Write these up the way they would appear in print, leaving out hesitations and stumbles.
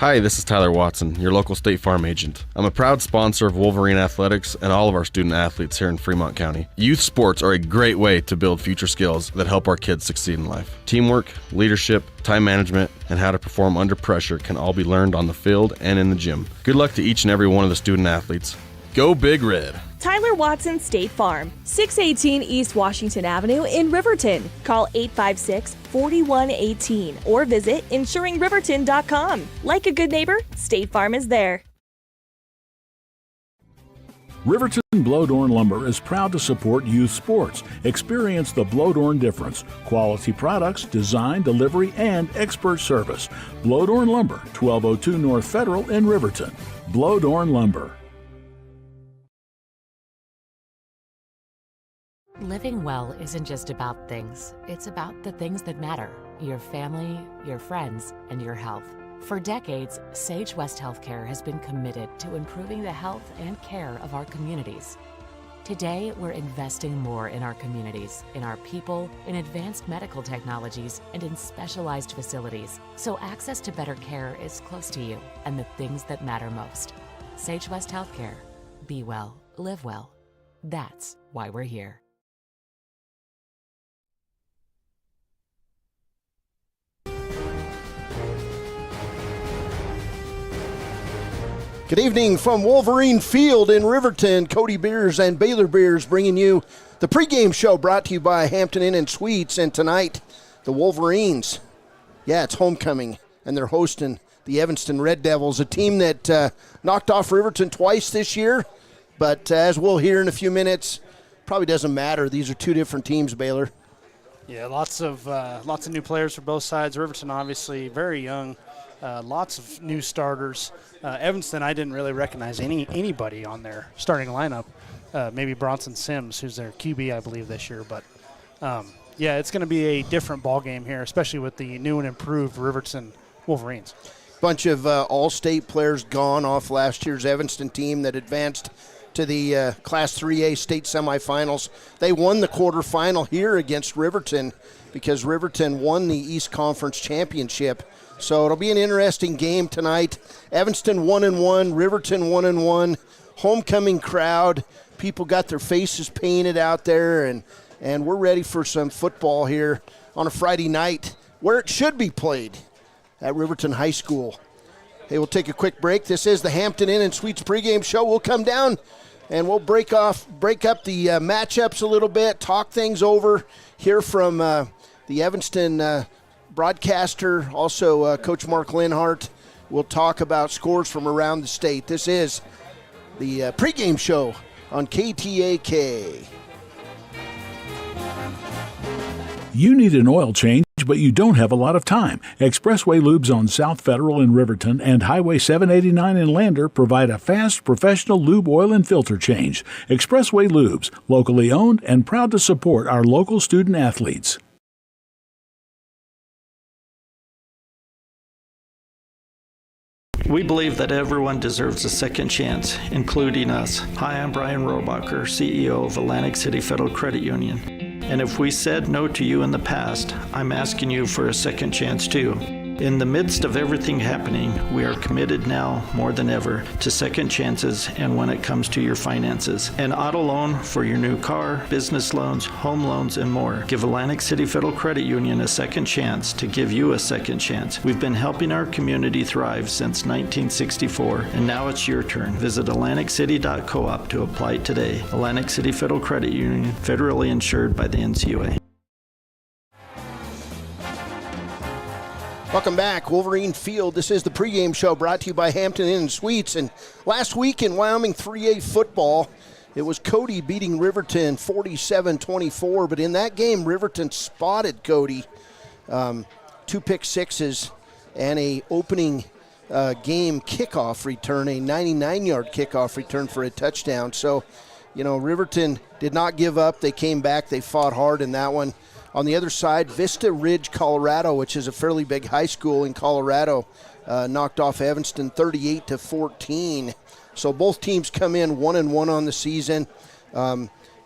Hi, this is Tyler Watson, your local State Farm agent. I'm a proud sponsor of Wolverine Athletics and all of our student athletes here in Fremont County. Youth sports are a great way to build future skills that help our kids succeed in life. Teamwork, leadership, time management, and how to perform under pressure can all be learned on the field and in the gym. Good luck to each and every one of the student athletes. Go Big Red! Tyler Watson State Farm, 618 East Washington Avenue in Riverton. Call 856-4118 or visit insuringriverton.com. Like a good neighbor, State Farm is there. Riverton Blowdorn Lumber is proud to support youth sports. Experience the Blowdorn difference. Quality products, design, delivery, and expert service. Blowdorn Lumber, 1202 North Federal in Riverton. Blowdorn Lumber. Living well isn't just about things. It's about the things that matter. Your family, your friends, and your health. For decades, Sage West Healthcare has been committed to improving the health and care of our communities. Today, we're investing more in our communities, in our people, in advanced medical technologies, and in specialized facilities, so access to better care is close to you and the things that matter most. Sage West Healthcare. Be well, live well. That's why we're here. Good evening from Wolverine Field in Riverton. Cody Beers and Baylor Beers bringing you the pregame show brought to you by Hampton Inn and Suites. And tonight, the Wolverines, it's homecoming, and they're hosting the Evanston Red Devils, a team that knocked off Riverton twice this year. But as we'll hear in a few minutes, probably doesn't matter. These are two different teams, Baylor. Yeah, lots of new players for both sides. Riverton obviously very young. Lots of new starters. Evanston, I didn't really recognize anybody on their starting lineup. Maybe Bronson Sims, who's their QB, I believe, this year. But, it's going to be a different ball game here, especially with the new and improved Riverton Wolverines. Bunch of all-state players gone off last year's Evanston team that advanced to the Class 3A state semifinals. They won the quarterfinal here against Riverton because Riverton won the East Conference Championship. So it'll be an interesting game tonight. Evanston 1-1, Riverton 1-1. Homecoming crowd. People got their faces painted out there, and we're ready for some football here on a Friday night where it should be played at Riverton High School. Hey, we'll take a quick break. This is the Hampton Inn and Suites pregame show. We'll come down and we'll break up the matchups a little bit, talk things over, hear from the Evanston broadcaster, also Coach Mark Linhart. We'll talk about scores from around the state. This is the pregame show on KTAK. You need an oil change, but you don't have a lot of time. Expressway Lubes on South Federal in Riverton and Highway 789 in Lander provide a fast, professional lube, oil, and filter change. Expressway Lubes, locally owned and proud to support our local student athletes. We believe that everyone deserves a second chance, including us. Hi, I'm Brian Robacher, CEO of Atlantic City Federal Credit Union. And if we said no to you in the past, I'm asking you for a second chance too. In the midst of everything happening, we are committed now more than ever to second chances and when it comes to your finances. An auto loan for your new car, business loans, home loans, and more. Give Atlantic City Federal Credit Union a second chance to give you a second chance. We've been helping our community thrive since 1964, and now it's your turn. Visit AtlanticCity.coop to apply today. Atlantic City Federal Credit Union, federally insured by the NCUA. Welcome back, Wolverine Field. This is the pregame show brought to you by Hampton Inn and Suites. And last week in Wyoming 3A football, it was Cody beating Riverton 47-24. But in that game, Riverton spotted Cody. 2 pick sixes and a opening game kickoff return, a 99-yard kickoff return for a touchdown. So, Riverton did not give up. They came back. They fought hard in that one. On the other side, Vista Ridge, Colorado, which is a fairly big high school in Colorado, knocked off Evanston 38-14. So both teams come in 1-1 on the season.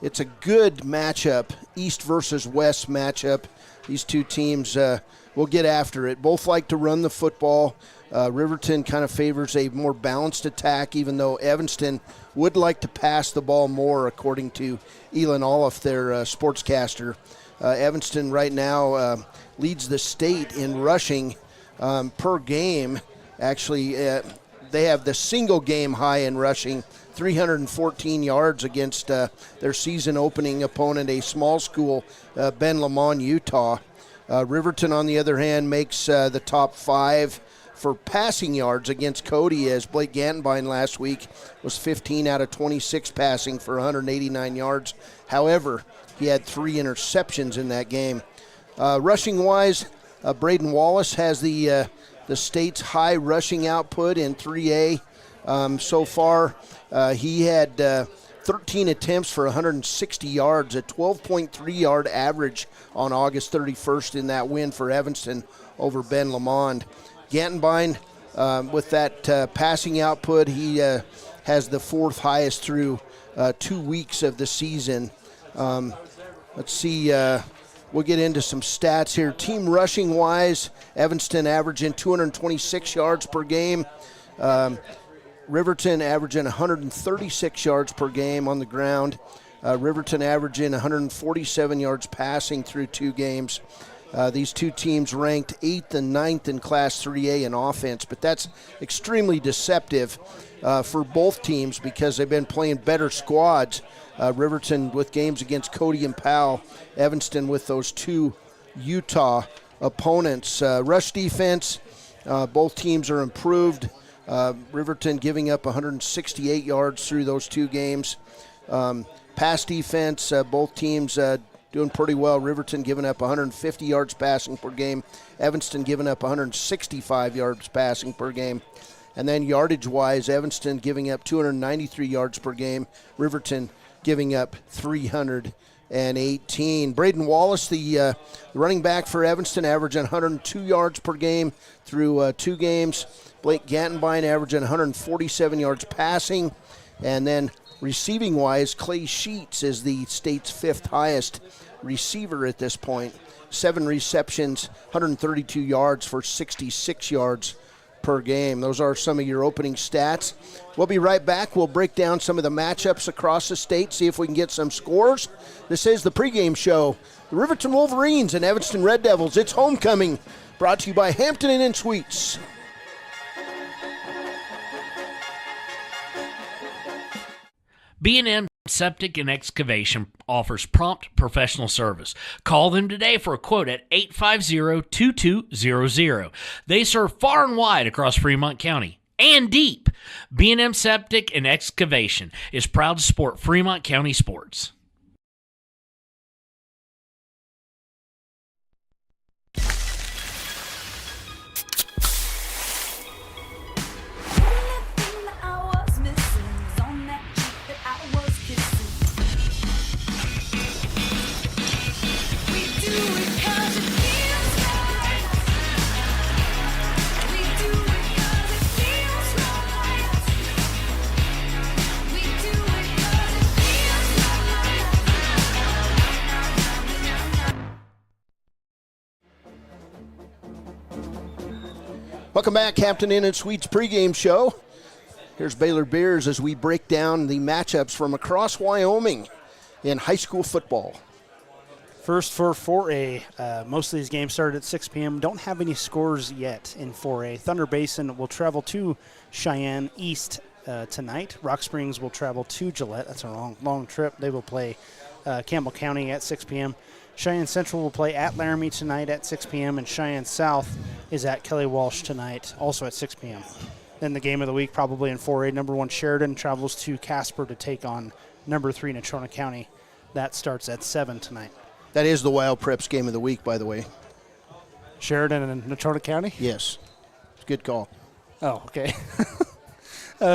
It's a good matchup, East versus West matchup. These two teams will get after it. Both like to run the football. Riverton kind of favors a more balanced attack, even though Evanston would like to pass the ball more, according to Elon Olaf, their sportscaster. Evanston right now leads the state in rushing per game. Actually, they have the single game high in rushing, 314 yards against their season opening opponent, a small school, Ben Lomond, Utah. Riverton, on the other hand, makes the top 5 for passing yards against Cody, as Blake Gantenbein last week was 15 out of 26 passing for 189 yards. However, he had 3 interceptions in that game. Rushing-wise, Braden Wallace has the state's high rushing output in 3A. So far, he had 13 attempts for 160 yards, a 12.3-yard average on August 31st in that win for Evanston over Ben Lomond. Gantenbein, with that passing output, he has the 4th highest through 2 weeks of the season. Let's see, we'll get into some stats here. Team rushing-wise, Evanston averaging 226 yards per game. Riverton averaging 136 yards per game on the ground. Riverton averaging 147 yards passing through 2 games. These 2 teams ranked 8th and 9th in Class 3A in offense, but that's extremely deceptive for both teams because they've been playing better squads. Riverton with games against Cody and Powell, Evanston with those 2 Utah opponents. Rush defense, both teams are improved. Riverton giving up 168 yards through those 2 games. Pass defense, both teams doing pretty well. Riverton giving up 150 yards passing per game. Evanston giving up 165 yards passing per game. And then yardage-wise, Evanston giving up 293 yards per game. Riverton giving up 318. Braden Wallace, the running back for Evanston, averaging 102 yards per game through 2 games. Blake Gantenbein averaging 147 yards passing. And then receiving-wise, Clay Sheets is the state's 5th highest receiver at this point. 7 receptions, 132 yards for 66 yards per game. Those are some of your opening stats. We'll be right back. We'll break down some of the matchups across the state, see if we can get some scores. This is the pregame show. The Riverton Wolverines and Evanston Red Devils. It's homecoming. Brought to you by Hampton Inn and Suites. B&M Septic and Excavation offers prompt professional service. Call them today for a quote at 850-2200. They serve far and wide across Fremont County and deep. B&M Septic and Excavation is proud to support Fremont County sports. Welcome back, Hampton Inn and Suites pregame show. Here's Baylor Bears as we break down the matchups from across Wyoming in high school football. First for 4A, most of these games started at 6 p.m. Don't have any scores yet in 4A. Thunder Basin will travel to Cheyenne East tonight. Rock Springs will travel to Gillette. That's a long trip. They will play Campbell County at 6 p.m. Cheyenne Central will play at Laramie tonight at 6 p.m. and Cheyenne South is at Kelly Walsh tonight, also at 6 p.m. Then the game of the week probably in 4A, number 1 Sheridan travels to Casper to take on number 3 Natrona County. That starts at 7 tonight. That is the Wild Preps game of the week, by the way. Sheridan and Natrona County? Yes. It's a good call. Oh, okay.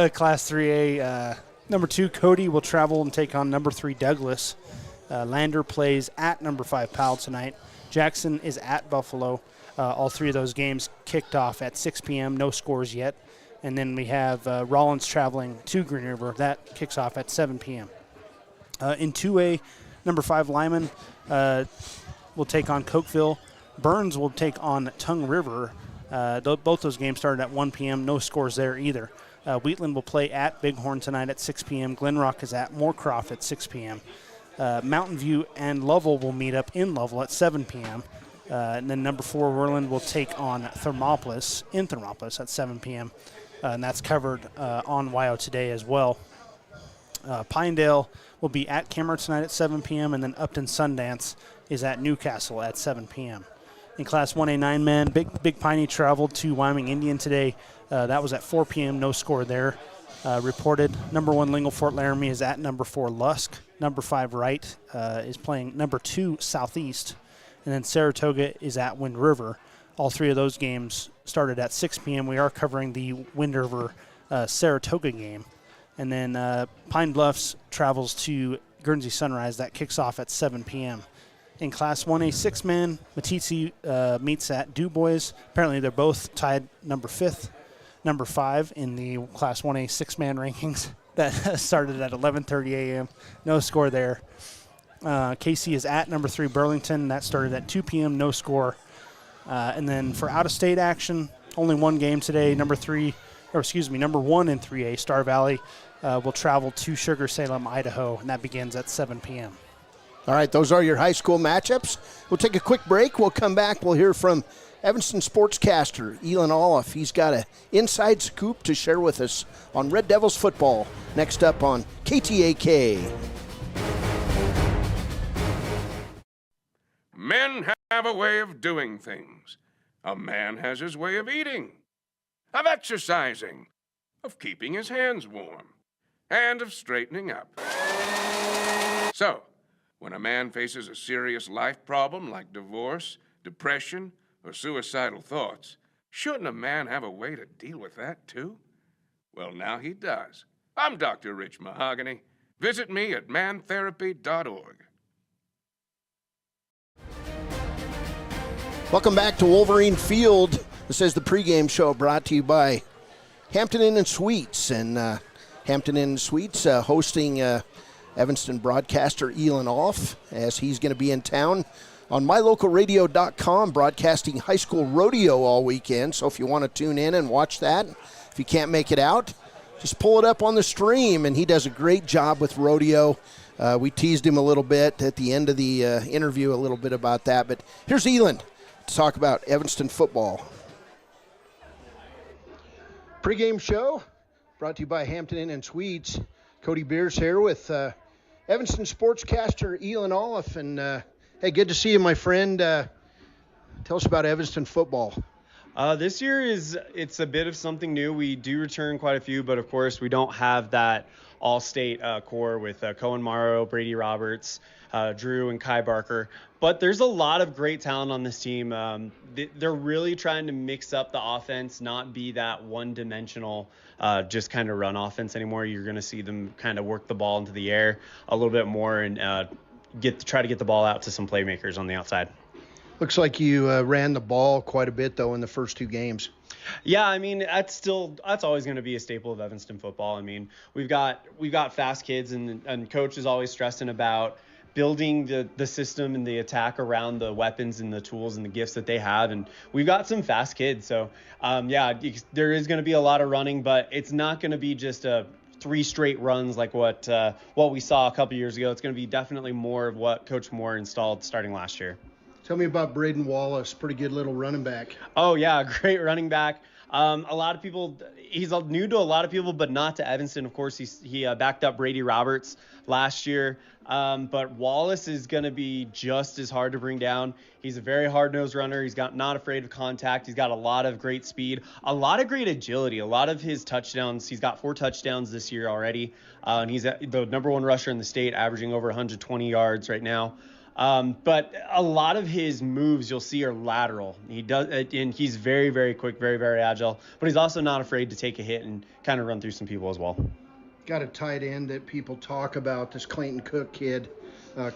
Class 3A, number 2 Cody will travel and take on number 3 Douglas. Lander plays at number 5 Powell tonight. Jackson is at Buffalo. All 3 of those games kicked off at 6 p.m. No scores yet. And then we have Rollins traveling to Green River. That kicks off at 7 p.m. In 2A, number 5 Lyman will take on Cokeville. Burns will take on Tongue River. Both those games started at 1 p.m. No scores there either. Wheatland will play at Bighorn tonight at 6 p.m. Glen Rock is at Moorcroft at 6 p.m. Mountain View and Lovell will meet up in Lovell at 7 p.m. And then number 4, Worland will take on Thermopolis in Thermopolis at 7 p.m. And that's covered on WYO Today as well. Pinedale will be at Cameron tonight at 7 p.m. And then Upton Sundance is at Newcastle at 7 p.m. In Class 1A 9-man, Big Piney traveled to Wyoming Indian today. That was at 4 p.m. No score there reported. Number 1, Lingle Fort Laramie is at number 4, Lusk. Number 5, Wright is playing number 2, Southeast. And then Saratoga is at Wind River. All 3 of those games started at 6 p.m. We are covering the Wind River Saratoga game. And then Pine Bluffs travels to Guernsey Sunrise. That kicks off at 7 p.m. In Class 1A 6-man, Matitsi meets at DuBois. Apparently they're both tied number 5 in the Class 1A 6-man rankings. That started at 11:30 a.m. No score there. KC is at number 3 Burlington. That started at 2 p.m. No score. And then for out-of-state action, only one game today. Number 1 in 3A, Star Valley, will travel to Sugar Salem, Idaho, and that begins at 7 p.m. All right, those are your high school matchups. We'll take a quick break. We'll come back. We'll hear from Evanston sportscaster Elon Olaf. He's got an inside scoop to share with us on Red Devils football. Next up on KTAK. Men have a way of doing things. A man has his way of eating, of exercising, of keeping his hands warm, and of straightening up. So, when a man faces a serious life problem like divorce, depression, or suicidal thoughts, shouldn't a man have a way to deal with that too? Well, now he does. I'm Dr. Rich Mahogany. Visit me at mantherapy.org. Welcome back to Wolverine Field. This is the pregame show brought to you by Hampton Inn & Suites. And Hampton Inn & Suites hosting Evanston broadcaster Elon Olaf, as he's going to be in town on mylocalradio.com, broadcasting high school rodeo all weekend. So if you want to tune in and watch that, if you can't make it out, just pull it up on the stream, and he does a great job with rodeo. We teased him a little bit at the end of the interview, a little bit about that. But here's Elon to talk about Evanston football. Pre-game show brought to you by Hampton Inn & Suites. Cody Beers here with Evanston sportscaster Elon Olaf. And, hey, good to see you, my friend. Tell us about Evanston football. This year it's a bit of something new. We do return quite a few, but of course we don't have that all-state core with Cohen Morrow, Brady Roberts, Drew, and Kai Barker. But there's a lot of great talent on this team. They're really trying to mix up the offense, not be that one-dimensional, just kind of run offense anymore. You're going to see them kind of work the ball into the air a little bit more and try to get the ball out to some playmakers on the outside. Looks like you ran the ball quite a bit, though, in the first 2 games. Yeah, I mean, that's always going to be a staple of Evanston football. I mean, we've got fast kids, and coach is always stressing about building the system and the attack around the weapons and the tools and the gifts that they have. And we've got some fast kids. So, there is going to be a lot of running, but it's not going to be just 3 straight runs like what we saw a couple years ago. It's going to be definitely more of what Coach Moore installed starting last year. Tell me about Braden Wallace, pretty good little running back. Oh, yeah, great running back. A lot of people, he's new to a lot of people, but not to Evanston. Of course, he backed up Brady Roberts last year. But Wallace is going to be just as hard to bring down. He's a very hard-nosed runner. He's not afraid of contact. He's got a lot of great speed, a lot of great agility. A lot of his touchdowns, he's got 4 touchdowns this year already. And he's the number 1 rusher in the state, averaging over 120 yards right now. But a lot of his moves you'll see are lateral. And he's very, very quick, very, very agile, but he's also not afraid to take a hit and kind of run through some people as well. Got a tight end that people talk about, this Clayton Cook kid.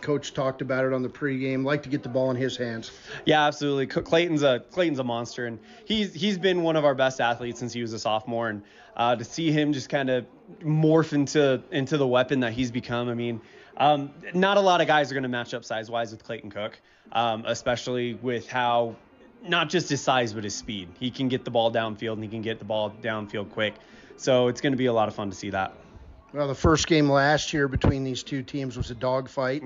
Coach talked about it on the pregame. Like to get the ball in his hands. Yeah, absolutely. Clayton's a monster, and he's been one of our best athletes since he was a sophomore. And to see him just kind of morph into the weapon that he's become, I mean, not a lot of guys are going to match up size-wise with Clayton Cook, especially with how not just his size, but his speed. He can get the ball downfield, and he can get the ball downfield quick. So it's going to be a lot of fun to see that. Well, the first game last year between these two teams was a dogfight.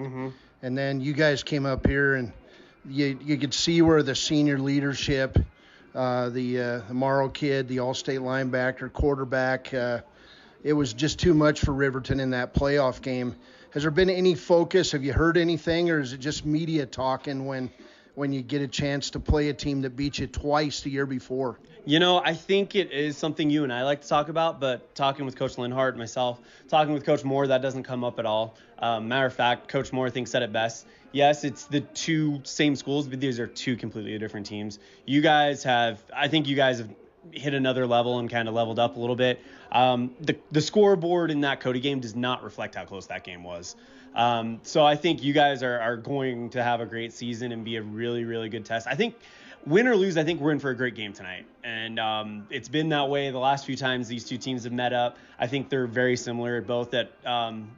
And then you guys came up here, and you could see where the senior leadership, the Morrow kid, the all-state linebacker, quarterback, it was just too much for Riverton in that playoff game. Has there been any focus? Have you heard anything, or is it just media talking when you get a chance to play a team that beat you twice the year before? I think it is something you and I like to talk about, but talking with Coach Linhart, myself, talking with Coach Moore, that doesn't come up at all. Matter of fact, Coach Moore, I think, said it best. Yes, it's the two same schools, but these are two completely different teams. I think you guys have hit another level and kind of leveled up a little bit. The scoreboard in that Cody game does not reflect how close that game was. So I think you guys are going to have a great season and be a really, really good test. I think win or lose, I think we're in for a great game tonight. And it's been that way the last few times these two teams have met up. I think they're very similar, both at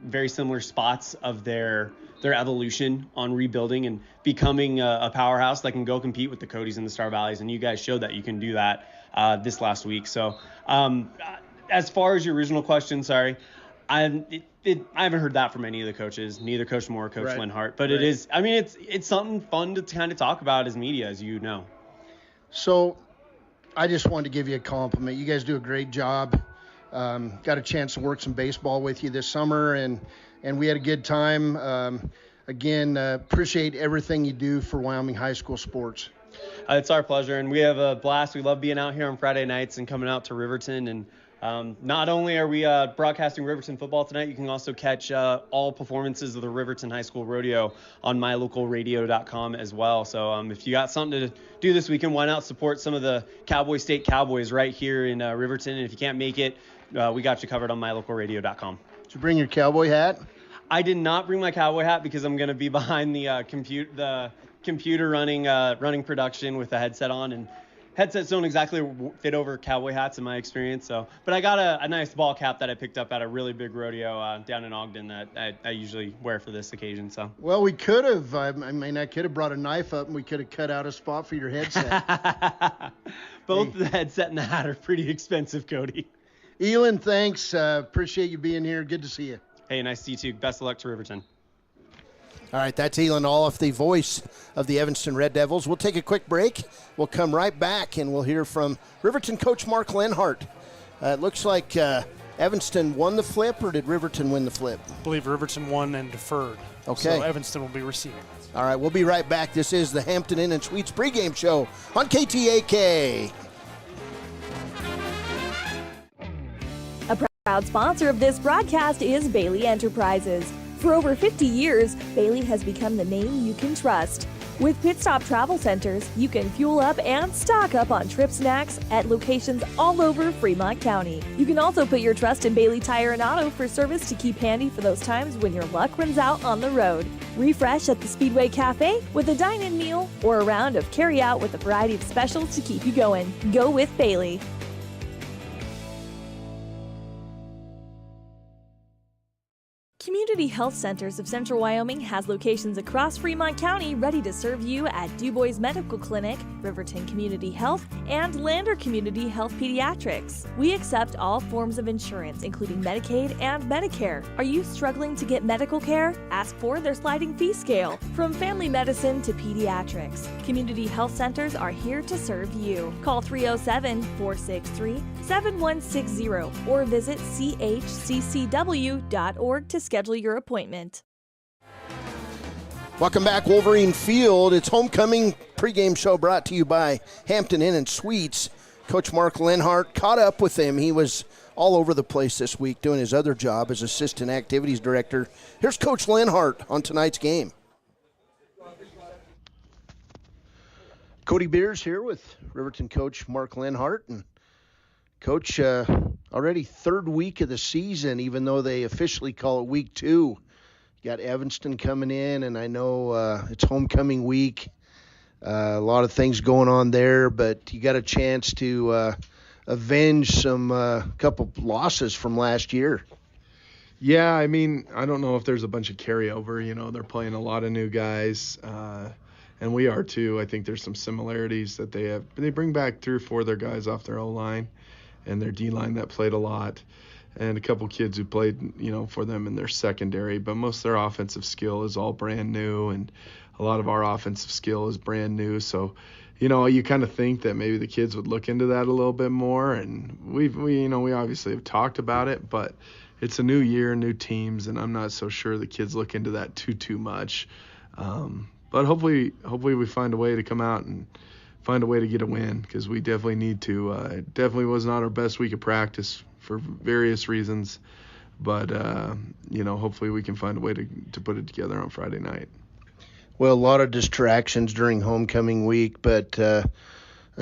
very similar spots of their evolution on rebuilding and becoming a powerhouse that can go compete with the Codys and the Star Valleys. And you guys showed that you can do that this last week. So as far as your original question, sorry, I haven't heard that from any of the coaches, neither Coach Moore or Coach Linhart. But it's something fun to kind of talk about as media, as you know. So I just wanted to give you a compliment. You guys do a great job. Got a chance to work some baseball with you this summer, and we had a good time. Again, appreciate everything you do for Wyoming high school sports. It's our pleasure, and we have a blast. We love being out here on Friday nights and coming out to Riverton. And not only are we broadcasting Riverton football tonight, you can also catch all performances of the Riverton High School Rodeo on mylocalradio.com as well. So if you got something to do this weekend, why not support some of the Cowboy State Cowboys right here in Riverton? And if you can't make it, we got you covered on mylocalradio.com. Did you bring your cowboy hat? I did not bring my cowboy hat because I'm going to be behind the computer running production with a headset on, and headsets don't exactly fit over cowboy hats in my experience. But I got a nice ball cap that I picked up at a really big rodeo down in Ogden that I usually wear for this occasion. So. Well, we could have. I could have brought a knife up and we could have cut out a spot for your headset. Both the headset and the hat are pretty expensive, Cody. Elin, thanks. Appreciate you being here. Good to see you. Hey, nice to see you too. Best of luck to Riverton. All right, that's Elin Olaf, the voice of the Evanston Red Devils. We'll take a quick break. We'll come right back, and we'll hear from Riverton coach Mark Linhart. It looks like Evanston won the flip, or did Riverton win the flip? I believe Riverton won and deferred. Okay. So Evanston will be receiving. All right, we'll be right back. This is the Hampton Inn & Suites pregame show on KTAK. A proud sponsor of this broadcast is Bailey Enterprises. For over 50 years, Bailey has become the name you can trust. With Pit Stop Travel Centers, you can fuel up and stock up on trip snacks at locations all over Fremont County. You can also put your trust in Bailey Tire and Auto for service to keep handy for those times when your luck runs out on the road. Refresh at the Speedway Cafe with a dine-in meal or a round of carry-out with a variety of specials to keep you going. Go with Bailey. Community Health Centers of Central Wyoming has locations across Fremont County ready to serve you at DuBois Medical Clinic, Riverton Community Health, and Lander Community Health Pediatrics. We accept all forms of insurance, including Medicaid and Medicare. Are you struggling to get medical care? Ask for their sliding fee scale. From family medicine to pediatrics, Community Health Centers are here to serve you. Call 307-463-7160 or visit chccw.org to schedule your appointment. Welcome back, Wolverine Field. It's homecoming pregame show brought to you by Hampton Inn & Suites. Coach Mark Linhart caught up with him. He was all over the place this week doing his other job as assistant activities director. Here's Coach Linhart on tonight's game. Cody Beers here with Riverton coach Mark Linhart. And Coach, already third week of the season, even though they officially call it week 2. You got Evanston coming in, and I know it's homecoming week. A lot of things going on there, but you got a chance to avenge some couple losses from last year. Yeah, I mean, I don't know if there's a bunch of carryover. You know, they're playing a lot of new guys. and we are too. I think there's some similarities that they have. They bring back 3 or 4 of their guys off their O-line and their D-line that played a lot, and a couple kids who played, for them in their secondary. But most of their offensive skill is all brand new, and a lot of our offensive skill is brand new. So, you kind of think that maybe the kids would look into that a little bit more. And we obviously have talked about it, but it's a new year, new teams, and I'm not so sure the kids look into that too much. But hopefully we find a way to come out and find a way to get a win, because we definitely need to. It definitely was not our best week of practice for various reasons, but hopefully we can find a way to put it together on Friday night. Well, a lot of distractions during homecoming week, but a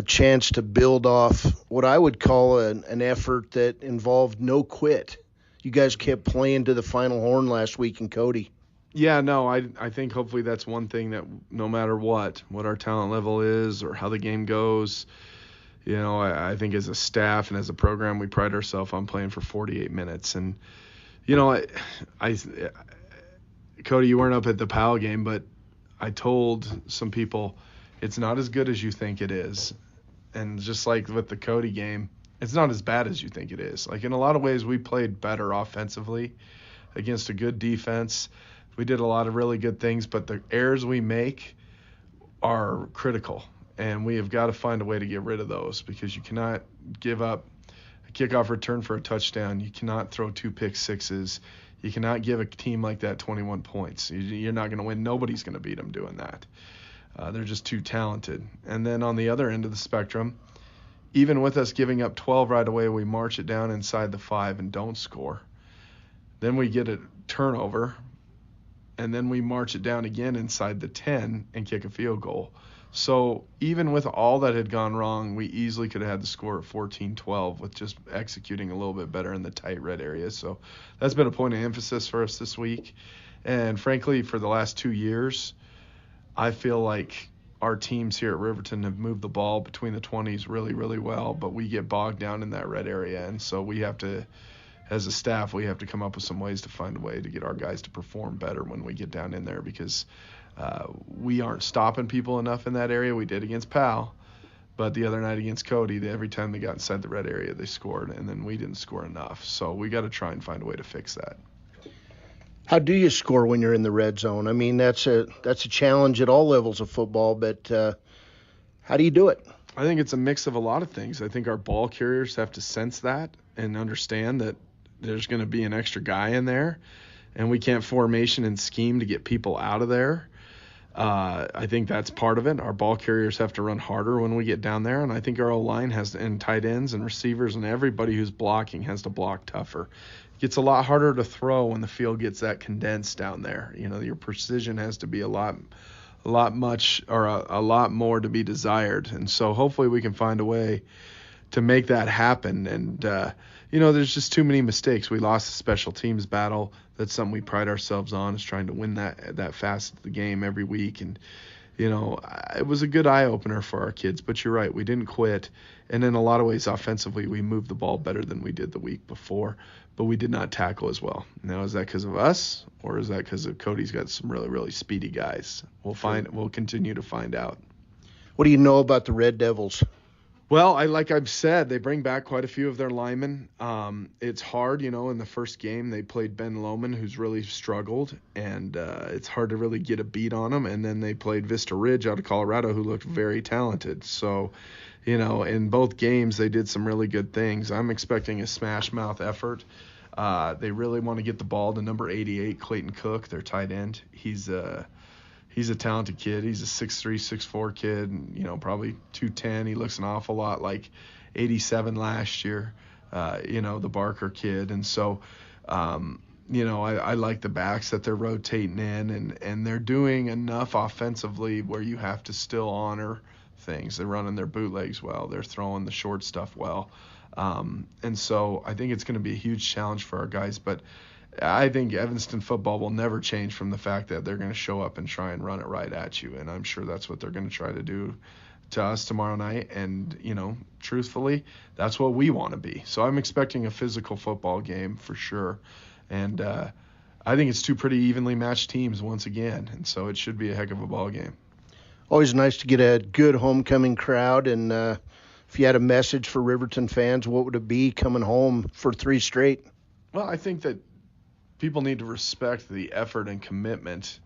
chance to build off what I would call an effort that involved no quit. You guys kept playing to the final horn last week in Cody. Yeah, no, I think hopefully that's one thing that no matter what our talent level is or how the game goes, I think as a staff and as a program, we pride ourselves on playing for 48 minutes. And, Cody, you weren't up at the PAL game, but I told some people it's not as good as you think it is. And just like with the Cody game, it's not as bad as you think it is. Like, in a lot of ways, we played better offensively against a good defense. We did a lot of really good things, but the errors we make are critical. And we have got to find a way to get rid of those, because you cannot give up a kickoff return for a touchdown. You cannot throw 2 pick sixes. You cannot give a team like that 21 points. You're not going to win. Nobody's going to beat them doing that. They're just too talented. And then on the other end of the spectrum, even with us giving up 12 right away, we march it down inside the 5 and don't score. Then we get a turnover, and then we march it down again inside the 10 and kick a field goal. So even with all that had gone wrong, we easily could have had the score at 14-12 with just executing a little bit better in the tight red areas. So that's been a point of emphasis for us this week. And frankly, for the last 2 years, I feel like our teams here at Riverton have moved the ball between the 20s really, really well, but we get bogged down in that red area. And so we have to, as a staff, we have to come up with some ways to find a way to get our guys to perform better when we get down in there, because we aren't stopping people enough in that area. We did against PAL, but the other night against Cody, every time they got inside the red area, they scored, and then we didn't score enough. So we got to try and find a way to fix that. How do you score when you're in the red zone? I mean, that's a challenge at all levels of football, but how do you do it? I think it's a mix of a lot of things. I think our ball carriers have to sense that and understand that there's going to be an extra guy in there, and we can't formation and scheme to get people out of there. I think that's part of it. Our ball carriers have to run harder when we get down there, and I think our O-line has to, and tight ends and receivers and everybody who's blocking has to block tougher. It gets a lot harder to throw when the field gets that condensed down there. Your precision has to be a lot more to be desired, and so hopefully we can find a way to make that happen. And there's just too many mistakes. We lost the special teams battle. That's something we pride ourselves on, is trying to win that fast the game every week. And it was a good eye opener for our kids. But you're right, we didn't quit. And in a lot of ways, offensively, we moved the ball better than we did the week before. But we did not tackle as well. Now, is that because of us, or is that because of Cody's got some really, really speedy guys? We'll continue to find out. What do you know about the Red Devils? Well, like I've said, they bring back quite a few of their linemen. It's hard, in the first game they played Ben Lohman, who's really struggled, and it's hard to really get a beat on him. And then they played Vista Ridge out of Colorado, who looked very talented. So, in both games they did some really good things. I'm expecting a smash mouth effort. They really want to get the ball to number 88, Clayton Cook, their tight end. He's a talented kid. He's a 6'3", 6'4" kid, and, probably 210. He looks an awful lot like 87 last year, the Barker kid. And so, I like the backs that they're rotating in, and they're doing enough offensively where you have to still honor things. They're running their bootlegs well. They're throwing the short stuff well. And so I think it's going to be a huge challenge for our guys, but I think Evanston football will never change from the fact that they're going to show up and try and run it right at you. And I'm sure that's what they're going to try to do to us tomorrow night. And, truthfully, that's what we want to be. So I'm expecting a physical football game for sure. And I think it's two pretty evenly matched teams once again. And so it should be a heck of a ball game. Always nice to get a good homecoming crowd. And if you had a message for Riverton fans, what would it be coming home for 3 straight? Well, I think that people need to respect the effort and commitment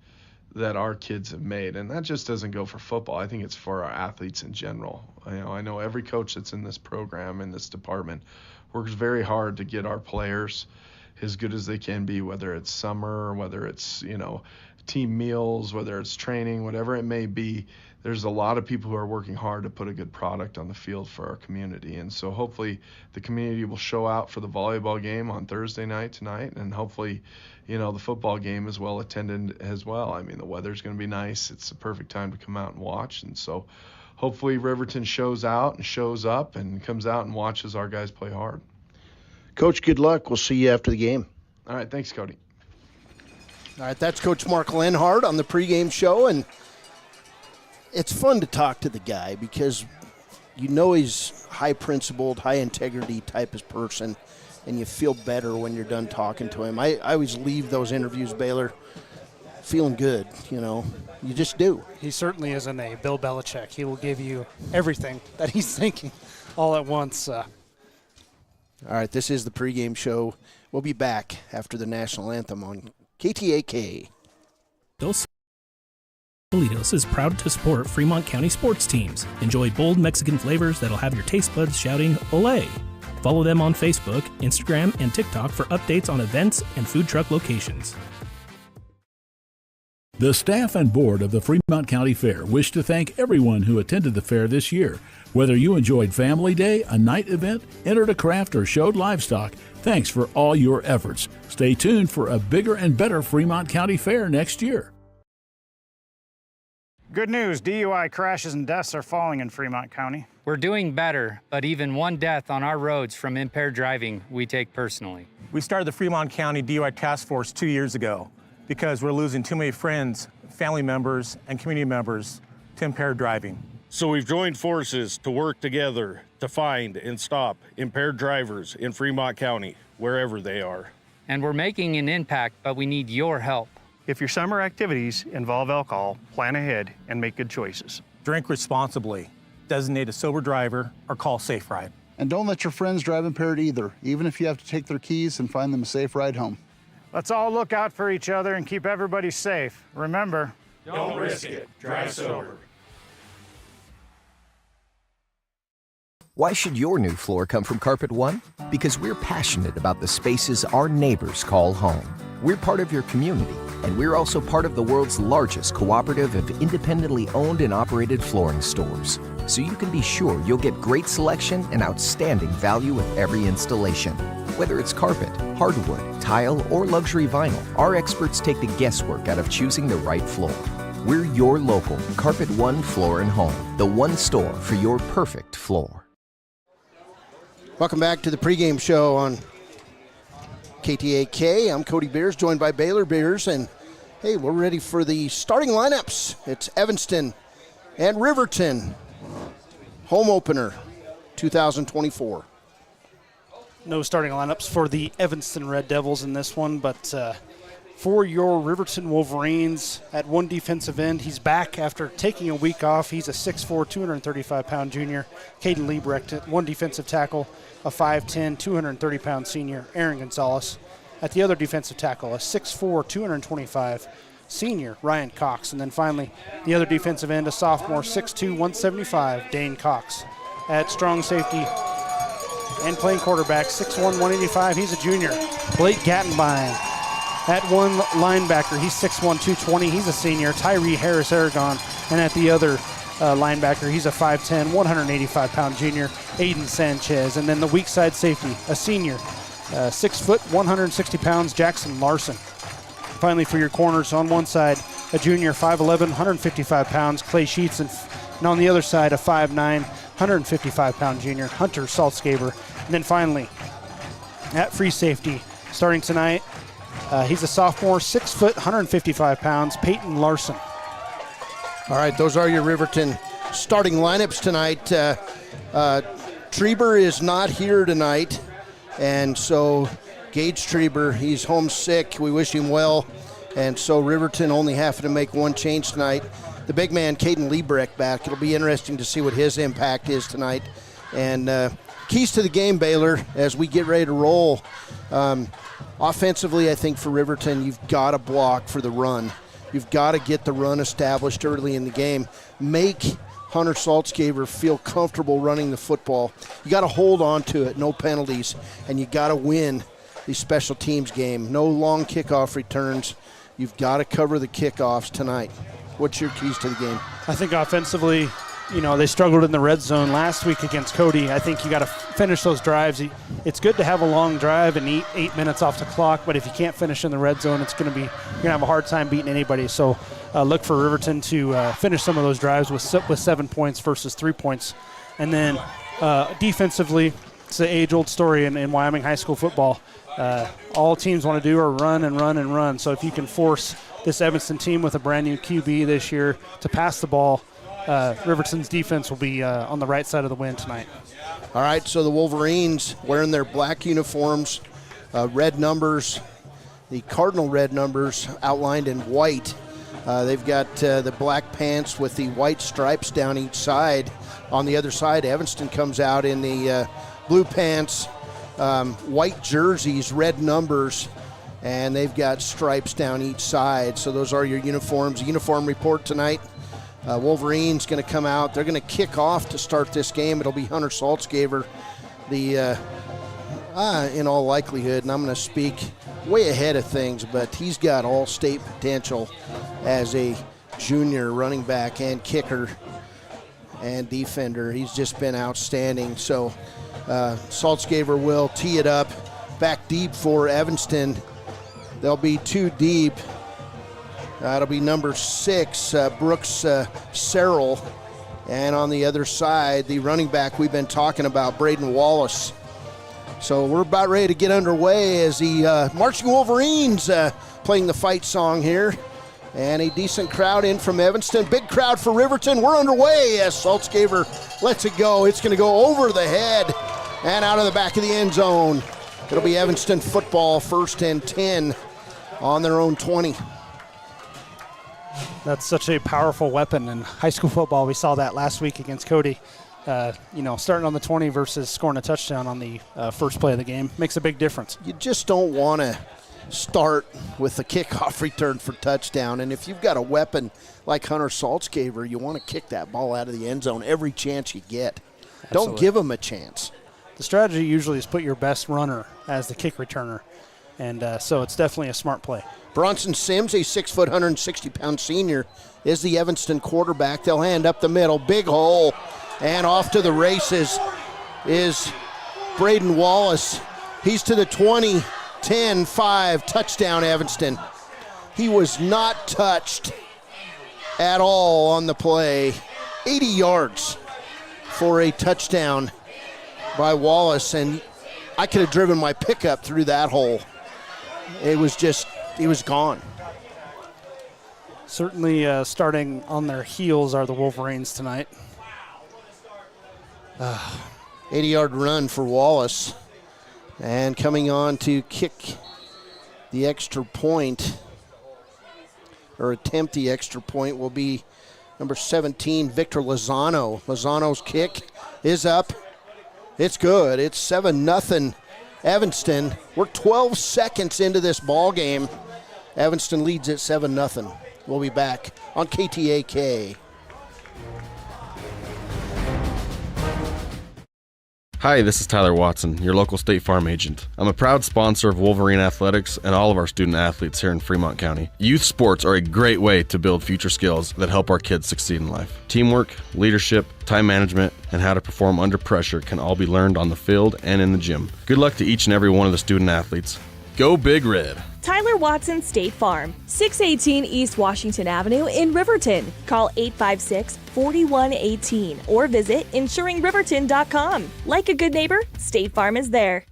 that our kids have made, and that just doesn't go for football. I think it's for our athletes in general. I know every coach that's in this program, in this department, works very hard to get our players as good as they can be, whether it's summer, whether it's, team meals, whether it's training, whatever it may be. There's a lot of people who are working hard to put a good product on the field for our community. And so hopefully the community will show out for the volleyball game on Thursday night tonight, and hopefully, the football game is well attended as well. I mean, the weather's going to be nice. It's the perfect time to come out and watch. And so hopefully Riverton shows out and shows up and comes out and watches our guys play hard. Coach, good luck. We'll see you after the game. All right, thanks, Cody. All right, that's Coach Mark Lenhart on the pregame show, and it's fun to talk to the guy because he's high-principled, high-integrity type of person, and you feel better when you're done talking to him. I always leave those interviews, Baylor, feeling good, You just do. He certainly isn't a Bill Belichick. He will give you everything that he's thinking all at once. All right, this is the pregame show. We'll be back after the national anthem on KTAK. Dos Burritos is proud to support Fremont County sports teams. Enjoy bold Mexican flavors that'll have your taste buds shouting "Olé!" Follow them on Facebook, Instagram, and TikTok for updates on events and food truck locations. The staff and board of the Fremont County Fair wish to thank everyone who attended the fair this year. Whether you enjoyed Family Day, a night event, entered a craft, or showed livestock, thanks for all your efforts. Stay tuned for a bigger and better Fremont County Fair next year. Good news, DUI crashes and deaths are falling in Fremont County. We're doing better, but even one death on our roads from impaired driving, we take personally. We started the Fremont County DUI Task Force 2 years ago because we're losing too many friends, family members, and community members to impaired driving. So we've joined forces to work together to find and stop impaired drivers in Fremont County, wherever they are. And we're making an impact, but we need your help. If your summer activities involve alcohol, plan ahead and make good choices. Drink responsibly, designate a sober driver, or call Safe Ride. And don't let your friends drive impaired either, even if you have to take their keys and find them a safe ride home. Let's all look out for each other and keep everybody safe. Remember, don't risk it. Drive sober. Why should your new floor come from Carpet One? Because we're passionate about the spaces our neighbors call home. We're part of your community, and we're also part of the world's largest cooperative of independently owned and operated flooring stores. So you can be sure you'll get great selection and outstanding value with every installation. Whether it's carpet, hardwood, tile, or luxury vinyl, our experts take the guesswork out of choosing the right floor. We're your local Carpet One Floor and Home, the one store for your perfect floor. Welcome back to the pregame show on KTAK. I'm Cody Beers, joined by Baylor Beers, and hey, we're ready for the starting lineups. It's Evanston and Riverton, home opener 2024. No starting lineups for the Evanston Red Devils in this one, but for your Riverton Wolverines at one defensive end, he's back after taking a week off. He's a 6'4", 235-pound junior, Caden Liebrecht. At one defensive tackle, a 5'10", 230-pound senior, Aaron Gonzalez. At the other defensive tackle, a 6'4", 225 senior, Ryan Cox. And then finally, the other defensive end, a sophomore, 6'2", 175, Dane Cox. At strong safety and playing quarterback, 6'1", 185, he's a junior, Blake Gattenbein. At one linebacker, he's 6'1", 220, he's a senior, Tyree Harris Aragon. And at the other linebacker, he's a 5'10", 185-pound junior, Aiden Sanchez. And then the weak side safety, a senior, 6 foot, 160 pounds, Jackson Larson. Finally, for your corners, on one side, a junior, 5'11", 155 pounds, Clay Sheets. And on the other side, a 5'9", 155-pound junior, Hunter Saltzgaber. And then finally, at free safety, starting tonight, he's a sophomore, 6 foot, 155 pounds, Peyton Larson. All right, those are your Riverton starting lineups tonight. Treber is not here tonight, and so Gage Treber, he's homesick. We wish him well, and so Riverton only having to make one change tonight. the big man, Caden Liebrecht, back. It'll be interesting to see what his impact is tonight. And keys to the game, Baylor, as we get ready to roll. Offensively, I think for Riverton, you've got to block for the run. You've got to get the run established early in the game. Make Hunter Saltzgaber feel comfortable running the football. You got to hold on to it, no penalties, and you got to win the special teams game. No long kickoff returns. You've got to cover the kickoffs tonight. What's your keys to the game? I think offensively, they struggled in the red zone last week against Cody. I think you got to finish those drives. It's good to have a long drive and 8 minutes off the clock, but if you can't finish in the red zone, you're going to have a hard time beating anybody. So look for Riverton to finish some of those drives with 7 points versus 3 points. And then defensively, it's the age-old story in Wyoming high school football. All teams want to do are run and run and run. So if you can force this Evanston team with a brand-new QB this year to pass the ball, Riverton's defense will be on the right side of the win tonight. All right, so the Wolverines wearing their black uniforms, red numbers, the cardinal red numbers outlined in white. They've got the black pants with the white stripes down each side. On the other side, Evanston comes out in the blue pants, white jerseys, red numbers, and they've got stripes down each side. So those are your uniforms. Uniform report tonight. Wolverines going to come out. They're going to kick off to start this game. It'll be Hunter Saltzgaber, in all likelihood, and I'm going to speak way ahead of things, but he's got all-state potential as a junior running back and kicker and defender. He's just been outstanding. So Saltzgaber will tee it up back deep for Evanston. They'll be two deep. It'll be number 6, Brooks Serrell. And on the other side, the running back we've been talking about, Braden Wallace. So we're about ready to get underway as the Marching Wolverines playing the fight song here. And a decent crowd in from Evanston. Big crowd for Riverton. We're underway as Saltzgaber lets it go. It's going to go over the head and out of the back of the end zone. It'll be Evanston football, 1st and 10 on their own 20. That's such a powerful weapon in high school football. We saw that last week against Cody. Starting on the 20 versus scoring a touchdown on the first play of the game makes a big difference. You just don't want to start with a kickoff return for touchdown. And if you've got a weapon like Hunter Saltzgaber, you want to kick that ball out of the end zone every chance you get. Absolutely. Don't give him a chance. The strategy usually is put your best runner as the kick returner. And so it's definitely a smart play. Bronson Sims, a 6 foot, 160-pound senior, is the Evanston quarterback. They'll hand up the middle. Big hole. And off to the races is Braden Wallace. He's to the 20, 10, 5, touchdown Evanston. He was not touched at all on the play. 80 yards for a touchdown by Wallace. And I could have driven my pickup through that hole. It was gone. Certainly starting on their heels are the Wolverines tonight. 80-yard run for Wallace. And coming on to kick the extra point, or attempt the extra point, will be number 17, Victor Lozano. Lozano's kick is up. It's good. It's 7-0 Evanston. We're 12 seconds into this ball game. Evanston leads at 7-0. We'll be back on KTAK. Hi, this is Tyler Watson, your local State Farm agent. I'm a proud sponsor of Wolverine Athletics and all of our student athletes here in Fremont County. Youth sports are a great way to build future skills that help our kids succeed in life. Teamwork, leadership, time management, and how to perform under pressure can all be learned on the field and in the gym. Good luck to each and every one of the student athletes. Go Big Red! Tyler Watson State Farm, 618 East Washington Avenue in Riverton. Call 856-4118 or visit insuringriverton.com. Like a good neighbor, State Farm is there.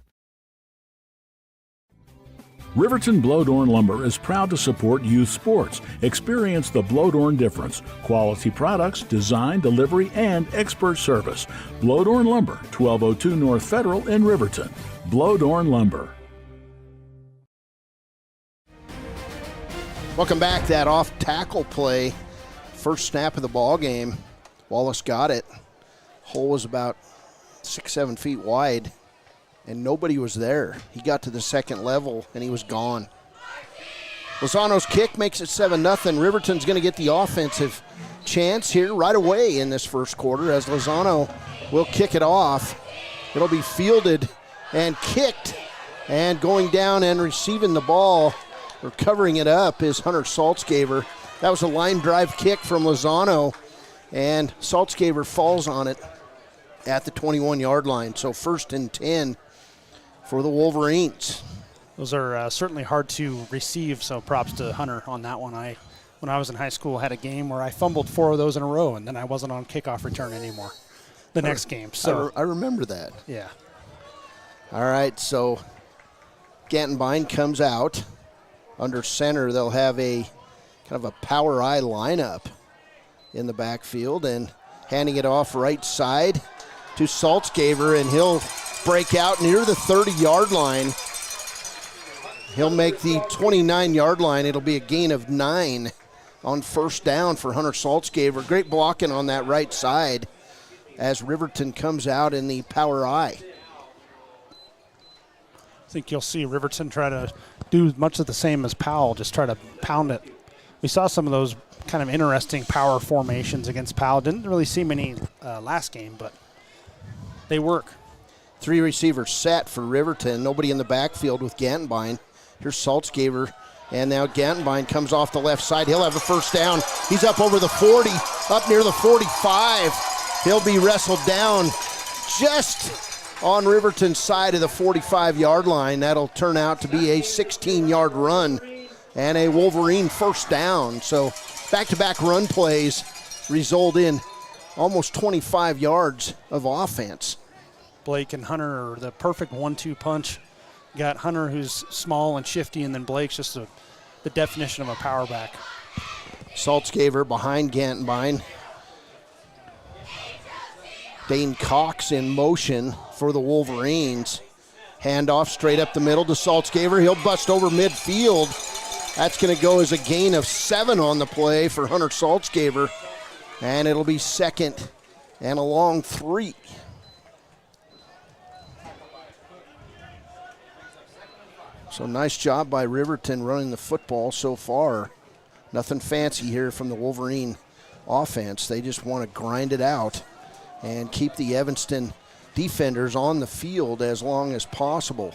Riverton Blodorn Lumber is proud to support youth sports. Experience the Blodorn difference. Quality products, design, delivery, and expert service. Blodorn Lumber, 1202 North Federal in Riverton. Blodorn Lumber. Welcome back. That off-tackle play First snap of the ball game, Wallace got it. Hole was about 6-7 feet wide, and nobody was there. He got to the second level, and he was gone. Lozano's kick makes it 7-0. Riverton's going to get the offensive chance here right away in this first quarter as Lozano will kick it off. It'll be fielded and kicked, and going down and receiving the ball or covering it up is Hunter Saltzgaver. That was a line drive kick from Lozano, and Saltzgaver falls on it at the 21-yard line. So 1st and 10 for the Wolverines. Those are certainly hard to receive, so props to Hunter on that one. When I was in high school, had a game where I fumbled 4 of those in a row, and then I wasn't on kickoff return anymore the next game. So I remember that. Yeah. All right, so Gantenbein comes out. Under center, they'll have a kind of a power I lineup in the backfield, and handing it off right side to Saltzgaver, and he'll break out near the 30-yard line. He'll make the 29-yard line. It'll be a gain of 9 on first down for Hunter Saltzgaver. Great blocking on that right side as Riverton comes out in the power I. I think you'll see Riverton try to do much of the same as Powell, just try to pound it. We saw some of those kind of interesting power formations against Powell. Didn't really see many last game, but they work. 3 receivers set for Riverton. Nobody in the backfield with Gantenbein. Here's Saltzgaver, and now Gantenbein comes off the left side. He'll have a first down. He's up over the 40, up near the 45. He'll be wrestled down just on Riverton's side of the 45-yard line. That'll turn out to be a 16-yard run and a Wolverine first down. So back-to-back run plays result in almost 25 yards of offense. Blake and Hunter are the perfect 1-2 punch. Got Hunter, who's small and shifty, and then Blake's just the definition of a power back. Saltzgaver behind Gantenbein. Dane Cox in motion for the Wolverines. Handoff straight up the middle to Saltzgaver. He'll bust over midfield. That's going to go as a gain of 7 on the play for Hunter Saltzgaver. And it'll be 2nd and a long 3. So nice job by Riverton running the football so far. Nothing fancy here from the Wolverine offense. They just want to grind it out and keep the Evanston defenders on the field as long as possible.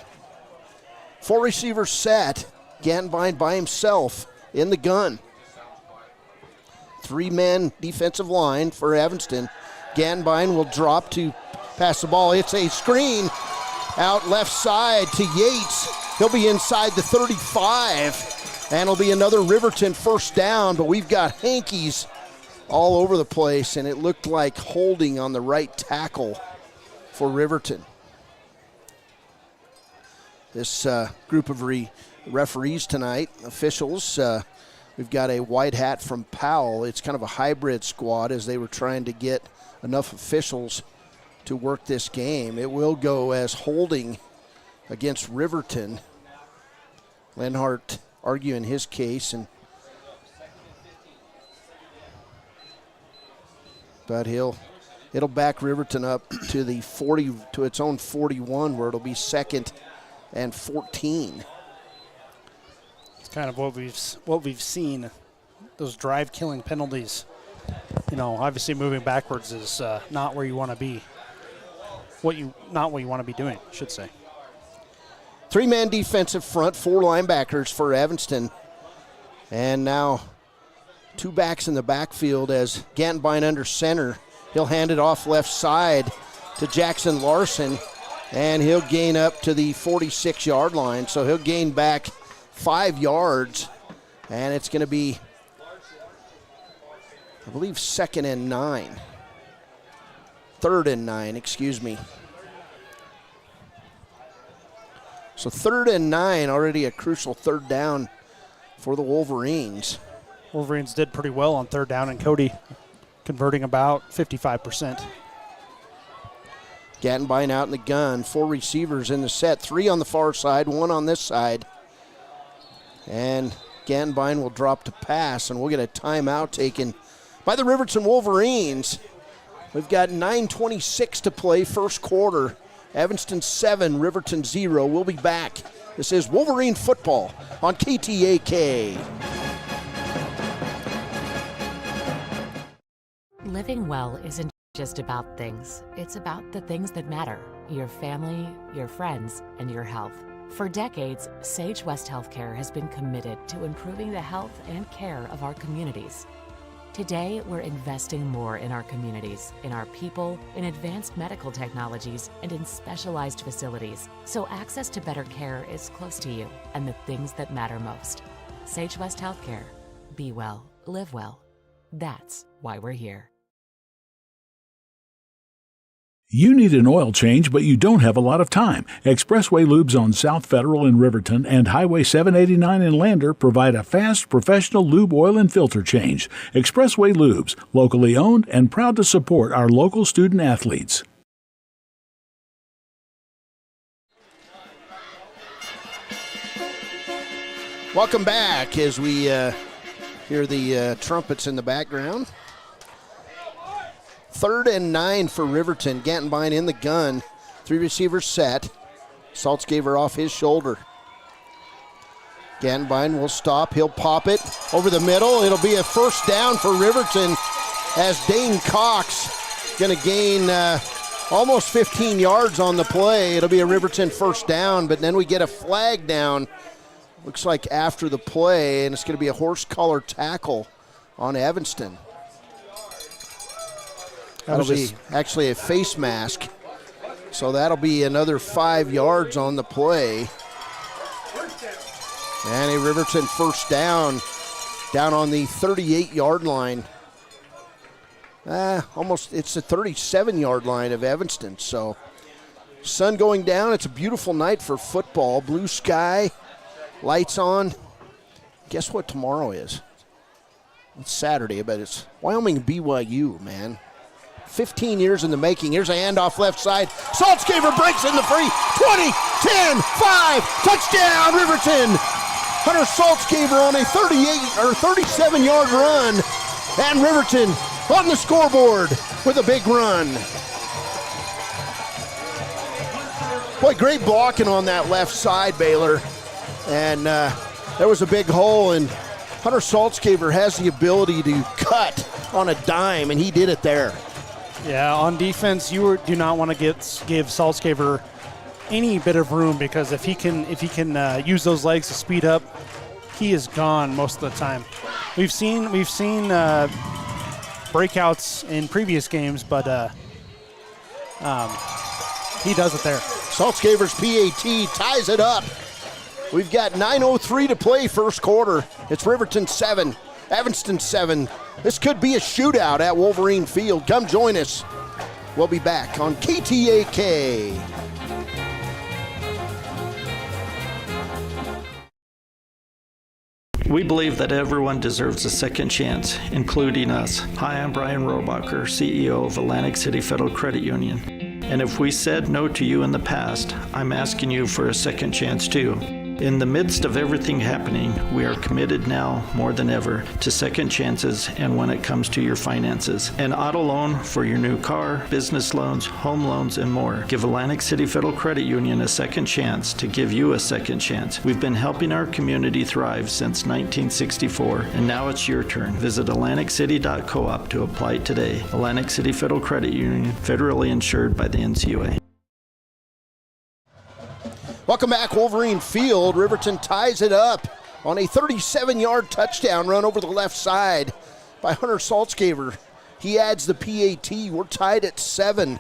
4 receivers set. Gantenbein by himself in the gun. 3-man defensive line for Evanston. Gantenbein will drop to pass the ball. It's a screen out left side to Yates. He'll be inside the 35, and it'll be another Riverton first down, but we've got hankies all over the place, and it looked like holding on the right tackle for Riverton. This group of referees tonight, officials, we've got a white hat from Powell. It's kind of a hybrid squad as they were trying to get enough officials to work this game. It will go as holding against Riverton. Lenhart arguing his case, but it'll back Riverton up to the 40, to its own 41, where it'll be 2nd and 14. It's kind of what we've seen, those drive-killing penalties. You know, obviously moving backwards is not where you want to be. Not what you want to be doing, I should say. 3-man defensive front, 4 linebackers for Evanston. And now 2 backs in the backfield as Gantenbein under center. He'll hand it off left side to Jackson Larson, and he'll gain up to the 46-yard line. So he'll gain back 5 yards, and it's going to be, I believe, 3rd and 9, excuse me. So 3rd and 9, already a crucial 3rd down for the Wolverines. Wolverines did pretty well on 3rd down, and Cody converting about 55%. Gantenbein out in the gun, 4 receivers in the set, 3 on the far side, 1 on this side. And Gantenbein will drop to pass, and we'll get a timeout taken by the Riverton Wolverines. We've got 9:26 to play, first quarter. Evanston 7, Riverton 0. We'll be back. This is Wolverine football on KTAK. Living well isn't just about things. It's about the things that matter. Your family, your friends, and your health. For decades, Sage West Healthcare has been committed to improving the health and care of our communities. Today, we're investing more in our communities, in our people, in advanced medical technologies, and in specialized facilities, so access to better care is close to you and the things that matter most. Sage West Healthcare. Be well, live well. That's why we're here. You need an oil change, but you don't have a lot of time. Expressway Lubes on South Federal in Riverton and Highway 789 in Lander provide a fast, professional lube oil and filter change. Expressway Lubes, locally owned and proud to support our local student athletes. Welcome back as we hear the trumpets in the background. 3rd and 9 for Riverton. Gantenbein in the gun. 3 receivers set. Saltzgaver off his shoulder. Gantenbein will stop. He'll pop it over the middle. It'll be a first down for Riverton as Dane Cox going to gain almost 15 yards on the play. It'll be a Riverton first down, but then we get a flag down. Looks like after the play, and it's going to be a horse collar tackle on Evanston. That'll be actually a face mask. So that'll be another 5 yards on the play. And a Riverton first down on the 38-yard line. Almost, it's the 37-yard line of Evanston. So sun going down. It's a beautiful night for football. Blue sky, lights on. Guess what tomorrow is? It's Saturday, but it's Wyoming BYU, man. 15 years in the making. Here's a handoff left side. Saltzgaver breaks in the free. 20, 10, 5, touchdown, Riverton. Hunter Saltzgaver on a 37-yard run. And Riverton on the scoreboard with a big run. Boy, great blocking on that left side, Baylor. And there was a big hole, and Hunter Saltzgaver has the ability to cut on a dime, and he did it there. Yeah, on defense, you do not want to give Saltzgaver any bit of room, because if he can use those legs to speed up, he is gone most of the time. We've seen breakouts in previous games, but he does it there. Saltzgaver's PAT ties it up. We've got 9:03 to play first quarter. It's Riverton 7, Evanston 7. This could be a shootout at Wolverine Field. Come join us. We'll be back on KTAK. We believe that everyone deserves a second chance, including us. Hi, I'm Brian Robacher, CEO of Atlantic City Federal Credit Union. And if we said no to you in the past, I'm asking you for a second chance too. In the midst of everything happening, we are committed now more than ever to second chances, and when it comes to your finances. An auto loan for your new car, business loans, home loans, and more. Give Atlantic City Federal Credit Union a second chance to give you a second chance. We've been helping our community thrive since 1964, and now it's your turn. Visit AtlanticCity.coop to apply today. Atlantic City Federal Credit Union, federally insured by the NCUA. Welcome back, Wolverine Field. Riverton ties it up on a 37-yard touchdown run over the left side by Hunter Saltzgaver. He adds the PAT. We're tied at 7.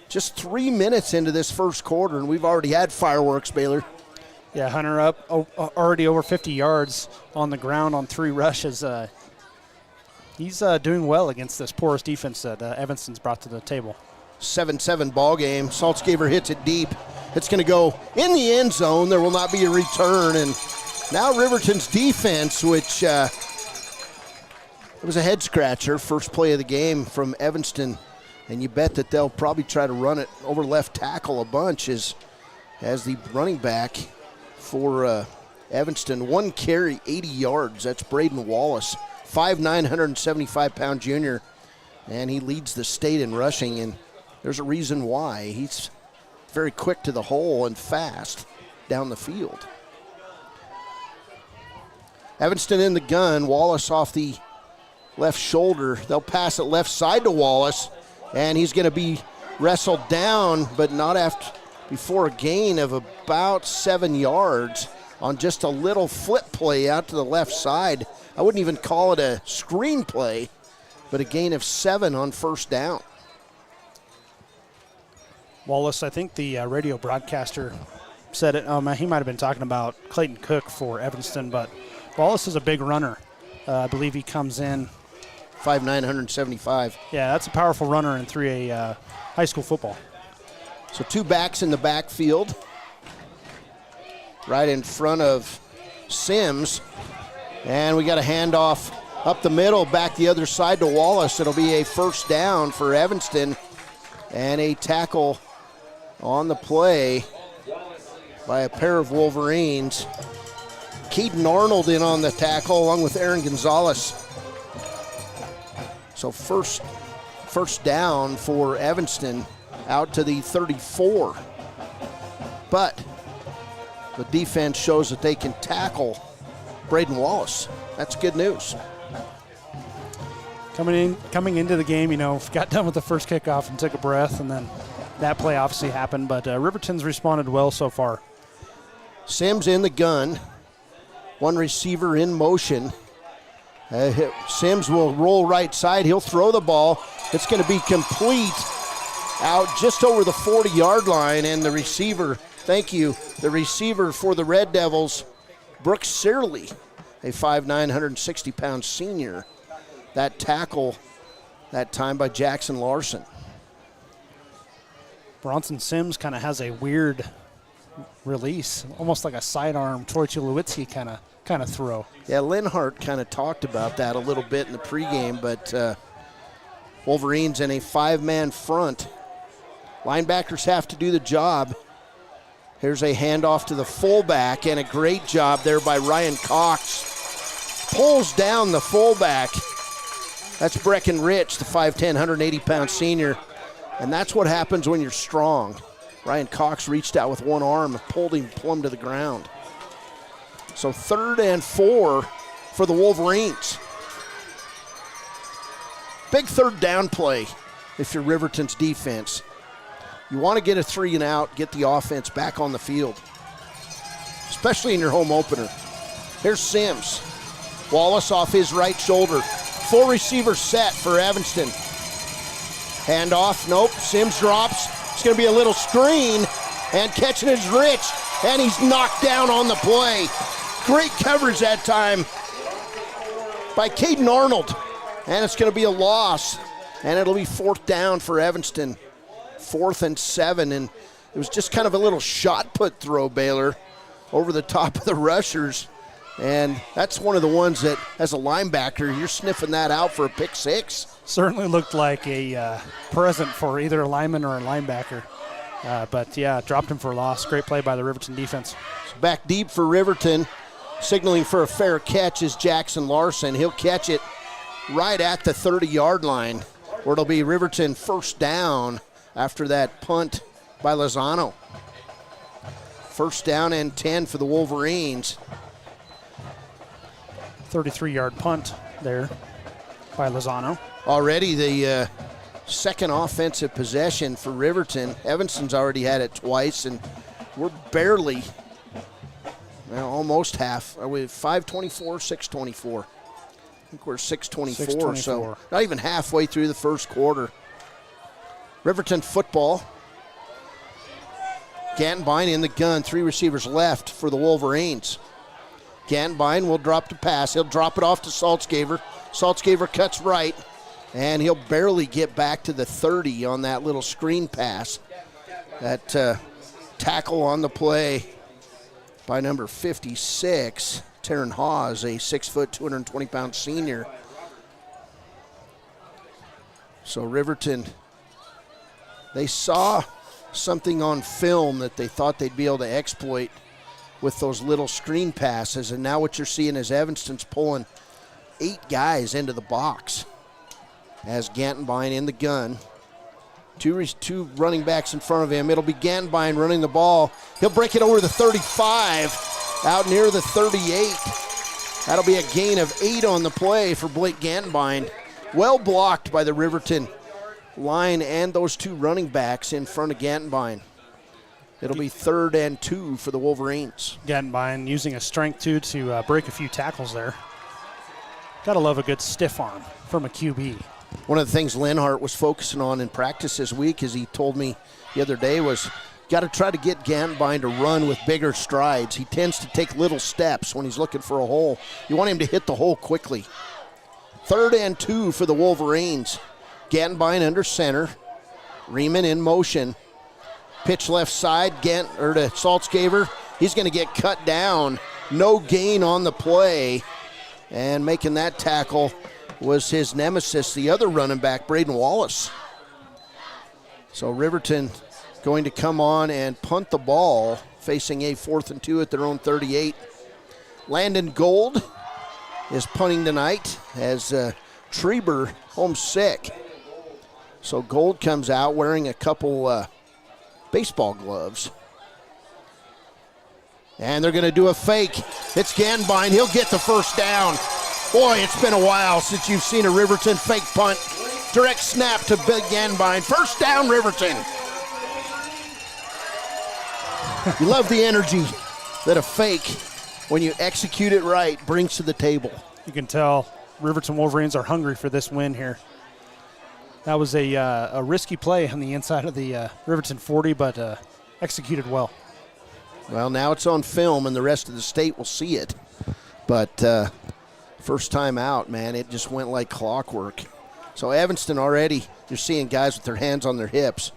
Just 3 minutes into this first quarter, and we've already had fireworks, Baylor. Yeah, Hunter up already over 50 yards on the ground on 3 rushes. He's doing well against this porous defense that Evanston's brought to the table. 7-7 ball game. Saltzgaver hits it deep. It's going to go in the end zone. There will not be a return. And now Riverton's defense, which it was a head scratcher, first play of the game from Evanston. And you bet that they'll probably try to run it over left tackle a bunch as the running back for Evanston. 1 carry, 80 yards. That's Braden Wallace. 175-pound junior, and he leads the state in rushing, and there's a reason why. He's very quick to the hole and fast down the field. Evanston in the gun. Wallace off the left shoulder. They'll pass it left side to Wallace, and he's going to be wrestled down, but not before a gain of about 7 yards on just a little flip play out to the left side. I wouldn't even call it a screen play, but a gain of 7 on first down. Wallace, I think the radio broadcaster said it. He might have been talking about Clayton Cook for Evanston, but Wallace is a big runner. I believe he comes in 5'9", 175. Yeah, that's a powerful runner in 3A high school football. So 2 backs in the backfield, right in front of Sims. And we got a handoff up the middle, back the other side to Wallace. It'll be a first down for Evanston, and a tackle on the play by a pair of Wolverines. Keaton Arnold in on the tackle along with Aaron Gonzalez. So first down for Evanston out to the 34. But the defense shows that they can tackle Braden Wallace. That's good news. Coming into the game, got done with the first kickoff and took a breath, and then that play obviously happened, but Riverton's responded well so far. Sims in the gun. 1 receiver in motion. Sims will roll right side. He'll throw the ball. It's going to be complete out just over the 40-yard line, and the receiver, the receiver for the Red Devils, Brooks Searley, a 5'9", 160-pound senior. That tackle that time by Jackson Larson. Bronson Sims kind of has a weird release, almost like a sidearm Troy Tulowitzki kind of throw. Yeah, Linhart kind of talked about that a little bit in the pregame, but Wolverines in a 5-man front. Linebackers have to do the job. Here's a handoff to the fullback, and a great job there by Ryan Cox. Pulls down the fullback. That's Brecken Rich, the 5'10", 180-pound senior. And that's what happens when you're strong. Ryan Cox reached out with one arm and pulled him plumb to the ground. So 3rd and 4 for the Wolverines. Big third down play if you're Riverton's defense. You want to get a 3 and out, get the offense back on the field, especially in your home opener. Here's Sims. Wallace off his right shoulder. 4 receiver set for Evanston. Handoff, nope, Sims drops. It's going to be a little screen, and catching is Rich, and he's knocked down on the play. Great coverage that time by Caden Arnold, and it's going to be a loss, and it'll be 4th down for Evanston. 4th and 7, and it was just kind of a little shot put throw, Baylor, over the top of the rushers, and that's one of the ones that, as a linebacker, you're sniffing that out for a pick 6. Certainly looked like a present for either a lineman or a linebacker, but yeah, dropped him for a loss. Great play by the Riverton defense. Back deep for Riverton, signaling for a fair catch is Jackson Larson. He'll catch it right at the 30-yard line, where it'll be Riverton first down after that punt by Lozano. First down and 10 for the Wolverines. 33-yard punt there by Lozano. Already the second offensive possession for Riverton. Evanston's already had it twice, and we're barely, almost half. Are we 5:24, 6:24? I think we're 6:24, so not even halfway through the first quarter. Riverton football. Gantenbein in the gun, 3 receivers left for the Wolverines. Gantenbein will drop the pass. He'll drop it off to Saltzgaver. Saltzgaver cuts right, and he'll barely get back to the 30 on that little screen pass. That tackle on the play by number 56, Taryn Hawes, a 6', 220-pound senior. So Riverton, they saw something on film that they thought they'd be able to exploit with those little screen passes, and now what you're seeing is Evanston's pulling 8 guys into the box as Gantenbein in the gun. Two running backs in front of him. It'll be Gantenbein running the ball. He'll break it over the 35, out near the 38. That'll be a gain of 8 on the play for Blake Gantenbein. Well blocked by the Riverton line and those 2 running backs in front of Gantenbein. It'll be 3rd and 2 for the Wolverines. Gantenbein using his strength, too, to break a few tackles there. Gotta love a good stiff arm from a QB. One of the things Lenhart was focusing on in practice this week, as he told me the other day, was got to try to get Gantenbein to run with bigger strides. He tends to take little steps when he's looking for a hole. You want him to hit the hole quickly. 3rd and 2 for the Wolverines. Gantenbein under center. Riemann in motion. Pitch left side, to Saltzgaver. He's going to get cut down. No gain on the play. And making that tackle was his nemesis, the other running back, Braden Wallace. So Riverton going to come on and punt the ball, facing a 4th and 2 at their own 38. Landon Gold is punting tonight as Treber home sick. So Gold comes out wearing a couple baseball gloves. And they're going to do a fake. It's Gantenbein. He'll get the first down. Boy, it's been a while since you've seen a Riverton fake punt. Direct snap to Big Gantenbein. First down, Riverton. You love the energy that a fake, when you execute it right, brings to the table. You can tell Riverton Wolverines are hungry for this win here. That was a risky play on the inside of the Riverton 40, but executed well. Well, now it's on film, and the rest of the state will see it. But first time out, man, it just went like clockwork. So Evanston already, you're seeing guys with their hands on their hips.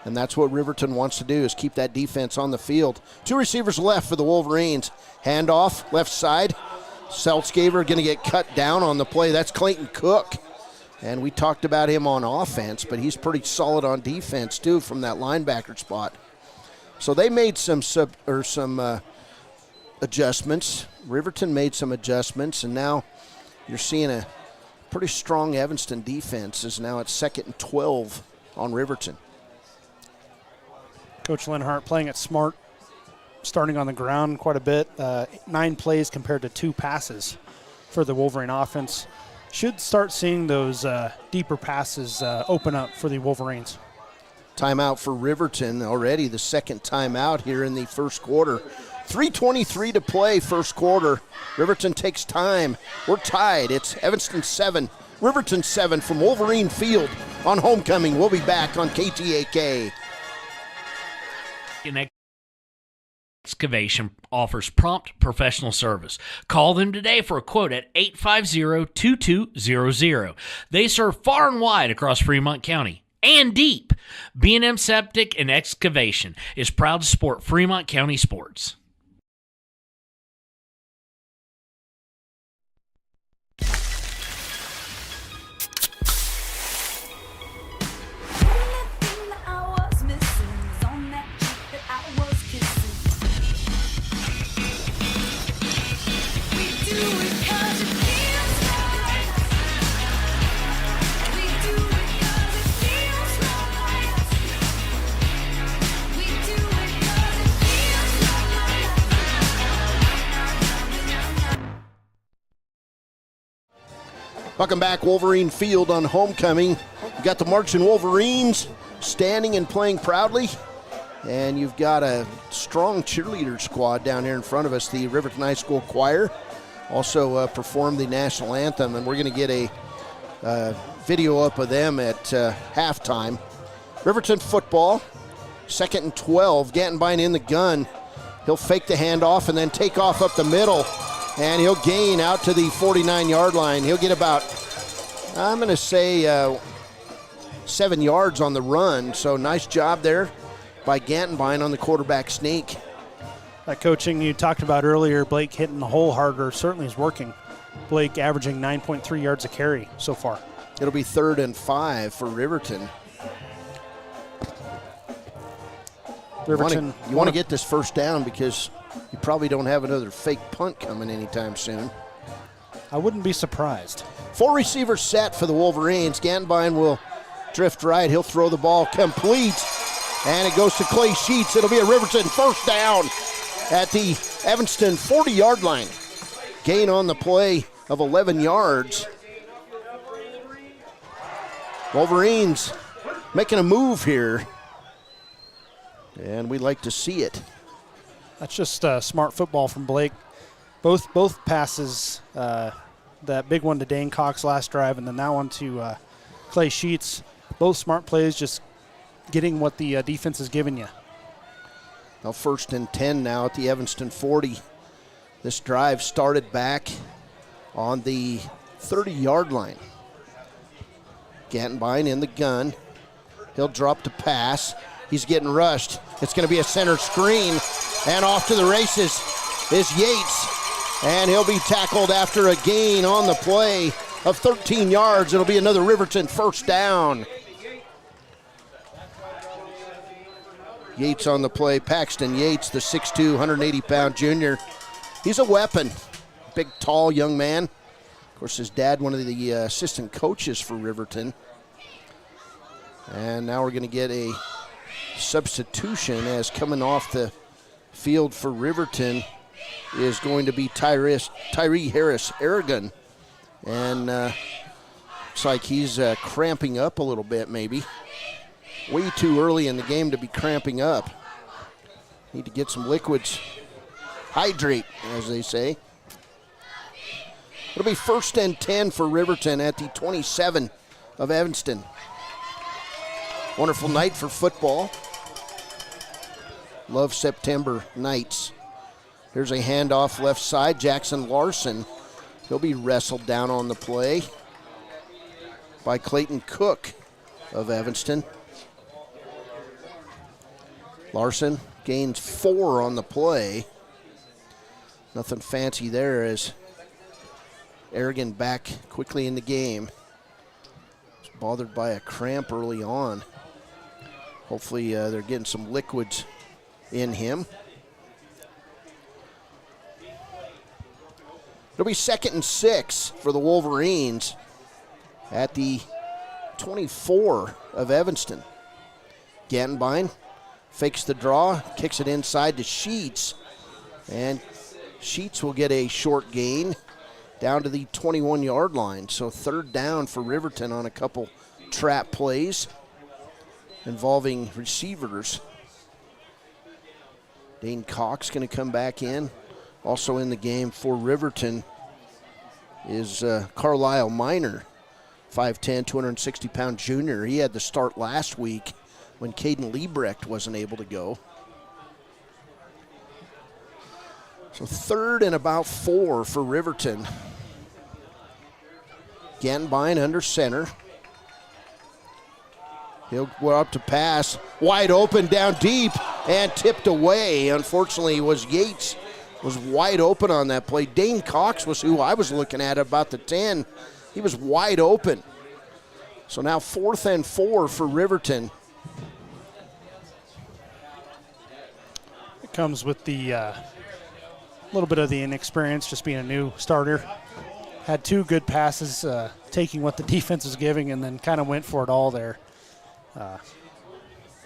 And that's what Riverton wants to do, is keep that defense on the field. 2 receivers left for the Wolverines. Handoff, left side. Saltzgaver going to get cut down on the play. That's Clayton Cook. And we talked about him on offense, but he's pretty solid on defense, too, from that linebacker spot. So they made some adjustments. Riverton made some adjustments, and now you're seeing a pretty strong Evanston defense is now at 2nd and 12 on Riverton. Coach Lenhart playing it smart, starting on the ground quite a bit. 9 plays compared to 2 passes for the Wolverine offense. Should start seeing those deeper passes open up for the Wolverines. Timeout for Riverton already, the 2nd timeout here in the first quarter. 3:23 to play first quarter. Riverton takes time. We're tied. It's Evanston 7, Riverton 7 from Wolverine Field on homecoming. We'll be back on KTAK. Excavation offers prompt professional service. Call them today for a quote at 850-2200. They serve far and wide across Fremont County and deep. B&M Septic and Excavation is proud to support Fremont County sports. Welcome back, Wolverine Field on homecoming. You got the marching Wolverines standing and playing proudly, and you've got a strong cheerleader squad down here in front of us. The Riverton High School Choir also performed the national anthem, and we're going to get a video up of them at halftime. Riverton football, 2nd and 12. Gantenbein in the gun. He'll fake the handoff and then take off up the middle. And he'll gain out to the 49-yard line. He'll get about, I'm going to say, 7 yards on the run. So nice job there by Gantenbein on the quarterback sneak. That coaching you talked about earlier, Blake hitting the hole harder, certainly is working. Blake averaging 9.3 yards a carry so far. It'll be 3rd and 5 for Riverton. Riverton, you want to get this first down because you probably don't have another fake punt coming anytime soon. I wouldn't be surprised. 4 receivers set for the Wolverines. Ganbine will drift right. He'll throw the ball complete. And it goes to Clay Sheets. It'll be a Riverton first down at the Evanston 40-yard line. Gain on the play of 11 yards. Wolverines making a move here. And we like to see it. That's just smart football from Blake. Both passes, that big one to Dane Cox last drive and then that one to Clay Sheets, both smart plays, just getting what the defense is giving you. Now 1st and 10 now at the Evanston 40. This drive started back on the 30-yard line. Gantenbein in the gun. He'll drop to pass. He's getting rushed. It's going to be a center screen. And off to the races is Yates. And he'll be tackled after a gain on the play of 13 yards. It'll be another Riverton first down. Yates on the play. Paxton Yates, the 6'2", 180-pound junior. He's a weapon. Big, tall young man. Of course, his dad, one of the assistant coaches for Riverton. And now we're going to get a substitution as coming off the field for Riverton is going to be Tyree Harris Aragon. And looks like he's cramping up a little bit maybe. Way too early in the game to be cramping up. Need to get some liquids. Hydrate, as they say. It'll be 1st and 10 for Riverton at the 27 of Evanston. Wonderful night for football. Love September nights. Here's a handoff left side. Jackson Larson. He'll be wrestled down on the play by Clayton Cook of Evanston. Larson gains 4 on the play. Nothing fancy there as Aragon back quickly in the game. Was bothered by a cramp early on. Hopefully they're getting some liquids in him. It'll be 2nd and 6 for the Wolverines at the 24 of Evanston. Gantenbein fakes the draw, kicks it inside to Sheets, and Sheets will get a short gain down to the 21-yard line. So 3rd down for Riverton on a couple trap plays involving receivers. Dane Cox going to come back in. Also in the game for Riverton is Carlisle Minor, 5'10", 260-pound junior. He had the start last week when Caden Liebrecht wasn't able to go. So 3rd and about 4 for Riverton. Gantenbein under center. He'll go up to pass. Wide open down deep and tipped away. Unfortunately, Yates was wide open on that play. Dane Cox was who I was looking at about the 10. He was wide open. So now 4th and 4 for Riverton. It comes with the little bit of the inexperience, just being a new starter. Had 2 good passes, taking what the defense was giving, and then kind of went for it all there.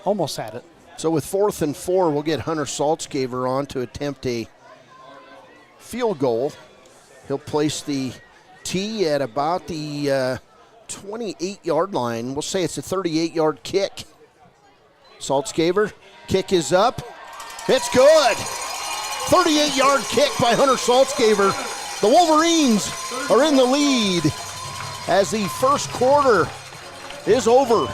Almost had it. So with 4th and 4, we'll get Hunter Saltzgaver on to attempt a field goal. He'll place the tee at about the 28-yard line. We'll say it's a 38-yard kick. Saltzgaver, kick is up. It's good. 38-yard kick by Hunter Saltzgaver. The Wolverines are in the lead as the first quarter is over.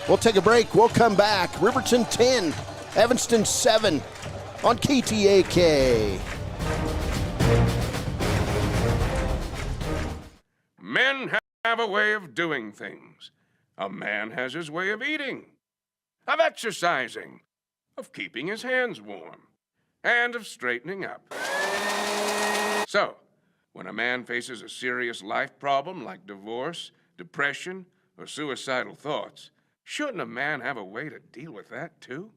We'll take a break. We'll come back. Riverton 10, Evanston 7 on KTAK. Men have a way of doing things. A man has his way of eating, of exercising, of keeping his hands warm, and of straightening up. So, when a man faces a serious life problem like divorce, depression, or suicidal thoughts, shouldn't a man have a way to deal with that, too?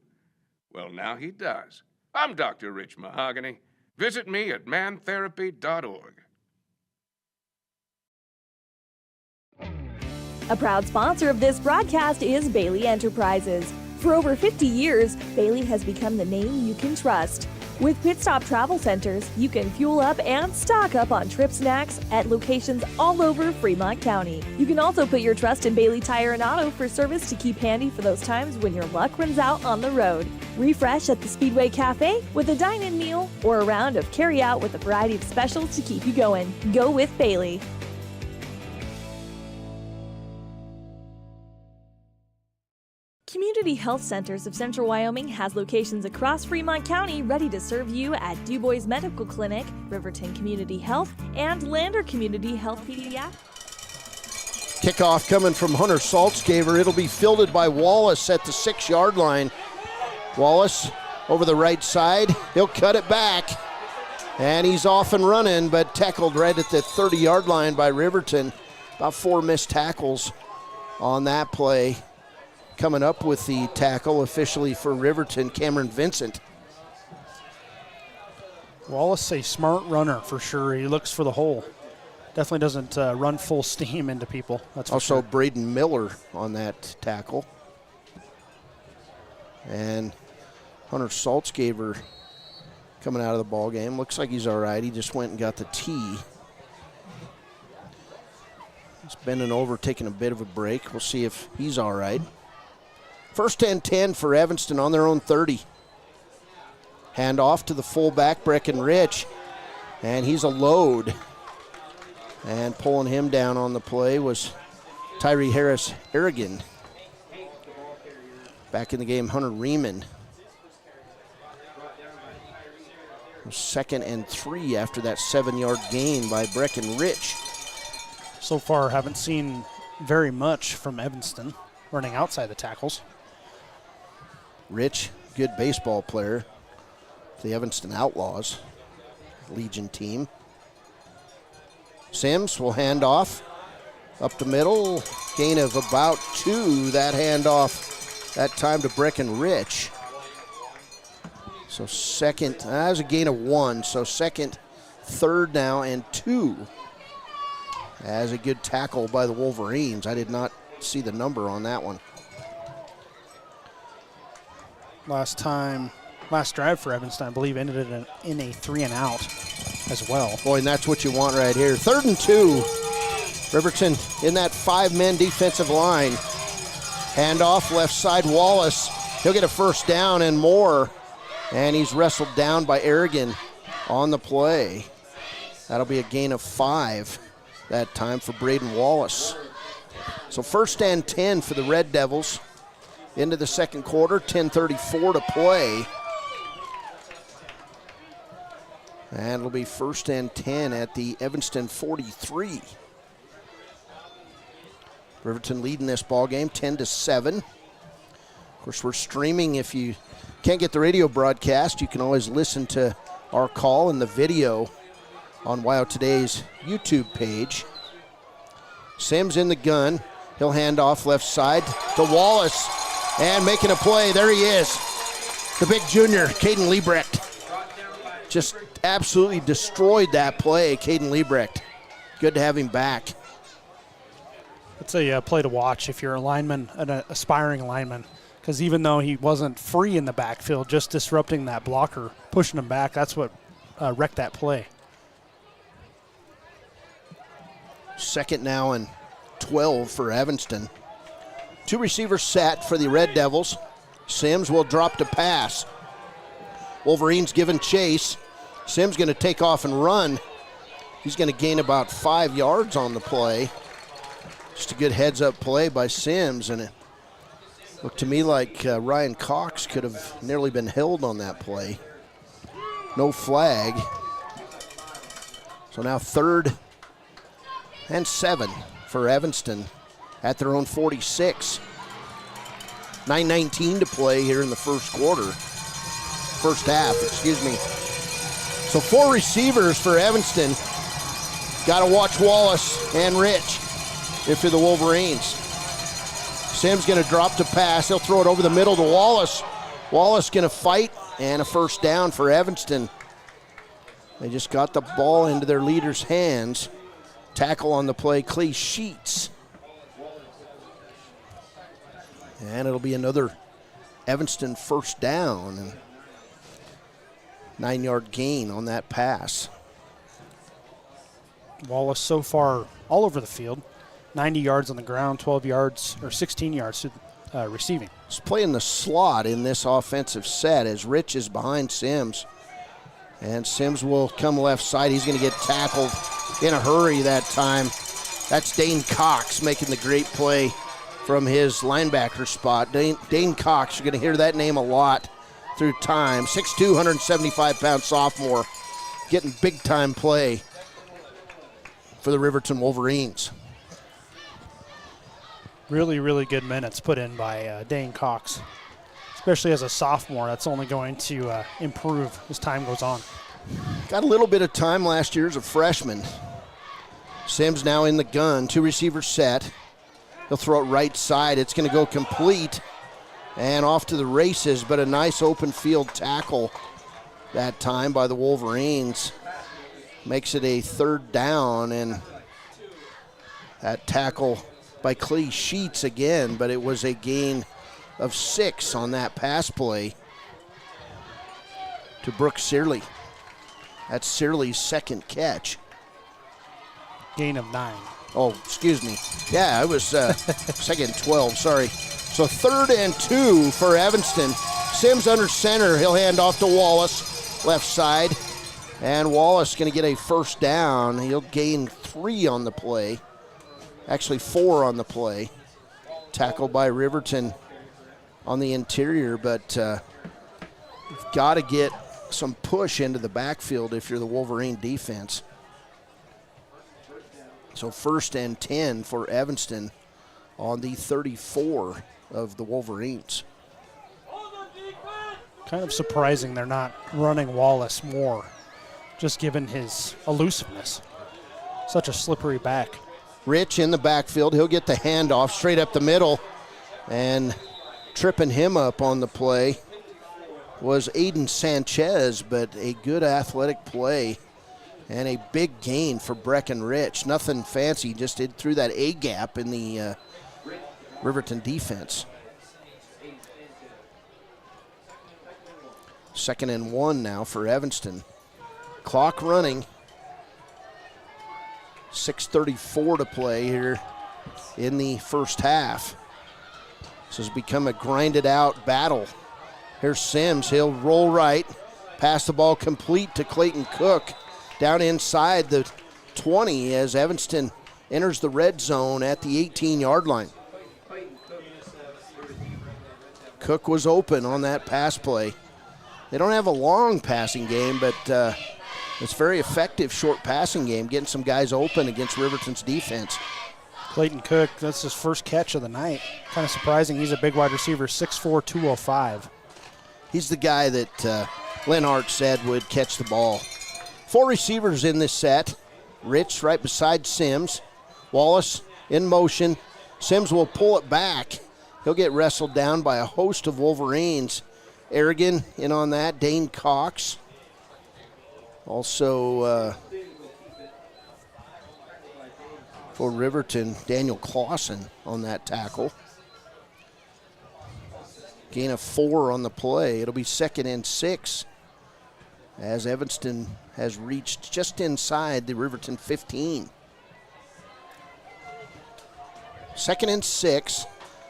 Well, now he does. I'm Dr. Rich Mahogany. Visit me at mantherapy.org. A proud sponsor of this broadcast is Bailey Enterprises. For over 50 years, Bailey has become the name you can trust. With Pit Stop Travel Centers, you can fuel up and stock up on trip snacks at locations all over Fremont County. You can also put your trust in Bailey Tire and Auto for service to keep handy for those times when your luck runs out on the road. Refresh at the Speedway Cafe with a dine-in meal or a round of carry-out with a variety of specials to keep you going. Go with Bailey. Community Health Centers of Central Wyoming has locations across Fremont County ready to serve you at Du Bois Medical Clinic, Riverton Community Health, and Lander Community Health Pediatrics. Kickoff coming from Hunter Saltzgaver. It'll be fielded by Wallace at the 6-yard line. Wallace over the right side. He'll cut it back. And he's off and running, but tackled right at the 30-yard line by Riverton. About 4 missed tackles on that play. Coming up with the tackle officially for Riverton, Cameron Vincent. Wallace, a smart runner for sure. He looks for the hole. Definitely doesn't run full steam into people. That's for also sure. Braden Miller on that tackle. And Hunter Saltzgaver coming out of the ball game. Looks like he's all right. He just went and got the tee. He's bending over, taking a bit of a break. We'll see if he's all right. First and 10 for Evanston on their own 30. Hand off to the fullback, Breckenridge. And he's a load. And pulling him down on the play was Tyree Harris Harrigan. Back in the game, Hunter Riemann. 2nd and 3 after that 7-yard gain by Breckenridge. So far, haven't seen very much from Evanston running outside the tackles. Rich, good baseball player for the Evanston Outlaws, Legion team. Sims will hand off up the middle, gain of about 2. That handoff that time to Breckenridge. So second, that was a gain of 1. So second, 3rd now, and 2. As a good tackle by the Wolverines. I did not see the number on that one. Last drive for Evanston, I believe, ended in a 3-and-out as well. Boy, and that's what you want right here. 3rd and 2. Riverton in that 5-man defensive line. Handoff left side, Wallace. He'll get a first down and more. And he's wrestled down by Aragon on the play. That'll be a gain of 5 that time for Braden Wallace. So 1st and 10 for the Red Devils. Into the second quarter, 10:34 to play. And it'll be 1st and 10 at the Evanston 43. Riverton leading this ball game 10-7. Of course, we're streaming. If you can't get the radio broadcast, you can always listen to our call and the video on WYO Today's YouTube page. Sims in the gun. He'll hand off left side to Wallace. And making a play, there he is. The big junior, Caden Liebrecht. Just absolutely destroyed that play, Caden Liebrecht. Good to have him back. It's a play to watch if you're a lineman, an aspiring lineman, because even though he wasn't free in the backfield, just disrupting that blocker, pushing him back, that's what wrecked that play. 2nd now and 12 for Evanston. 2 receivers set for the Red Devils. Sims will drop to pass. Wolverines giving chase. Sims going to take off and run. He's going to gain about 5 yards on the play. Just a good heads-up play by Sims, and it looked to me like Ryan Cox could have nearly been held on that play. No flag. So now 3rd and 7 for Evanston at their own 46. 9:19 to play here in the first half, excuse me. So 4 receivers for Evanston. Got to watch Wallace and Rich if you're the Wolverines. Sims going to drop to pass. He'll throw it over the middle to Wallace. Wallace going to fight, and a first down for Evanston. They just got the ball into their leader's hands. Tackle on the play, Clay Sheets. And it'll be another Evanston first down. And 9-yard gain on that pass. Wallace so far all over the field. 90 yards on the ground, 12 yards or 16 yards receiving. He's playing the slot in this offensive set as Rich is behind Sims. And Sims will come left side. He's going to get tackled in a hurry that time. That's Dane Cox making the great play from his linebacker spot. Dane Cox, you're going to hear that name a lot through time. 6'2", 175-pound sophomore getting big-time play for the Riverton Wolverines. Really, really good minutes put in by Dane Cox. Especially as a sophomore, that's only going to improve as time goes on. Got a little bit of time last year as a freshman. Sims now in the gun, 2 receivers set. He'll throw it right side. It's going to go complete and off to the races, but a nice open field tackle that time by the Wolverines. Makes it a 3rd down, and that tackle by Clay Sheets again, but it was a gain of 6 on that pass play to Brooke Searley. That's Searley's 2nd catch. Gain of 9. Oh, excuse me. Yeah, it was 2nd 12, sorry. So 3rd and 2 for Evanston. Sims under center. He'll hand off to Wallace, left side. And Wallace going to get a first down. He'll gain 3 on the play. Actually 4 on the play. Tackled by Riverton on the interior, but you've got to get some push into the backfield if you're the Wolverine defense. So 1st and 10 for Evanston on the 34 of the Wolverines. Kind of surprising they're not running Wallace more, just given his elusiveness. Such a slippery back. Rich in the backfield. He'll get the handoff straight up the middle, and tripping him up on the play was Aiden Sanchez, but a good athletic play and a big gain for Breckenridge. Nothing fancy, just threw that A gap in the Riverton defense. 2nd and 1 now for Evanston. Clock running. 6:34 to play here in the first half. This has become a grinded out battle. Here's Sims. He'll roll right. Pass the ball complete to Clayton Cook down inside the 20 as Evanston enters the red zone at the 18-yard line. Cook was open on that pass play. They don't have a long passing game, but it's very effective short passing game, getting some guys open against Riverton's defense. Clayton Cook, that's his first catch of the night. Kind of surprising. He's a big wide receiver, 6'4", 205. He's the guy that Lenhart said would catch the ball. 4 receivers in this set. Rich right beside Sims. Wallace in motion. Sims will pull it back. He'll get wrestled down by a host of Wolverines. Aragon in on that. Dane Cox. Also for Riverton, Daniel Clausen on that tackle. Gain of 4 on the play. It'll be 2nd and 6 as Evanston has reached just inside the Riverton 15. 2nd and 6.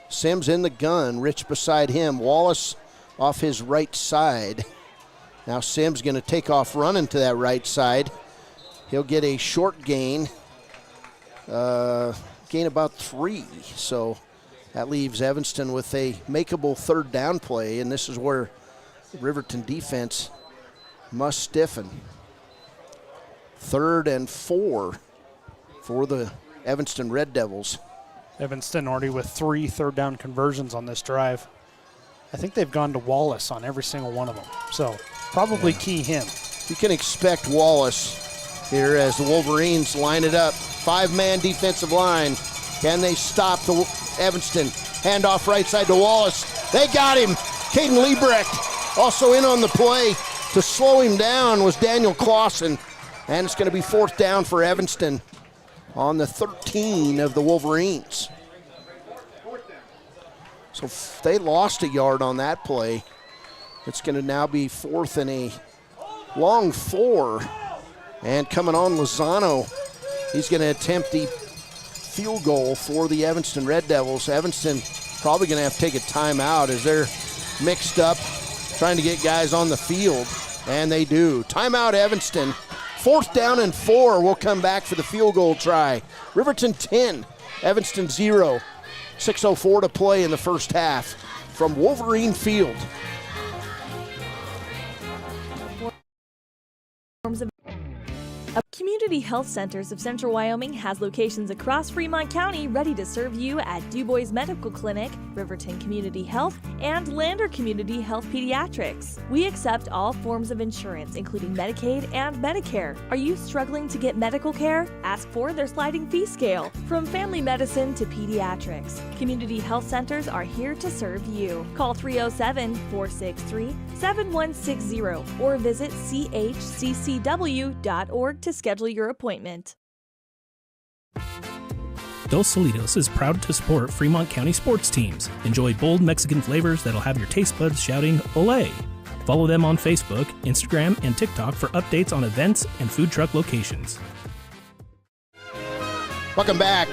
Sims in the gun. Rich beside him. Wallace off his right side. Now Sims going to take off running to that right side. He'll get a short gain. Gain about 3. So that leaves Evanston with a makeable 3rd down play, and this is where the Riverton defense must stiffen. 3rd and 4 for the Evanston Red Devils. Evanston already with 3 third down conversions on this drive. I think they've gone to Wallace on every single one of them. So probably key him. You can expect Wallace here as the Wolverines line it up. 5-man defensive line. Can they stop the Evanston? Handoff right side to Wallace. They got him. Caden Liebrecht also in on the play. To slow him down was Daniel Clausen. And it's going to be 4th down for Evanston on the 13 of the Wolverines. So they lost a yard on that play. It's going to now be 4th and a long 4. And coming on, Lozano. He's going to attempt the field goal for the Evanston Red Devils. Evanston probably going to have to take a timeout as they're mixed up trying to get guys on the field. And they do. Timeout, Evanston. 4th down and 4. We'll come back for the field goal try. Riverton 10, Evanston 0. 6:04 to play in the first half from Wolverine Field. Community Health Centers of Central Wyoming has locations across Fremont County ready to serve you at DuBois Medical Clinic, Riverton Community Health, and Lander Community Health Pediatrics. We accept all forms of insurance, including Medicaid and Medicare. Are you struggling to get medical care? Ask for their sliding fee scale. From family medicine to pediatrics, Community Health Centers are here to serve you. Call 307-463-7160 or visit chccw.org to schedule your appointment. Dos Solitos is proud to support Fremont County sports teams. Enjoy bold Mexican flavors that'll have your taste buds shouting "Olé!" Follow them on Facebook, Instagram, and TikTok for updates on events and food truck locations. Welcome back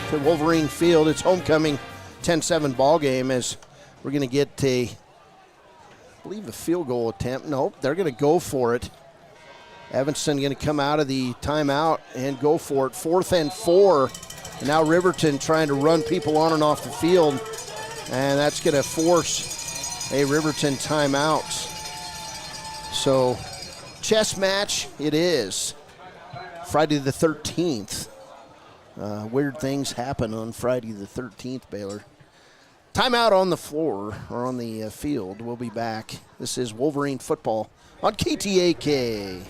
to Wolverine Field. It's homecoming 10-7 ball game as we're going to get I believe a field goal attempt. Nope, they're going to go for it. Evanston going to come out of the timeout and go for it. 4th and 4. And now Riverton trying to run people on and off the field. And that's going to force a Riverton timeout. So, chess match it is. Friday the 13th. Weird things happen on Friday the 13th, Baylor. Timeout on the floor, or on the field. We'll be back. This is Wolverine football on KTAK.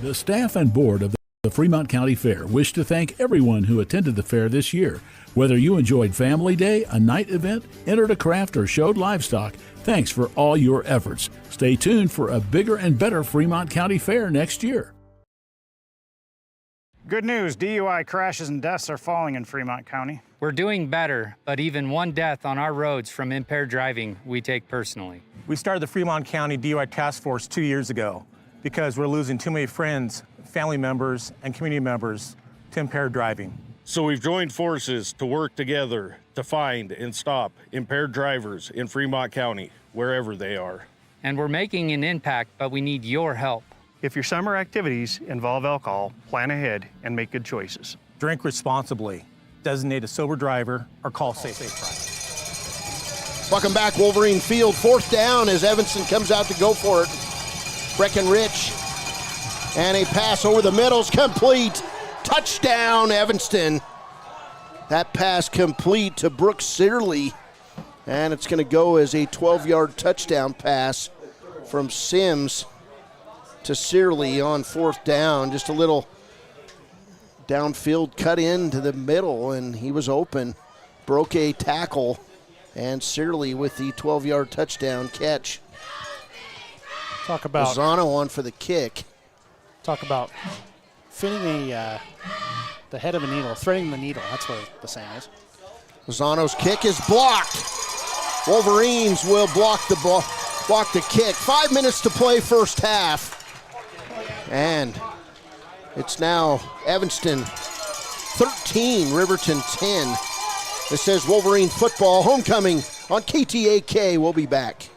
The staff and board of the Fremont County Fair wish to thank everyone who attended the fair this year. Whether you enjoyed Family Day, a night event, entered a craft, or showed livestock, thanks for all your efforts. Stay tuned for a bigger and better Fremont County Fair next year. Good news, DUI crashes and deaths are falling in Fremont County. We're doing better, but even one death on our roads from impaired driving, we take personally. We started the Fremont County DUI Task Force 2 years ago because we're losing too many friends, family members, and community members to impaired driving. So we've joined forces to work together to find and stop impaired drivers in Fremont County, wherever they are. And we're making an impact, but we need your help. If your summer activities involve alcohol, plan ahead and make good choices. Drink responsibly, designate a sober driver, or call Safe Ride. Welcome back, Wolverine Field. 4th down as Evanston comes out to go for it. Breckenridge, and a pass over the middle's complete. Touchdown, Evanston. That pass complete to Brooks Searley, and it's going to go as a 12-yard touchdown pass from Sims to Searley on 4th down. Just a little downfield cut into the middle, and he was open. Broke a tackle, and Searley with the 12-yard touchdown catch. Talk about Lozano on for the kick. Talk about fitting the head of a needle, threading the needle. That's what the saying is. Lozano's kick is blocked. Wolverines will block the ball, block the kick. 5 minutes to play first half. And it's now Evanston 13, Riverton 10. This says Wolverine football homecoming on KTAK. We'll be back.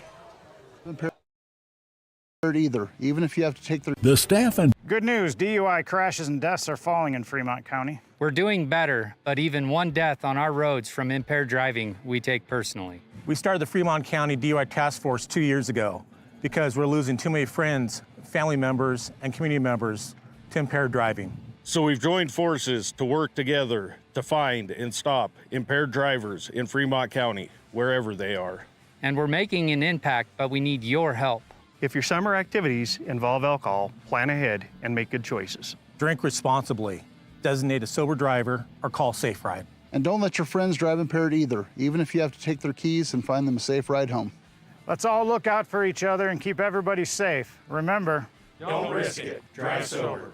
Either, even if you have to take the staff and Good news, DUI crashes and deaths are falling in Fremont County. We're doing better, but even one death on our roads from impaired driving, we take personally. We started the Fremont County DUI Task Force 2 years ago because we're losing too many friends, family members, and community members to impaired driving. So we've joined forces to work together to find and stop impaired drivers in Fremont County, wherever they are. And we're making an impact, but we need your help. If your summer activities involve alcohol, plan ahead and make good choices. Drink responsibly, designate a sober driver, or call Safe Ride. And don't let your friends drive impaired either, even if you have to take their keys and find them a safe ride home. Let's all look out for each other and keep everybody safe. Remember, don't risk it. Drive sober.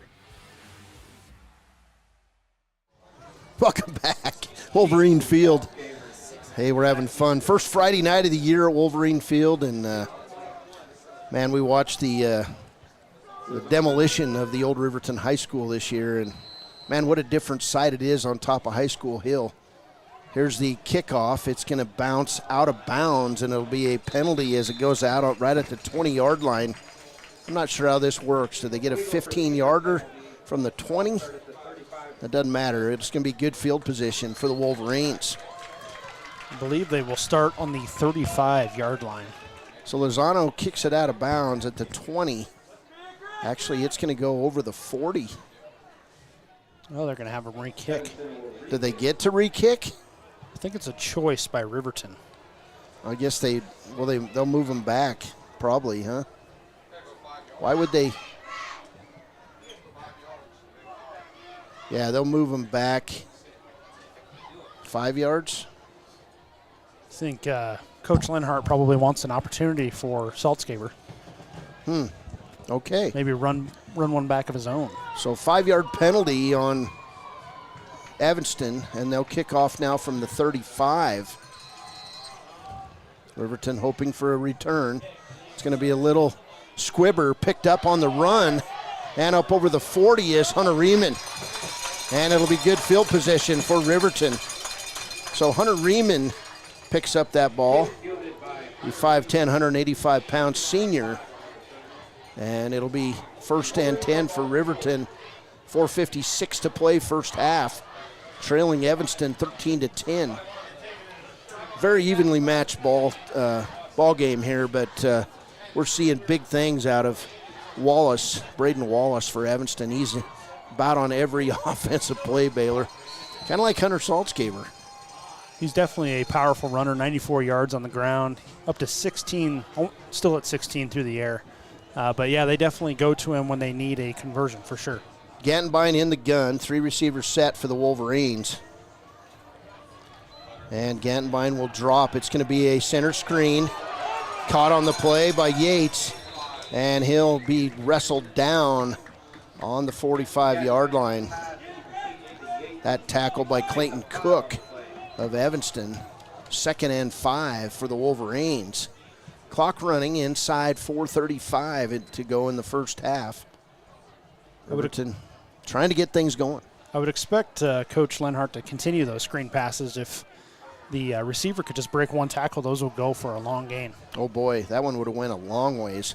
Welcome back, Wolverine Field. Hey, we're having fun. First Friday night of the year at Wolverine Field, and man, we watched the demolition of the old Riverton High School this year, and man, what a different sight it is on top of High School Hill. Here's the kickoff. It's going to bounce out of bounds, and it'll be a penalty as it goes out right at the 20-yard line. I'm not sure how this works. Do they get a 15-yarder from the 20? That doesn't matter. It's going to be good field position for the Wolverines. I believe they will start on the 35-yard line. So Lozano kicks it out of bounds at the 20. Actually, it's going to go over the 40. Oh, they're going to have a re-kick. Did they get to re-kick? I think it's a choice by Riverton. I guess they'll move them back, probably, huh? Why would they? Yeah, they'll move them back 5 yards. I think Coach Lenhart probably wants an opportunity for Saltzgaber. Okay. Maybe run one back of his own. So 5-yard penalty on Evanston, and they'll kick off now from the 35. Riverton hoping for a return. It's going to be a little squibber picked up on the run, and up over the 40 is Hunter Riemann. And it'll be good field position for Riverton. So Hunter Riemann picks up that ball. The 5'10", 185-pound senior. And it'll be first and 10 for Riverton. 4:56 to play first half. Trailing Evanston 13-10. Very evenly matched ball game here, but we're seeing big things out of Wallace, Braden Wallace for Evanston. He's about on every offensive play, Baylor. Kind of like Hunter Saltzgaber. He's definitely a powerful runner, 94 yards on the ground, up to 16, still at 16 through the air. But, yeah, they definitely go to him when they need a conversion for sure. Gantenbein in the gun, 3 receivers set for the Wolverines. And Gantenbein will drop. It's going to be a center screen. Caught on the play by Yates, and he'll be wrestled down on the 45-yard line. That tackle by Clayton Cook of Evanston. 2nd and 5 for the Wolverines. Clock running inside 4:35 to go in the first half. Riverton trying to get things going. I would expect Coach Lenhart to continue those screen passes. If the receiver could just break one tackle, those will go for a long gain. Oh, boy, that one would have went a long ways.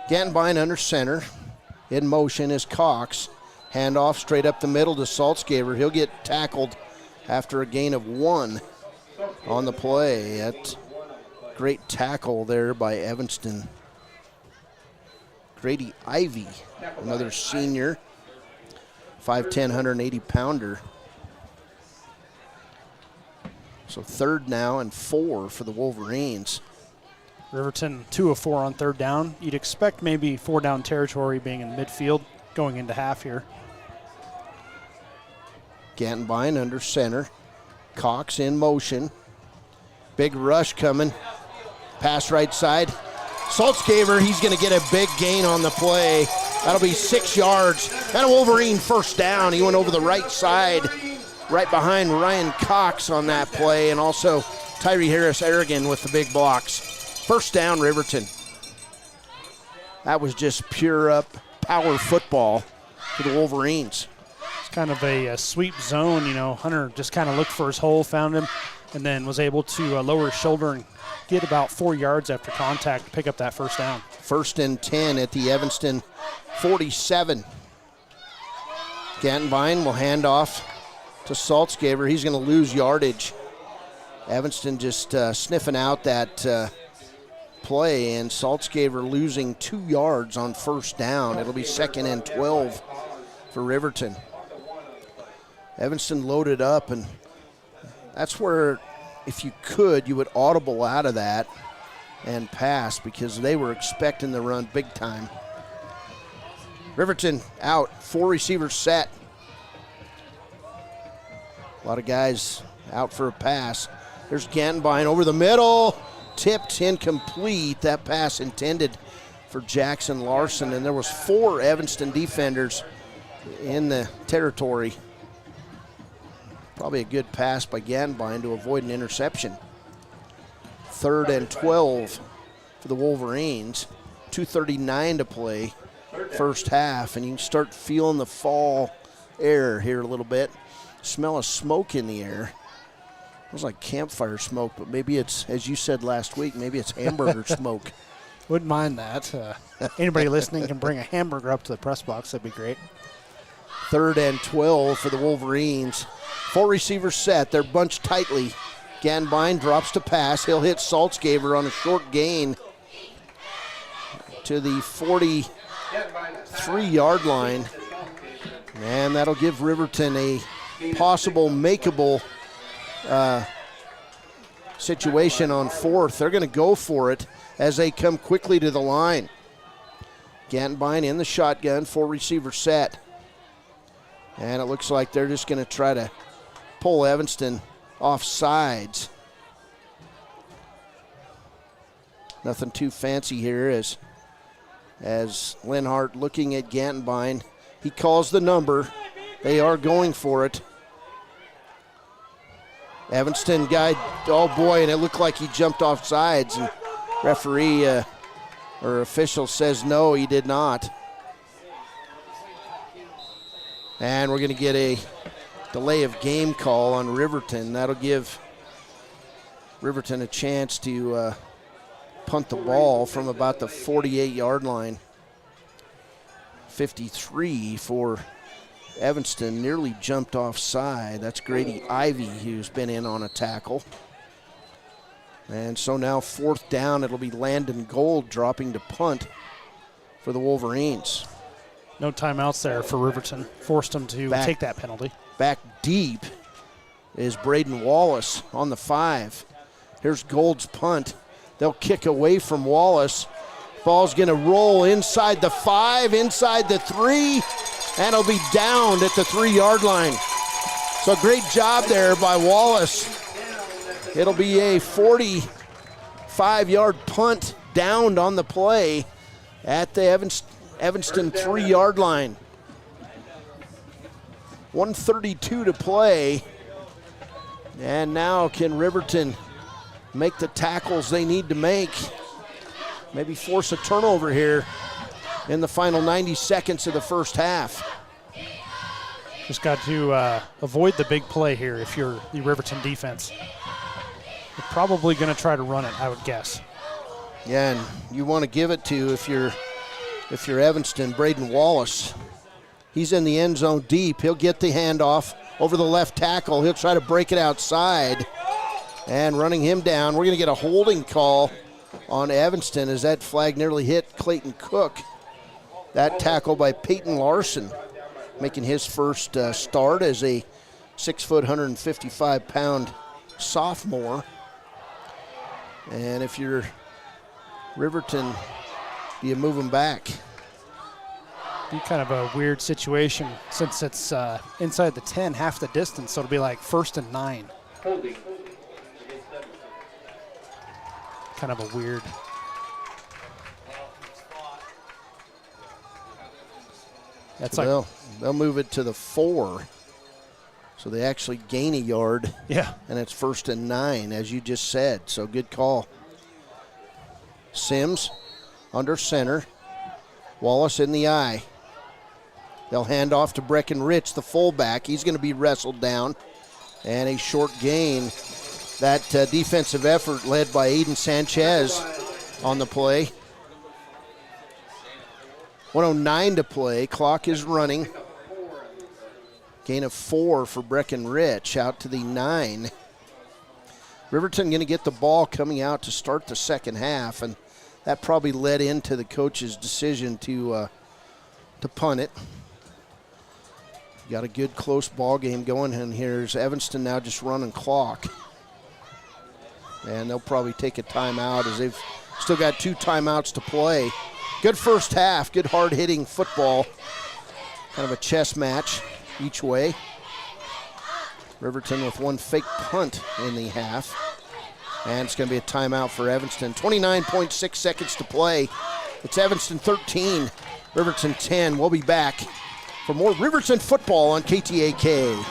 Gantenbein under center. In motion is Cox. Handoff straight up the middle to Saltzgaber. He'll get tackled after a gain of 1 on the play. That great tackle there by Evanston. Grady Ivy, another senior, 5'10", 180-pounder. So 3rd now and 4 for the Wolverines. Riverton 2 of 4 on 3rd down. You'd expect maybe 4-down territory being in midfield going into half here. Gantenbein under center. Cox in motion. Big rush coming. Pass right side. Saltzgaber, he's going to get a big gain on the play. That'll be 6 yards. And a Wolverine first down. He went over the right side, right behind Ryan Cox on that play, and also Tyree Harris-Aragon with the big blocks. First down, Riverton. That was just pure up power football for the Wolverines. It's kind of a sweep zone. You know, Hunter just kind of looked for his hole, found him, and then was able to lower his shoulder and get about 4 yards after contact to pick up that first down. 1st and 10 at the Evanston 47. Gantenbein will hand off to Saltzgaber. He's going to lose yardage. Evanston just sniffing out that play, and Saltzgaber losing 2 yards on first down. It'll be 2nd and 12 for Riverton. Evanston loaded up, and that's where, if you could, you would audible out of that and pass, because they were expecting the run big time. Riverton out, 4 receivers set. A lot of guys out for a pass. There's Gantenbein over the middle. Tipped incomplete. That pass intended for Jackson Larson, and there was 4 Evanston defenders in the territory. Probably a good pass by Ganbine to avoid an interception. 3rd and 12 for the Wolverines. 2:39 to play, first half, and you can start feeling the fall air here a little bit. Smell of smoke in the air. Smells like campfire smoke, but maybe it's, as you said last week, maybe it's hamburger smoke. Wouldn't mind that. Anybody listening can bring a hamburger up to the press box. That'd be great. 3rd and 12 for the Wolverines. 4 receivers set. They're bunched tightly. Ganbine drops to pass. He'll hit Saltzgaber on a short gain to the 43-yard line. And that'll give Riverton a possible makeable situation on 4th. They're going to go for it as they come quickly to the line. Ganbine in the shotgun, 4 receivers set. And it looks like they're just going to try to pull Evanston off sides. Nothing too fancy here as Linhart looking at Ganbine. He calls the number. They are going for it. Evanston guy, oh boy, and it looked like he jumped off sides, and referee or official says no, he did not. And we're going to get a delay of game call on Riverton. That'll give Riverton a chance to punt the ball from about the 48-yard line. 53 for Evanston, nearly jumped offside. That's Grady Ivy, who's been in on a tackle. And so now 4th down, it'll be Landon Gold dropping to punt for the Wolverines. No timeouts there for Riverton. Forced them to take that penalty. Back deep is Braden Wallace on the 5. Here's Gold's punt. They'll kick away from Wallace. Ball's going to roll inside the 5, inside the 3, and it'll be downed at the 3-yard line. So great job there by Wallace. It'll be a 45-yard punt downed on the play at the Evanston 3-yard line. 1:32 to play. And now can Riverton make the tackles they need to make? Maybe force a turnover here in the final 90 seconds of the first half. Just got to avoid the big play here if you're the Riverton defense. You're probably going to try to run it, I would guess. Yeah, and you want to give it to, if you're Evanston, Braden Wallace. He's in the end zone deep. He'll get the handoff over the left tackle. He'll try to break it outside. And running him down, we're going to get a holding call on Evanston as that flag nearly hit Clayton Cook. That tackle by Peyton Larson, making his first start as a 6-foot, 155-pound sophomore. And if you're Riverton, do you move him back? Be kind of a weird situation since it's inside the 10, half the distance, so it'll be like 1st and 9. Holding. Kind of a weird. That's so they'll move it to the 4. So they actually gain a yard. Yeah. And it's 1st and 9, as you just said. So good call. Sims under center. Wallace in the eye. They'll hand off to Breckenridge, the fullback. He's going to be wrestled down. And a short gain. That defensive effort led by Aiden Sanchez on the play. 1:09 to play. Clock is running. Gain of 4 for Breckenridge out to the 9. Riverton going to get the ball coming out to start the second half, and that probably led into the coach's decision to punt it. Got a good close ball game going, and here's Evanston now just running clock. And they'll probably take a timeout as they've still got 2 timeouts to play. Good first half, good hard-hitting football. Kind of a chess match each way. Riverton with 1 fake punt in the half. And it's going to be a timeout for Evanston. 29.6 seconds to play. It's Evanston 13, Riverton 10. We'll be back for more Riverton football on KTAK.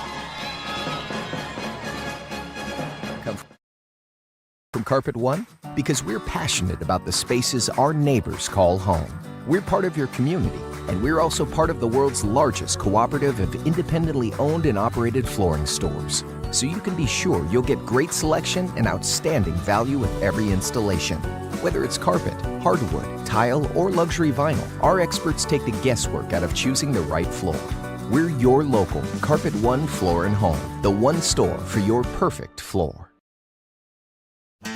from Carpet One? Because we're passionate about the spaces our neighbors call home. We're part of your community, and we're also part of the world's largest cooperative of independently owned and operated flooring stores. So you can be sure you'll get great selection and outstanding value with every installation. Whether it's carpet, hardwood, tile, or luxury vinyl, our experts take the guesswork out of choosing the right floor. We're your local Carpet One Floor and Home, the one store for your perfect floor.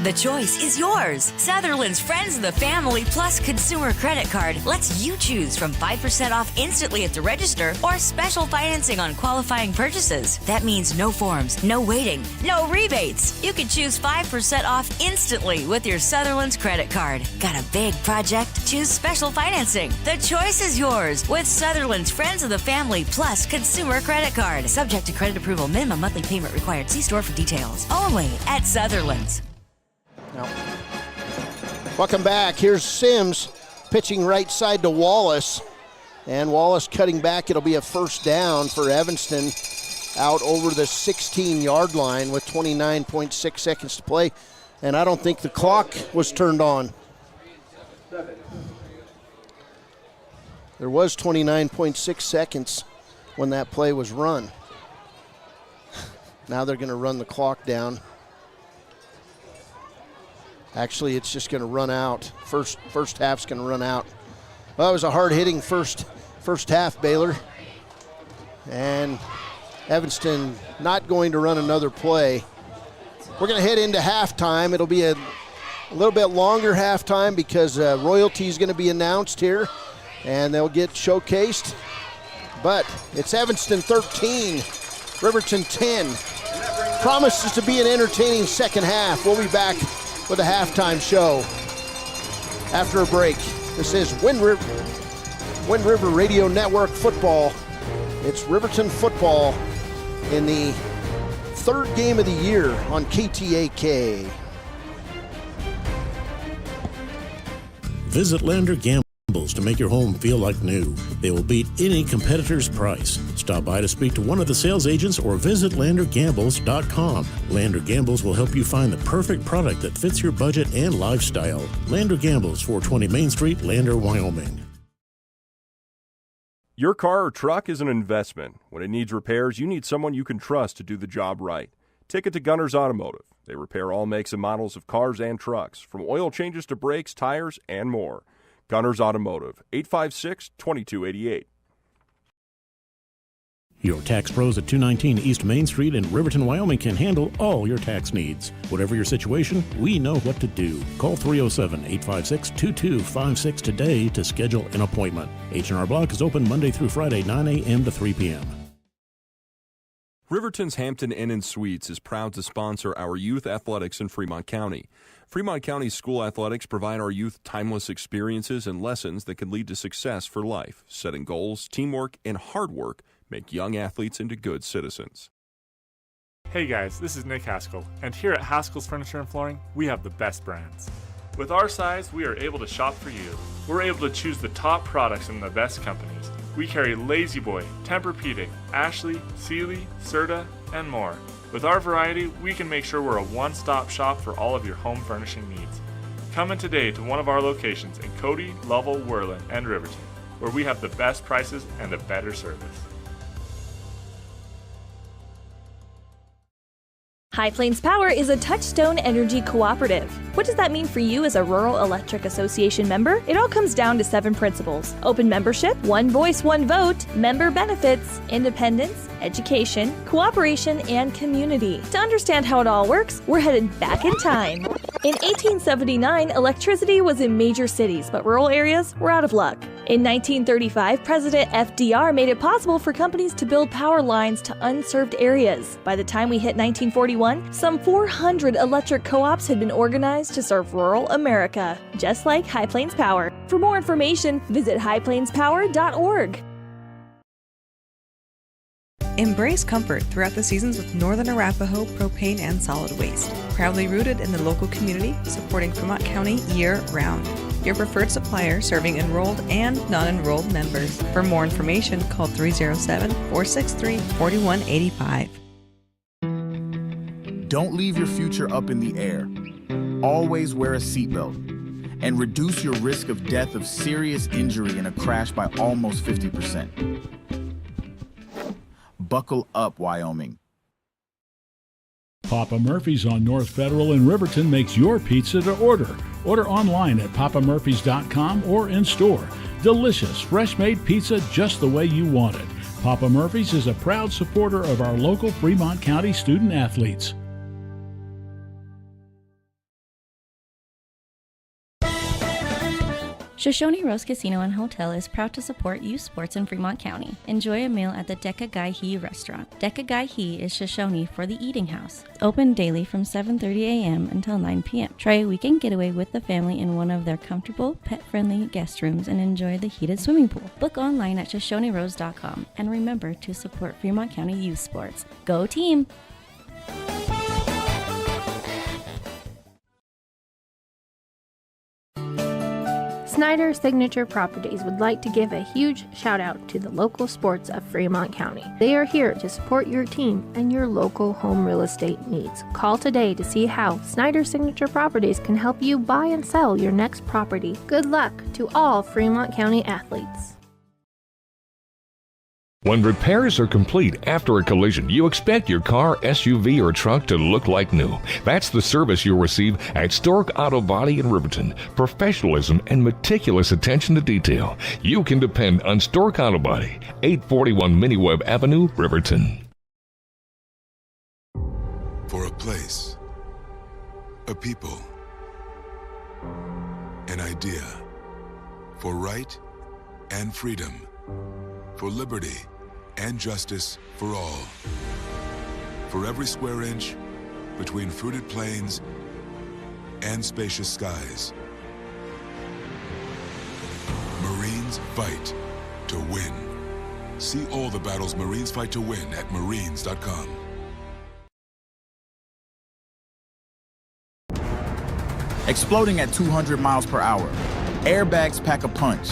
The choice is yours. Sutherland's Friends of the Family Plus Consumer Credit Card lets you choose from 5% off instantly at the register or special financing on qualifying purchases. That means no forms, no waiting, no rebates. You can choose 5% off instantly with your Sutherland's credit card. Got a big project? Choose special financing. The choice is yours with Sutherland's Friends of the Family Plus Consumer Credit Card. Subject to credit approval. Minimum monthly payment required. See store for details. Only at Sutherland's. No. Welcome back. Here's Sims pitching right side to Wallace. And Wallace cutting back. It'll be a first down for Evanston out over the 16-yard line with 29.6 seconds to play. And I don't think the clock was turned on. There was 29.6 seconds when that play was run. Now they're going to run the clock down. Actually, it's just going to run out. First half's going to run out. Well, it was a hard-hitting first half, Baylor. And Evanston not going to run another play. We're going to head into halftime. It'll be a little bit longer halftime because royalty is going to be announced here, and they'll get showcased. But it's Evanston 13, Riverton 10. Promises to be an entertaining second half. We'll be back with a halftime show after a break. This is Wind River Radio Network football. It's Riverton football in the third game of the year on KTAK. Visit Lander Gambles to make your home feel like new. They will beat any competitor's price. Stop by to speak to one of the sales agents or visit LanderGambles.com. Lander Gambles will help you find the perfect product that fits your budget and lifestyle. Lander Gambles, 420 Main Street, Lander, Wyoming. Your car or truck is an investment. When it needs repairs, you need someone you can trust to do the job right. Take it to Gunners Automotive. They repair all makes and models of cars and trucks, from oil changes to brakes, tires, and more. Gunners Automotive, 856-2288. Your tax pros at 219 East Main Street in Riverton, Wyoming can handle all your tax needs. Whatever your situation, we know what to do. Call 307-856-2256 today to schedule an appointment. H&R Block is open Monday through Friday, 9 a.m. to 3 p.m. Riverton's Hampton Inn & Suites is proud to sponsor our youth athletics in Fremont County. Fremont County school athletics provide our youth timeless experiences and lessons that can lead to success for life. Setting goals, teamwork, and hard work make young athletes into good citizens. Hey guys, this is Nick Haskell, and here at Haskell's Furniture and Flooring, we have the best brands. With our size, we are able to shop for you. We're able to choose the top products from the best companies. We carry Lazy Boy, Tempur-Pedic, Ashley, Sealy, Serta, and more. With our variety, we can make sure we're a one-stop shop for all of your home furnishing needs. Come in today to one of our locations in Cody, Lovell, Worland, and Riverton, where we have the best prices and a better service. High Plains Power is a Touchstone Energy cooperative. What does that mean for you as a Rural Electric Association member? It all comes down to 7 principles: open membership, one voice, one vote, member benefits, independence, education, cooperation, and community. To understand how it all works, we're headed back in time. In 1879, electricity was in major cities, but rural areas were out of luck. In 1935, President FDR made it possible for companies to build power lines to unserved areas. By the time we hit 1941, some 400 electric co-ops had been organized to serve rural America, just like High Plains Power. For more information, visit highplainspower.org. Embrace comfort throughout the seasons with Northern Arapaho Propane and Solid Waste. Proudly rooted in the local community, supporting Fremont County year-round. Your preferred supplier serving enrolled and non-enrolled members. For more information, call 307-463-4185. Don't leave your future up in the air. Always wear a seatbelt and reduce your risk of death of serious injury in a crash by almost 50%. Buckle up, Wyoming. Papa Murphy's on North Federal in Riverton makes your pizza to order. Order online at papamurphys.com or in store. Delicious, fresh-made pizza just the way you want it. Papa Murphy's is a proud supporter of our local Fremont County student athletes. Shoshone Rose Casino and Hotel is proud to support youth sports in Fremont County. Enjoy a meal at the Deca Gai He restaurant. Deca Gai He is Shoshone for the eating house. Open daily from 7:30 a.m. until 9 p.m. Try a weekend getaway with the family in one of their comfortable, pet-friendly guest rooms and enjoy the heated swimming pool. Book online at ShoshoneRose.com and remember to support Fremont County youth sports. Go team! Snyder Signature Properties would like to give a huge shout out to the local sports of Fremont County. They are here to support your team and your local home real estate needs. Call today to see how Snyder Signature Properties can help you buy and sell your next property. Good luck to all Fremont County athletes. When repairs are complete after a collision, you expect your car, SUV, or truck to look like new. That's the service you'll receive at Stork Auto Body in Riverton. Professionalism and meticulous attention to detail. You can depend on Stork Auto Body, 841 Miniweb Avenue, Riverton. For a place, a people, an idea, for right and freedom, for liberty and justice for all. For every square inch between fruited plains and spacious skies. Marines fight to win. See all the battles Marines fight to win at marines.com. Exploding at 200 miles per hour. Airbags pack a punch.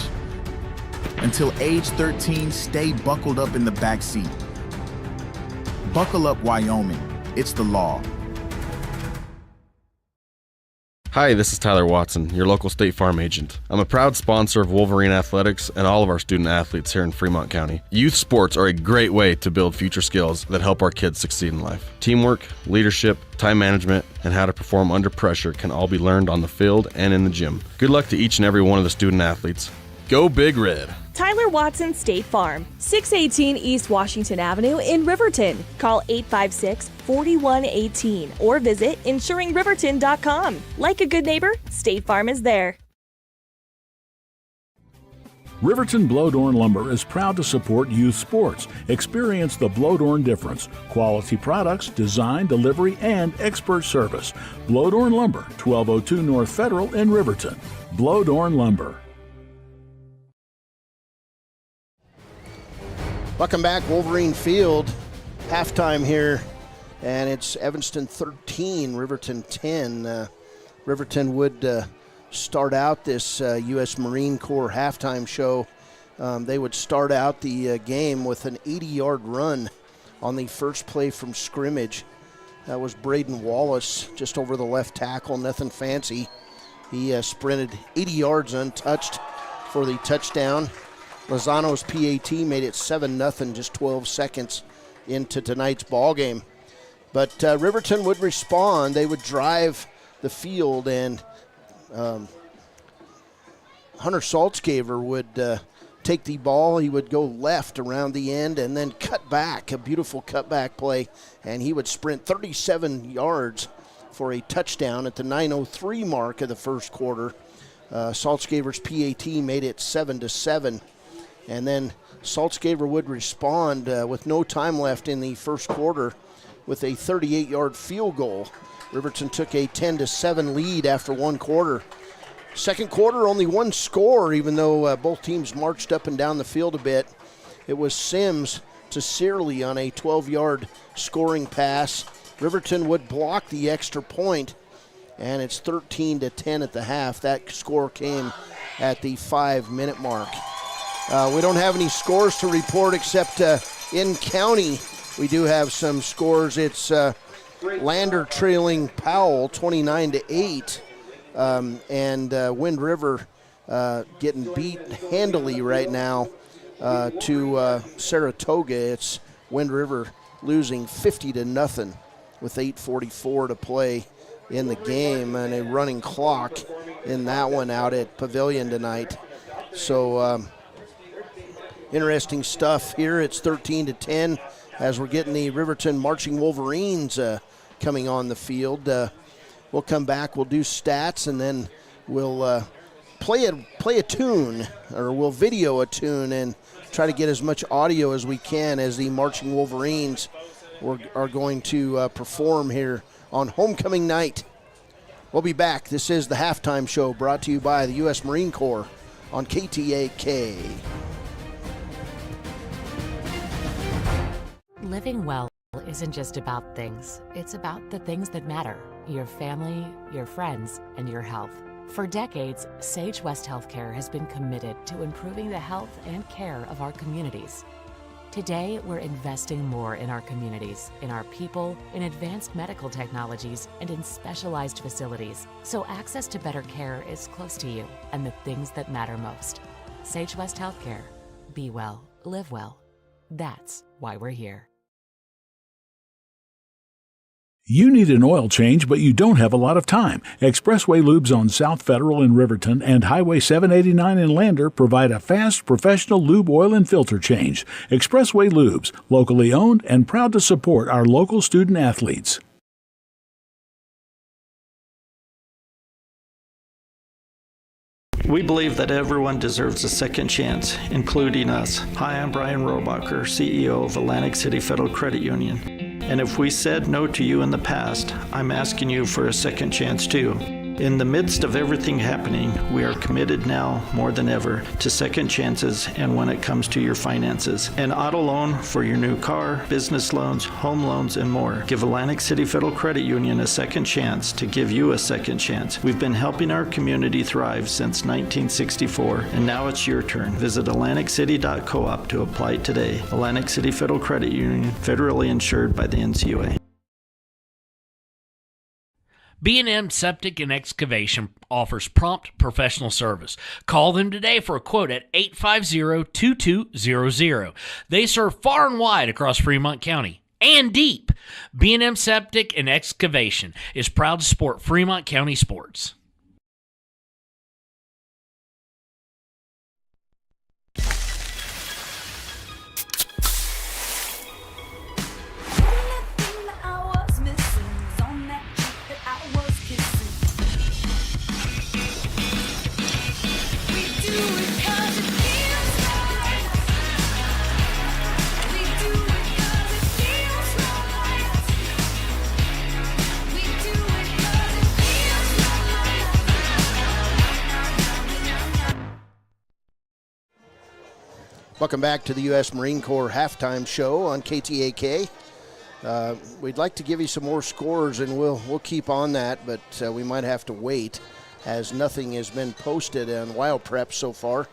Until age 13, stay buckled up in the back seat. Buckle up, Wyoming. It's the law. Hi, this is Tyler Watson, your local State Farm agent. I'm a proud sponsor of Wolverine Athletics and all of our student athletes here in Fremont County. Youth sports are a great way to build future skills that help our kids succeed in life. Teamwork, leadership, time management, and how to perform under pressure can all be learned on the field and in the gym. Good luck to each and every one of the student athletes. Go Big Red! Tyler Watson State Farm, 618 East Washington Avenue in Riverton. Call 856-4118 or visit insuringriverton.com. Like a good neighbor, State Farm is there. Riverton Blodorn Lumber is proud to support youth sports. Experience the Blodorn difference. Quality products, design, delivery, and expert service. Blodorn Lumber, 1202 North Federal in Riverton. Blodorn Lumber. Welcome back, Wolverine Field. Halftime here, and it's Evanston 13, Riverton 10. Riverton would start out this U.S. Marine Corps halftime show. They would start out the game with an 80-yard run on the first play from scrimmage. That was Braden Wallace just over the left tackle, nothing fancy. He sprinted 80 yards untouched for the touchdown. Lozano's PAT made it 7-0 just 12 seconds into tonight's ball game. But Riverton would respond. They would drive the field, and Hunter Saltzgaver would take the ball. He would go left around the end and then cut back, a beautiful cutback play, and he would sprint 37 yards for a touchdown at the 9:03 mark of the first quarter. Saltzgaver's PAT made it 7-7. And then Saltzgaver would respond with no time left in the first quarter with a 38-yard field goal. Riverton took a 10-7 lead after one quarter. Second quarter, only one score, even though both teams marched up and down the field a bit. It was Sims to Searley on a 12-yard scoring pass. Riverton would block the extra point, and it's 13-10 at the half. That score came at the 5-minute mark. We don't have any scores to report except in county. We do have some scores. It's Lander trailing Powell 29-8, and Wind River getting beat handily right now to Saratoga. It's Wind River losing 50-0 with 8:44 to play in the game, and a running clock in that one out at Pavilion tonight. So interesting stuff here. It's 13-10 as we're getting the Riverton Marching Wolverines coming on the field. We'll come back, we'll do stats, and then we'll play a tune, or we'll video a tune and try to get as much audio as we can as the Marching Wolverines are going to perform here on homecoming night. We'll be back. This is the Halftime Show, brought to you by the U.S. Marine Corps on KTAK. Living well isn't just about things. It's about the things that matter: your family, your friends, and your health. For decades, Sage West Healthcare has been committed to improving the health and care of our communities. Today, we're investing more in our communities, in our people, in advanced medical technologies, and in specialized facilities, so access to better care is close to you and the things that matter most. Sage West Healthcare. Be well, live well. That's why we're here. You need an oil change, but you don't have a lot of time. Expressway Lubes on South Federal in Riverton and Highway 789 in Lander provide a fast, professional lube oil and filter change. Expressway Lubes, locally owned and proud to support our local student athletes. We believe that everyone deserves a second chance, including us. Hi, I'm Brian Robacher, CEO of Atlantic City Federal Credit Union. And if we said no to you in the past, I'm asking you for a second chance too. In the midst of everything happening, we are committed now more than ever to second chances, and when it comes to your finances. An auto loan for your new car, business loans, home loans, and more. Give Atlantic City Federal Credit Union a second chance to give you a second chance. We've been helping our community thrive since 1964, and now it's your turn. Visit AtlanticCity.coop to apply today. Atlantic City Federal Credit Union, federally insured by the NCUA. B&M Septic and Excavation offers prompt professional service. Call them today for a quote at 850-2200. They serve far and wide across Fremont County and deep. B&M Septic and Excavation is proud to support Fremont County sports. Welcome back to the U.S. Marine Corps Halftime Show on KTAK. We'd like to give you some more scores, and we'll keep on that, but we might have to wait as nothing has been posted on Wild Prep so far.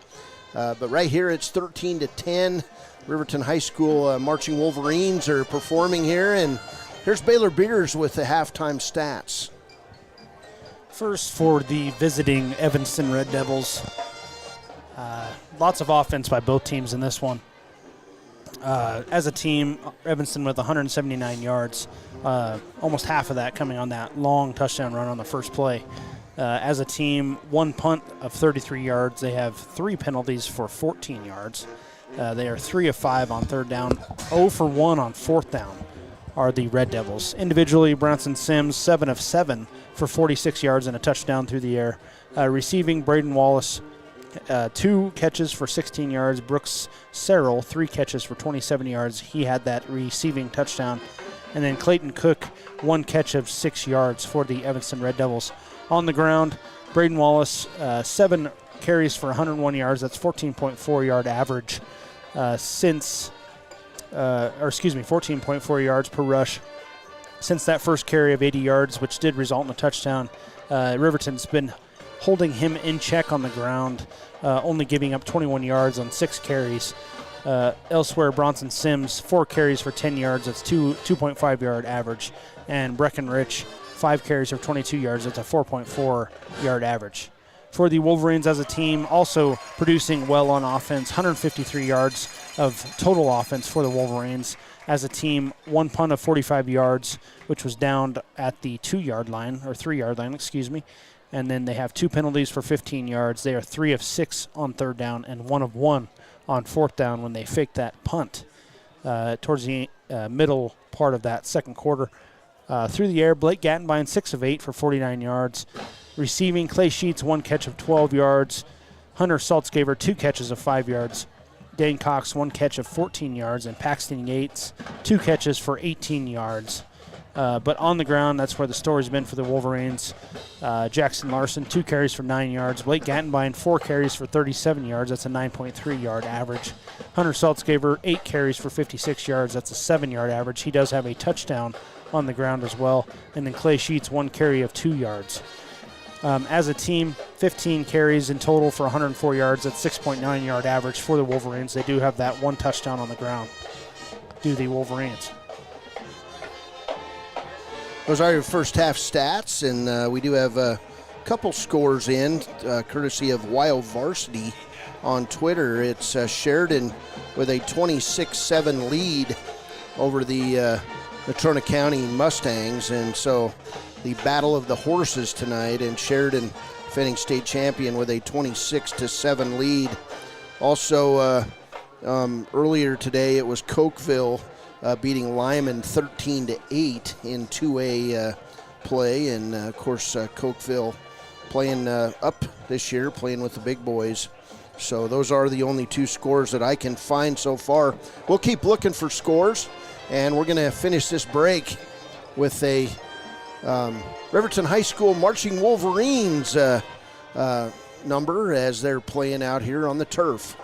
But right here it's 13-10. Riverton High School Marching Wolverines are performing here, and here's Baylor Beers with the halftime stats. First for the visiting Evanston Red Devils. Lots of offense by both teams in this one. As a team, Evanston with 179 yards, almost half of that coming on that long touchdown run on the first play. As a team, one punt of 33 yards. They have 3 penalties for 14 yards. They are 3 of 5 on third down, 0 for 1 on fourth down are the Red Devils. Individually, Bronson Sims, 7 of 7 for 46 yards and a touchdown through the air. Receiving, Braden Wallace, 2 catches for 16 yards. Brooks Serrell, 3 catches for 27 yards. He had that receiving touchdown. And then Clayton Cook, 1 catch of 6 yards for the Evanston Red Devils. On the ground, Braden Wallace, 7 carries for 101 yards. That's 14.4 yard average 14.4 yards per rush since that first carry of 80 yards, which did result in a touchdown. Riverton's been holding him in check on the ground, only giving up 21 yards on 6 carries. Elsewhere, Bronson Sims, 4 carries for 10 yards. That's 2.5 yard average. And Breckenridge, 5 carries for 22 yards. That's a 4.4 yard average. For the Wolverines as a team, also producing well on offense, 153 yards of total offense for the Wolverines. As a team, 1 punt of 45 yards, which was downed at the 2-yard line, or 3-yard line, excuse me. And then they have 2 penalties for 15 yards. They are 3 of 6 on 3rd down and 1 of 1 on 4th down when they faked that punt towards the middle part of that second quarter. Through the air, Blake Gattenbein, 6 of 8 for 49 yards. Receiving, Clay Sheets, 1 catch of 12 yards. Hunter Saltzgaver, 2 catches of 5 yards. Dane Cox, 1 catch of 14 yards. And Paxton Yates, 2 catches for 18 yards. But on the ground, that's where the story's been for the Wolverines. Jackson Larson, 2 carries for 9 yards. Blake Gattenbein, 4 carries for 37 yards. That's a 9.3 yard average. Hunter Saltzgaver, 8 carries for 56 yards. That's a 7 yard average. He does have a touchdown on the ground as well. And then Clay Sheets, 1 carry of 2 yards. As a team, 15 carries in total for 104 yards. That's 6.9 yard average for the Wolverines. They do have that 1 touchdown on the ground. Do the Wolverines. Those are your first half stats, and we do have a couple scores in, courtesy of Wild Varsity on Twitter. It's Sheridan with a 26-7 lead over the Natrona County Mustangs, and so the battle of the horses tonight, and Sheridan defending state champion with a 26-7 lead. Also, earlier today it was Cokeville beating Lyman 13-8 in 2A play, and of course Cokeville playing up this year, playing with the big boys. So those are the only 2 scores that I can find so far. We'll keep looking for scores, and we're going to finish this break with a Riverton High School Marching Wolverines number as they're playing out here on the turf.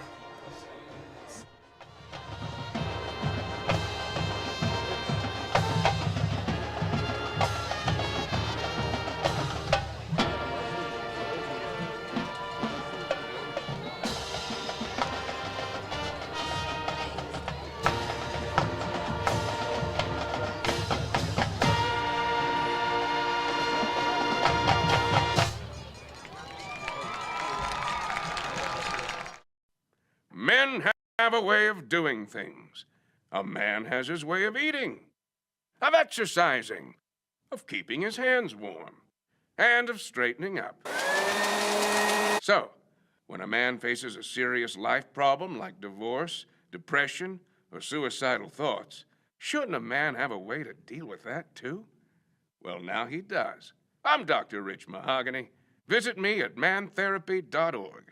Men have a way of doing things. A man has his way of eating, of exercising, of keeping his hands warm, and of straightening up. So, when a man faces a serious life problem like divorce, depression, or suicidal thoughts, shouldn't a man have a way to deal with that too? Well, now he does. I'm Dr. Rich Mahogany. Visit me at mantherapy.org.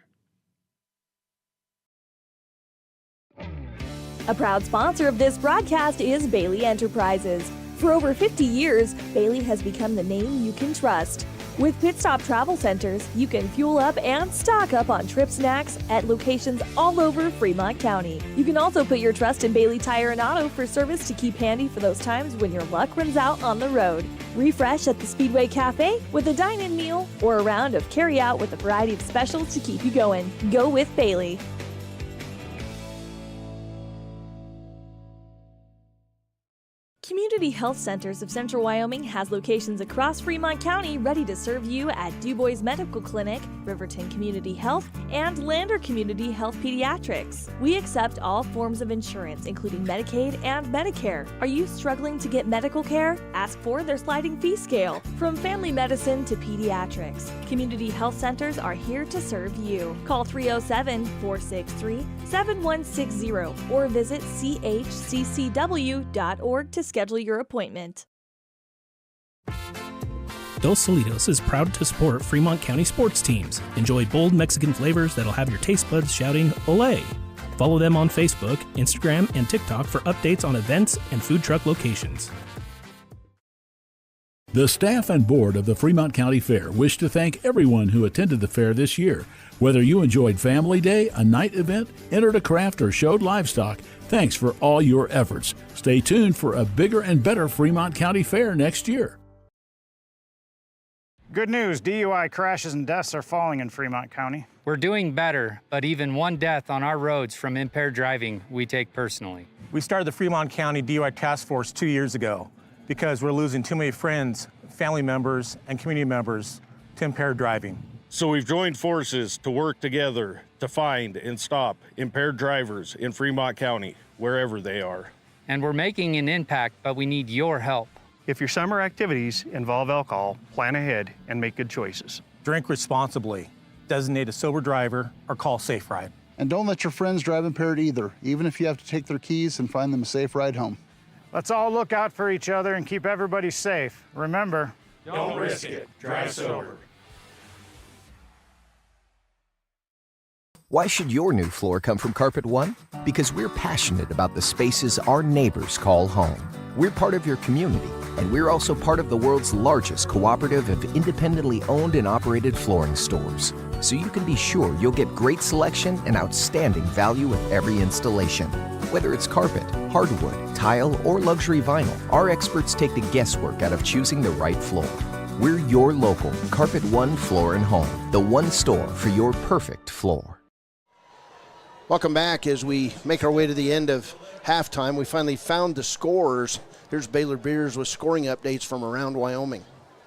A proud sponsor of this broadcast is Bailey Enterprises. For over 50 years, Bailey has become the name you can trust. With Pit Stop Travel Centers, you can fuel up and stock up on trip snacks at locations all over Fremont County. You can also put your trust in Bailey Tire and Auto for service to keep handy for those times when your luck runs out on the road. Refresh at the Speedway Cafe with a dine-in meal or a round of carry-out with a variety of specials to keep you going. Go with Bailey. Community Health Centers of Central Wyoming has locations across Fremont County ready to serve you at DuBois Medical Clinic, Riverton Community Health, and Lander Community Health Pediatrics. We accept all forms of insurance, including Medicaid and Medicare. Are you struggling to get medical care? Ask for their sliding fee scale. From family medicine to pediatrics, Community Health Centers are here to serve you. Call 307-463-7160 or visit chccw.org to schedule your appointment. Dos Solitos is proud to support Fremont County sports teams. Enjoy bold Mexican flavors that'll have your taste buds shouting "Olé!" Follow them on Facebook, Instagram, and TikTok for updates on events and food truck locations. The staff and board of the Fremont County Fair wish to thank everyone who attended the fair this year. Whether you enjoyed Family Day, a night event, entered a craft, or showed livestock, thanks for all your efforts. Stay tuned for a bigger and better Fremont County Fair next year. Good news, DUI crashes and deaths are falling in Fremont County. We're doing better, but even one death on our roads from impaired driving, we take personally. We started the Fremont County DUI Task Force 2 years ago because we're losing too many friends, family members, and community members to impaired driving. So we've joined forces to work together to find and stop impaired drivers in Fremont County, wherever they are. And we're making an impact, but we need your help. If your summer activities involve alcohol, plan ahead and make good choices. Drink responsibly, designate a sober driver, or call Safe Ride. And don't let your friends drive impaired either, even if you have to take their keys and find them a safe ride home. Let's all look out for each other and keep everybody safe. Remember, don't risk it. Drive sober. Why should your new floor come from Carpet One? Because we're passionate about the spaces our neighbors call home. We're part of your community, and we're also part of the world's largest cooperative of independently owned and operated flooring stores. So you can be sure you'll get great selection and outstanding value with every installation. Whether it's carpet, hardwood, tile, or luxury vinyl, our experts take the guesswork out of choosing the right floor. We're your local Carpet One Floor and Home, the one store for your perfect floor. Welcome back as we make our way to the end of halftime. We finally found the scores. Here's Baylor Beers with scoring updates from around Wyoming.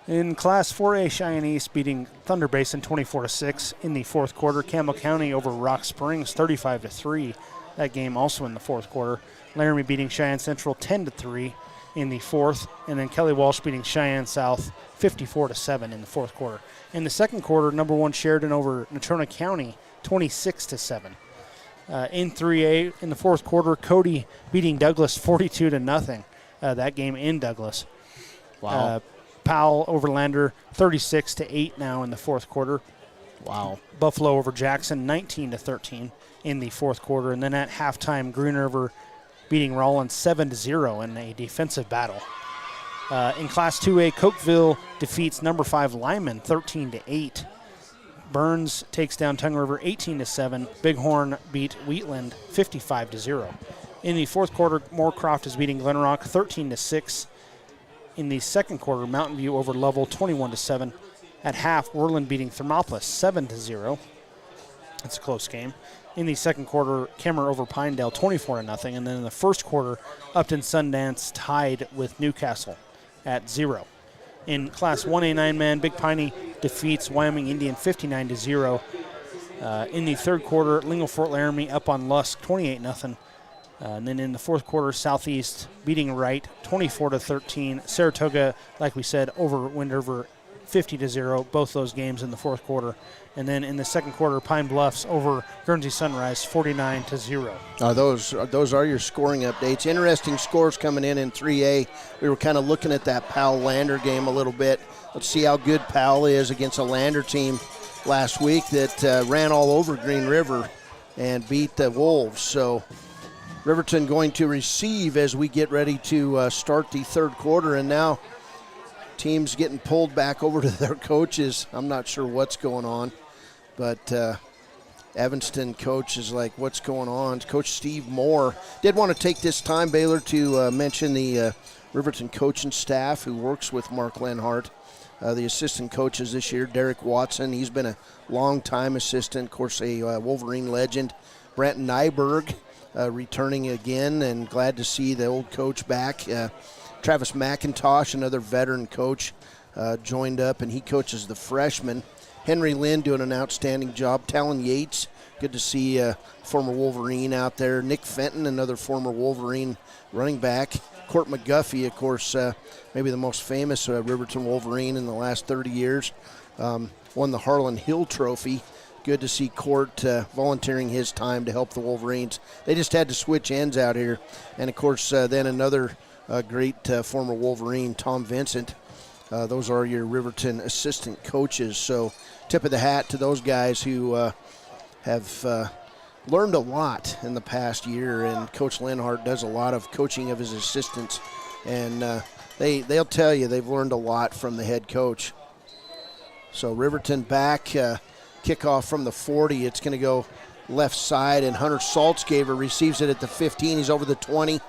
In Class 4A, Cheyenne East beating Thunder Basin 24-6 in the fourth quarter. Campbell County over Rock Springs 35-3. That game also in the fourth quarter. Laramie beating Cheyenne Central 10-3 in the fourth. And then Kelly Walsh beating Cheyenne South 54-7 in the fourth quarter. In the second quarter, number 1 Sheridan over Natrona County 26-7. In 3A, in the fourth quarter, Cody beating Douglas 42-0. That game in Douglas. Wow. Powell over Lander 36-8 now in the fourth quarter. Wow. Buffalo over Jackson 19-13 in the fourth quarter. And then at halftime, Green River beating Rollins 7-0 in a defensive battle. In Class 2A, Cokeville defeats number 5 Lyman 13-8. Burns takes down Tongue River 18-7. Bighorn beat Wheatland 55-0. In the fourth quarter, Moorcroft is beating Glenrock 13-6. In the second quarter, Mountain View over Lovell 21-7. At half, Worland beating Thermopolis 7-0. It's a close game. In the second quarter, Kemmer over Pinedale 24-0. And then in the first quarter, Upton Sundance tied with Newcastle at 0. In Class 1A 9-man, Big Piney defeats Wyoming Indian 59-0. In the third quarter, Lingle Fort Laramie up on Lusk 28-0. And then in the fourth quarter, Southeast beating Wright 24-13. Saratoga, like we said, over Wind River 50-0. Both those games in the fourth quarter. And then in the second quarter, Pine Bluffs over Guernsey Sunrise 49-0. Those are your scoring updates. Interesting scores coming in 3A. We were kind of looking at that Powell-Lander game a little bit. Let's see how good Powell is against a Lander team last week that ran all over Green River and beat the Wolves. So Riverton going to receive as we get ready to start the third quarter. And now teams getting pulled back over to their coaches. I'm not sure what's going on. But Evanston coach is like, what's going on? Coach Steve Moore did want to take this time, Baylor, to mention the Riverton coaching staff who works with Mark Lenhart. The assistant coaches this year, Derek Watson. He's been a long-time assistant, of course, a Wolverine legend. Brent Nyberg returning again, and glad to see the old coach back. Travis McIntosh, another veteran coach, joined up, and he coaches the freshmen. Henry Lynn doing an outstanding job. Talon Yates, good to see former Wolverine out there. Nick Fenton, another former Wolverine running back. Court McGuffey, of course, maybe the most famous Riverton Wolverine in the last 30 years. Won the Harlan Hill Trophy. Good to see Court volunteering his time to help the Wolverines. They just had to switch ends out here. And, of course, then another great former Wolverine, Tom Vincent. Those are your Riverton assistant coaches. So tip of the hat to those guys who have learned a lot in the past year. And Coach Lenhart does a lot of coaching of his assistants. And they'll tell you they've learned a lot from the head coach. So Riverton back, kickoff from the 40. It's going to go left side, and Hunter Saltzgaver receives it at the 15. He's over the 20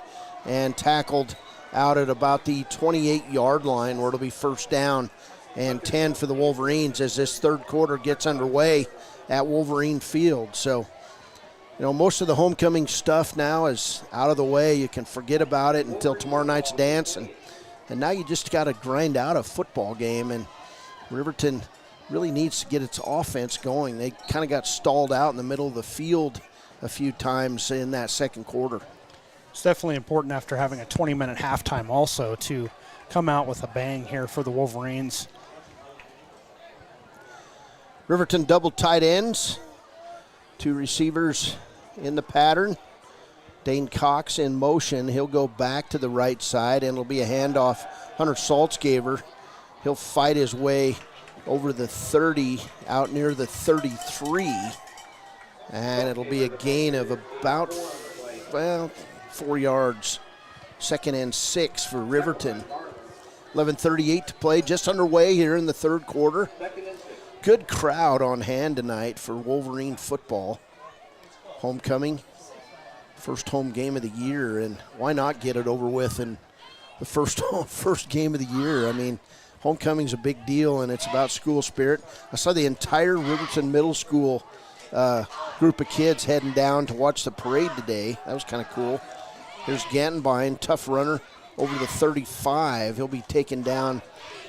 and tackled out at about the 28-yard line where it'll be first down. and 10 for the Wolverines as this third quarter gets underway at Wolverine Field. So, most of the homecoming stuff now is out of the way. You can forget about it until tomorrow night's dance, and now you just got to grind out a football game, and Riverton really needs to get its offense going. They kind of got stalled out in the middle of the field a few times in that second quarter. It's definitely important after having a 20-minute halftime also to come out with a bang here for the Wolverines. Riverton double tight ends, 2 receivers in the pattern. Dane Cox in motion. He'll go back to the right side, and it'll be a handoff. Hunter Saltzgaver, he'll fight his way over the 30, out near the 33, and it'll be a gain of about 4 yards. 2nd and 6 for Riverton. 11:38 to play, just underway here in the third quarter. Good crowd on hand tonight for Wolverine football. Homecoming, first home game of the year, and why not get it over with in the first game of the year? I mean, homecoming's a big deal, and it's about school spirit. I saw the entire Riverton Middle School group of kids heading down to watch the parade today. That was kind of cool. Here's Gantenbein, tough runner, over the 35. He'll be taken down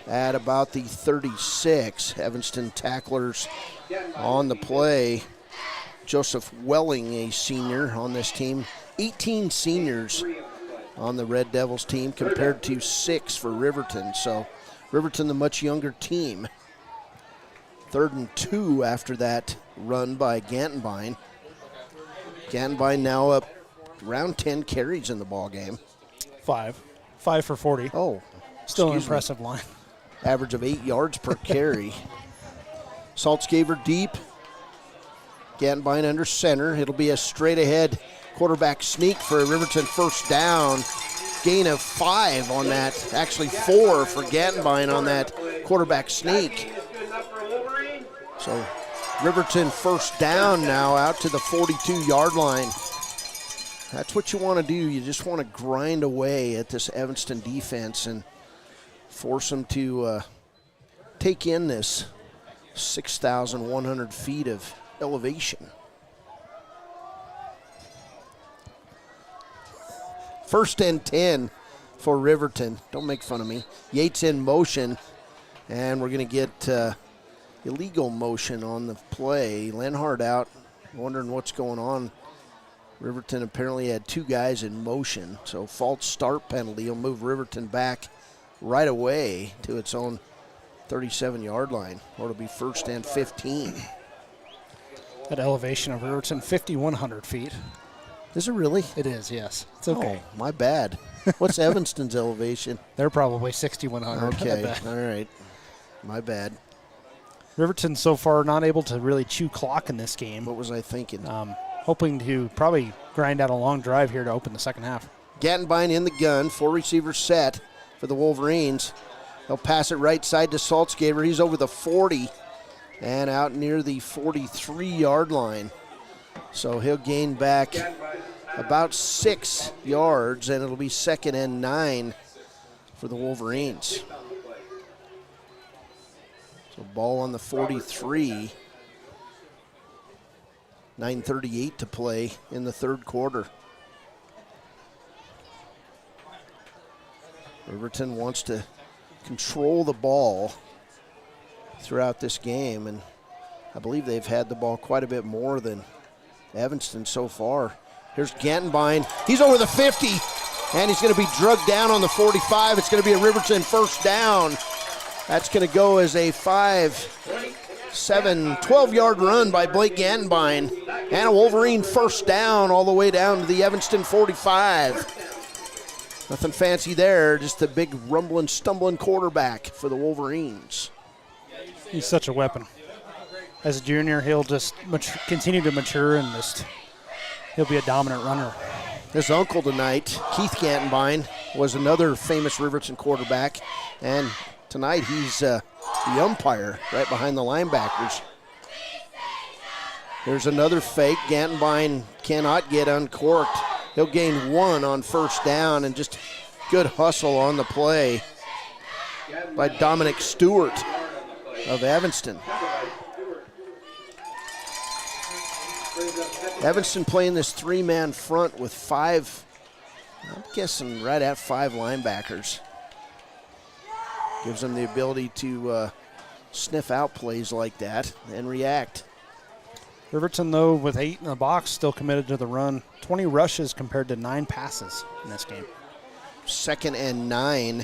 at about the 36. Evanston tacklers on the play. Joseph Welling, a senior on this team. 18 seniors on the Red Devils team compared to 6 for Riverton. So Riverton, the much younger team. 3rd and 2 after that run by Gantenbein. Gantenbein now up around 10 carries in the ball game. 5 for 40. Oh, still an impressive line. Average of 8 yards per carry. Saltzgaver deep. Gantenbein under center. It'll be a straight ahead quarterback sneak for a Riverton first down. Gain of 5 on that. Actually 4 for Gantenbein on that quarterback sneak. So Riverton first down now out to the 42-yard line. That's what you want to do. You just want to grind away at this Evanston defense and force them to take in this 6,100 feet of elevation. First and 10 for Riverton. Don't make fun of me. Yates in motion, and we're going to get illegal motion on the play. Lenhard out, wondering what's going on. Riverton apparently had 2 guys in motion, so false start penalty will move Riverton back right away to its own 37-yard line, or it'll be first and 15. That elevation of Riverton, 5,100 feet. Is it really? It is, yes. It's okay. Oh, my bad. What's Evanston's elevation? They're probably 6,100. Okay, all right. My bad. Riverton so far not able to really chew clock in this game. What was I thinking? Hoping to probably grind out a long drive here to open the second half. Gantenbein in the gun, 4 receivers set for the Wolverines. They'll pass it right side to Saltzgaver. He's over the 40 and out near the 43-yard line. So he'll gain back about 6 yards, and it'll be 2nd and 9 for the Wolverines. So ball on the 43. 9:38 to play in the third quarter. Riverton wants to control the ball throughout this game, and I believe they've had the ball quite a bit more than Evanston so far. Here's Gantenbein. He's over the 50, and he's going to be drugged down on the 45. It's going to be a Riverton first down. That's going to go as a 12-yard run by Blake Gantenbein, and a Wolverine first down all the way down to the Evanston 45. Nothing fancy there, just a big rumbling, stumbling quarterback for the Wolverines. He's such a weapon. As a junior, he'll just continue to mature and he'll be a dominant runner. His uncle tonight, Keith Gantenbein, was another famous Riverton quarterback, and tonight he's the umpire right behind the linebackers. There's another fake. Gantenbein cannot get uncorked. He'll gain 1 on first down, and just good hustle on the play by Dominic Stewart. of Evanston. Evanston playing this three-man front with five, I'm guessing right at five linebackers. Gives them the ability to sniff out plays like that and react. Riverton, though, with 8 in the box, still committed to the run. 20 rushes compared to 9 passes in this game. 2nd and 9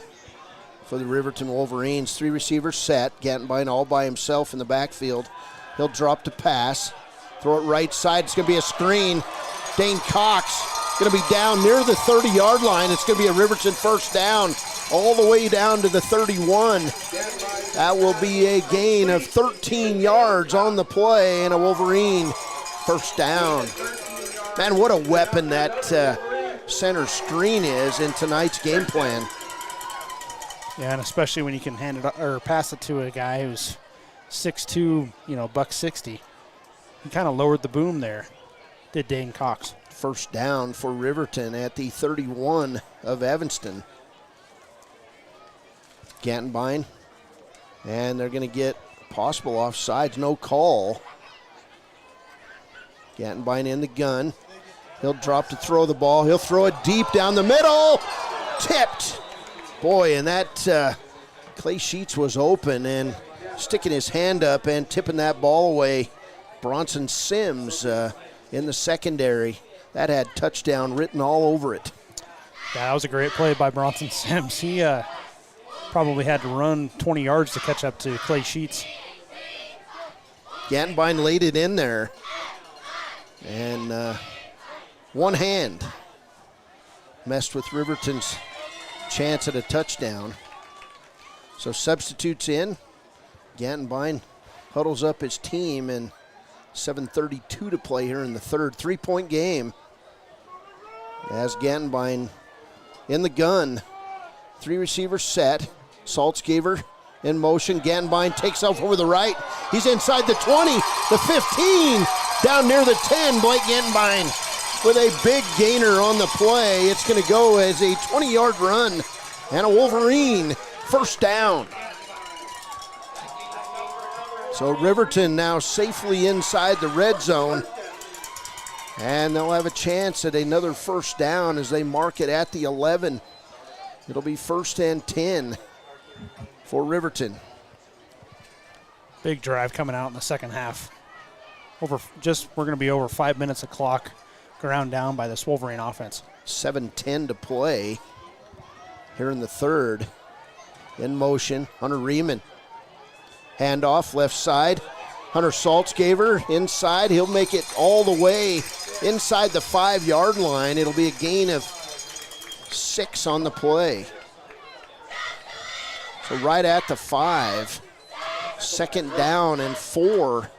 for the Riverton Wolverines. 3 receivers set. Gantenbein all by himself in the backfield. He'll drop to pass. Throw it right side. It's going to be a screen. Dane Cox going to be down near the 30-yard line. It's going to be a Riverton first down all the way down to the 31. That will be a gain of 13 yards on the play and a Wolverine first down. Man, what a weapon that center screen is in tonight's game plan. Yeah, and especially when you can hand it or pass it to a guy who's 6'2", $160. He kind of lowered the boom there, did Dane Cox. First down for Riverton at the 31 of Evanston. Gantenbein, and they're going to get possible offsides, no call. Gantenbein in the gun. He'll drop to throw the ball. He'll throw it deep down the middle. Tipped. Boy, and that Clay Sheets was open and sticking his hand up and tipping that ball away. Bronson Sims in the secondary. That had touchdown written all over it. Yeah, that was a great play by Bronson Sims. He probably had to run 20 yards to catch up to Clay Sheets. Gantenbein laid it in there. And one hand messed with Riverton's chance at a touchdown. So substitutes in. Gantenbein huddles up his team, and 7:32 to play here in the third. 3-point game. As Gantenbein in the gun. 3 receivers set. Saltzgaver in motion. Gantenbein takes off over the right. He's inside the 20, the 15, down near the 10. Blake Gantenbein with a big gainer on the play. It's going to go as a 20-yard run and a Wolverine first down. So Riverton now safely inside the red zone, and they'll have a chance at another first down as they mark it at the 11. It'll be 1st and 10 for Riverton. Big drive coming out in the second half. We're going to be over 5 minutes of clock ground down by this Wolverine offense. 7:10 to play here in the third. In motion, Hunter Riemann. Handoff left side. Hunter Saltzgaver inside. He'll make it all the way inside the 5-yard line. It'll be a gain of 6 on the play. So right at the 5. 2nd down and 4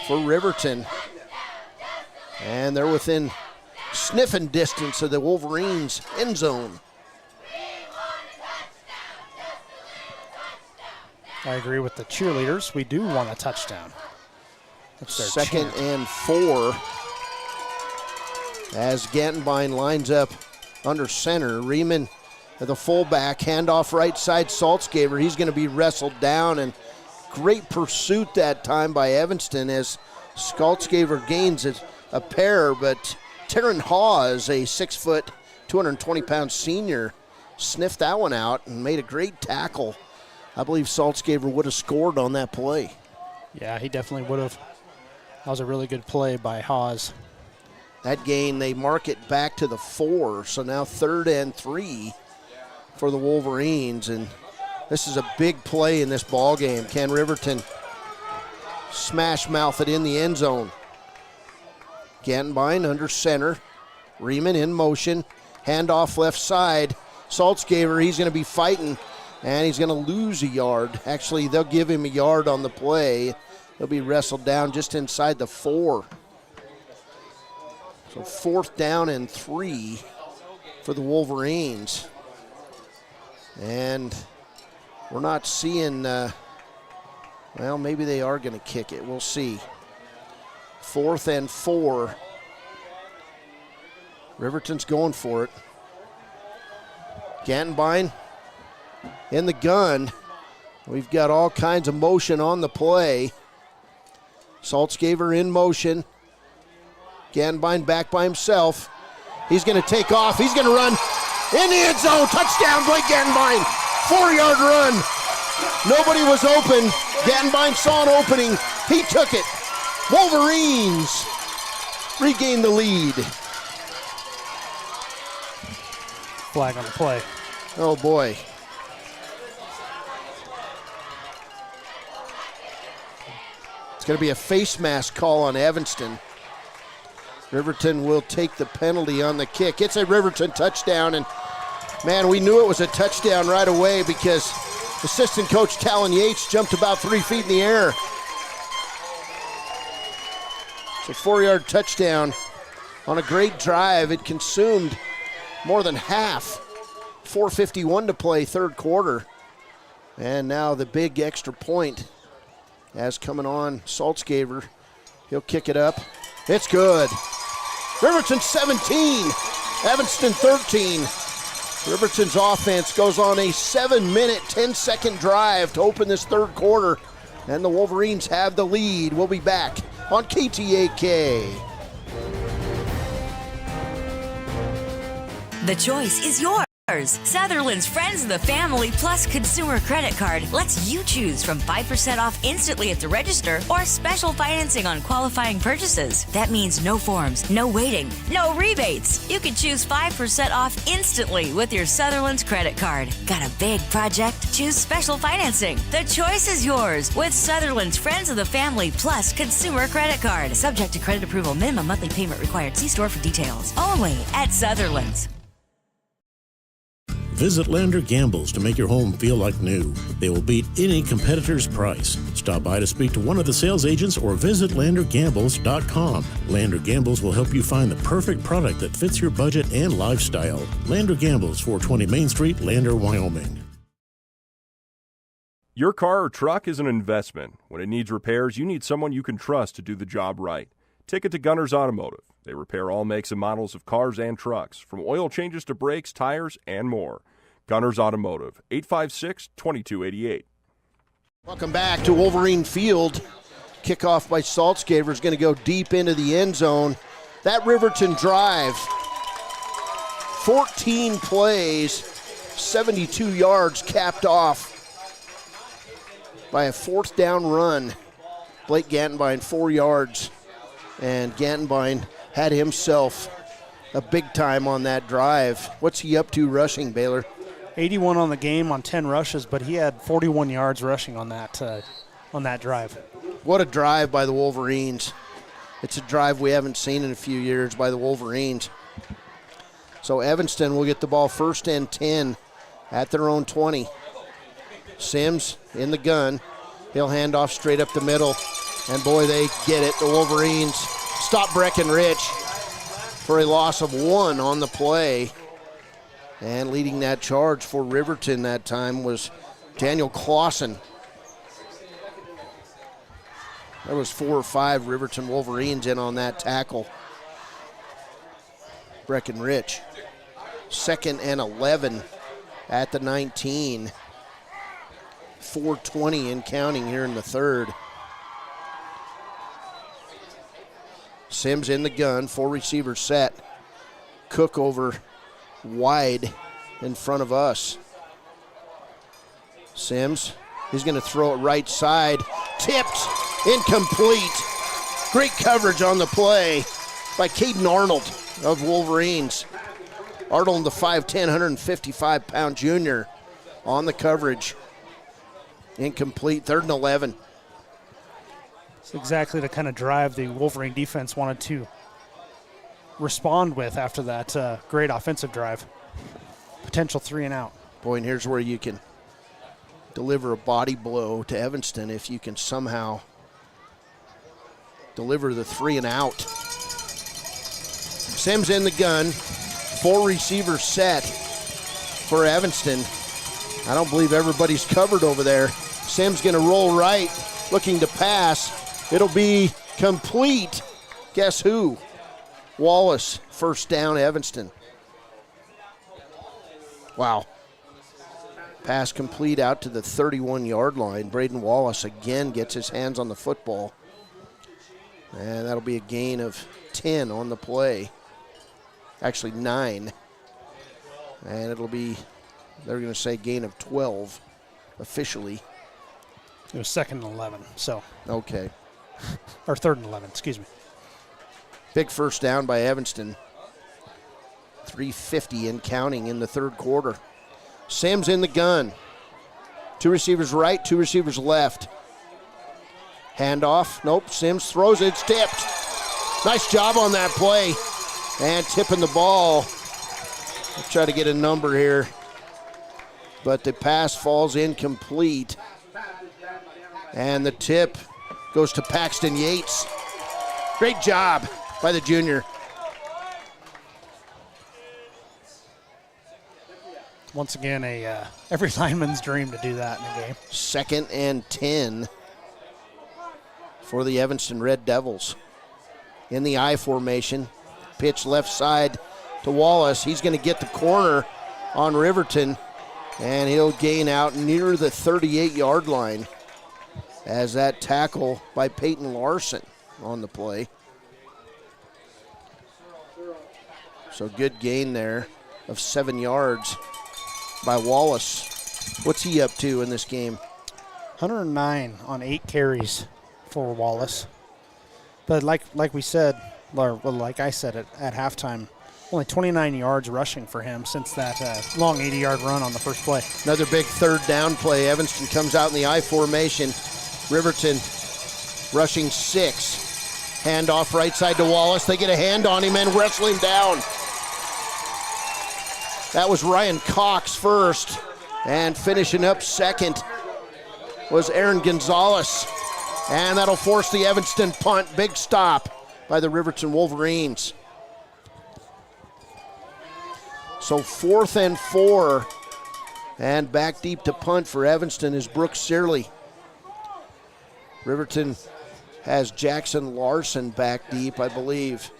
for Riverton. And they're within sniffing distance of the Wolverines' end zone. I agree with the cheerleaders. We do want a touchdown. That's their 2nd chant. and 4 as Gantenbein lines up under center. Riemann, the fullback, handoff right side. Saltzgaver, he's going to be wrestled down, and great pursuit that time by Evanston as Saltzgaver gains a pair, but Taryn Hawes, a 6-foot, 220-pound senior, sniffed that one out and made a great tackle. I believe Saltzgaver would have scored on that play. Yeah, he definitely would have. That was a really good play by Hawes. That gain, they mark it back to the 4, so now 3rd and 3 for the Wolverines, and this is a big play in this ball game. Can Riverton smash mouth it in the end zone? Gantenbein under center. Riemann in motion. Handoff left side. Saltzgaver, he's going to be fighting, and he's going to lose a yard. Actually, they'll give him a yard on the play. He'll be wrestled down just inside the 4. So 4th down and 3 for the Wolverines. And we're not seeing, well, maybe they are going to kick it. We'll see. 4th and 4. Riverton's going for it. Gantenbein in the gun. We've got all kinds of motion on the play. Saltzgaver in motion. Gandenbein back by himself. He's going to take off. He's going to run in the end zone. Touchdown, Blake Gandenbein. 4-yard run. Nobody was open. Gandenbein saw an opening. He took it. Wolverines regain the lead. Flag on the play. Oh, boy. It's going to be a face mask call on Evanston. Riverton will take the penalty on the kick. It's a Riverton touchdown, and man, we knew it was a touchdown right away because assistant coach Talon Yates jumped about 3 feet in the air. It's a 4-yard touchdown on a great drive. It consumed more than half. 4:51 to play, third quarter. And now the big extra point as coming on Saltzgaver. He'll kick it up. It's good. Riverton 17, Evanston 13. Riverton's offense goes on a 7-minute, 10-second drive to open this third quarter, and the Wolverines have the lead. We'll be back on KTAK. The choice is yours. Sutherland's Friends of the Family Plus Consumer Credit Card lets you choose from 5% off instantly at the register or special financing on qualifying purchases. That means no forms, no waiting, no rebates. You can choose 5% off instantly with your Sutherland's credit card. Got a big project? Choose special financing. The choice is yours with Sutherland's Friends of the Family Plus Consumer Credit Card. Subject to credit approval. Minimum monthly payment required. See store for details. Only at Sutherland's. Visit Lander Gambles to make your home feel like new. They will beat any competitor's price. Stop by to speak to one of the sales agents or visit LanderGambles.com. Lander Gambles will help you find the perfect product that fits your budget and lifestyle. Lander Gambles, 420 Main Street, Lander, Wyoming. Your car or truck is an investment. When it needs repairs, you need someone you can trust to do the job right. Take it to Gunners Automotive. They repair all makes and models of cars and trucks, from oil changes to brakes, tires, and more. Gunners Automotive, 856-2288. Welcome back to Wolverine Field. Kickoff by Saltzgaver is going to go deep into the end zone. That Riverton drive, 14 plays, 72 yards capped off by a fourth down run. Blake Gandenbein, 4 yards. And Gandenbein had himself a big time on that drive. What's he up to rushing, Baylor? 81 on the game on 10 rushes, but he had 41 yards rushing on that drive. What a drive by the Wolverines. It's a drive we haven't seen in a few years by the Wolverines. So Evanston will get the ball first and 10 at their own 20. Sims in the gun. He'll hand off straight up the middle. And boy, they get it. The Wolverines stop Breckenridge for a loss of 1 on the play. And leading that charge for Riverton that time was Daniel Clausen. There was 4 or 5 Riverton Wolverines in on that tackle. Breckenridge. 2nd and 11 at the 19. 4:20 and counting here in the third. Sims in the gun, 4 receivers set. Cook over wide in front of us. Sims, he's going to throw it right side. Tipped, incomplete. Great coverage on the play by Caden Arnold of Wolverines. Arnold, the 5'10", 155-pound junior on the coverage. Incomplete, 3rd and 11. It's exactly the kind of drive the Wolverine defense wanted to respond with after that great offensive drive. Potential 3 and out. Boy, and here's where you can deliver a body blow to Evanston if you can somehow deliver the 3 and out. Sims in the gun, 4 receivers set for Evanston. I don't believe everybody's covered over there. Sims going to roll right, looking to pass. It'll be complete. Guess who? Wallace, first down, Evanston. Wow. Pass complete out to the 31-yard line. Braden Wallace again gets his hands on the football. And that'll be a gain of 10 on the play. Actually 9. And it'll be, they're going to say gain of 12 officially. It was 2nd and 11, so. Okay. Or 3rd and 11, excuse me. Big first down by Evanston. 3:50 and counting in the third quarter. Sims in the gun. 2 receivers right, 2 receivers left. Handoff. Nope, Sims throws it. It's tipped. Nice job on that play. And tipping the ball. I'll try to get a number here. But the pass falls incomplete. And the tip goes to Paxton Yates. Great job by the junior. Once again, every lineman's dream to do that in a game. 2nd and 10 for the Evanston Red Devils. In the I formation, pitch left side to Wallace. He's going to get the corner on Riverton, and he'll gain out near the 38-yard line as that tackle by Peyton Larson on the play. So good gain there of 7 yards by Wallace. What's he up to in this game? 109 on 8 carries for Wallace. But like we said, or well, like I said at halftime, only 29 yards rushing for him since that long 80-yard run on the first play. Another big third down play. Evanston comes out in the I formation. Riverton rushing 6. Handoff right side to Wallace. They get a hand on him and wrestle him down. That was Ryan Cox first, and finishing up second was Aaron Gonzalez. And that'll force the Evanston punt. Big stop by the Riverton Wolverines. So 4th and 4, and back deep to punt for Evanston is Brooks Searley. Riverton has Jackson Larson back deep, I believe.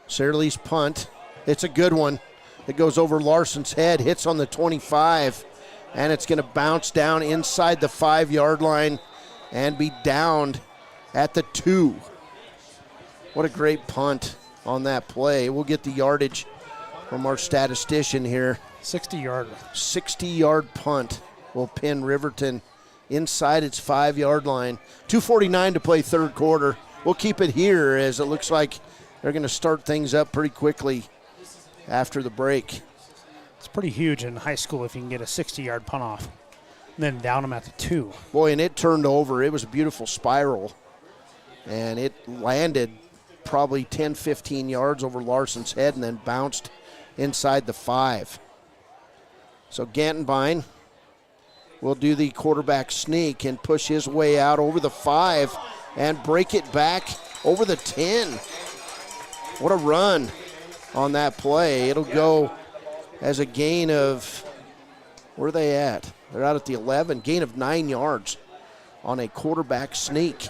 Searley's punt. It's a good one. It goes over Larson's head, hits on the 25, and it's going to bounce down inside the 5-yard line and be downed at the 2. What a great punt on that play. We'll get the yardage from our statistician here. 60-yard. 60-yard punt will pin Riverton inside its 5-yard line. 2:49 to play third quarter. We'll keep it here as it looks like they're going to start things up pretty quickly after the break. It's pretty huge in high school if you can get a 60-yard punt off and then down them at the 2. Boy, and it turned over. It was a beautiful spiral, and it landed probably 10, 15 yards over Larson's head and then bounced inside the 5. So Gantenbein will do the quarterback sneak and push his way out over the 5 and break it back over the 10. What a run on that play. It'll go as a gain of, where are they at? They're out at the 11, gain of 9 yards on a quarterback sneak.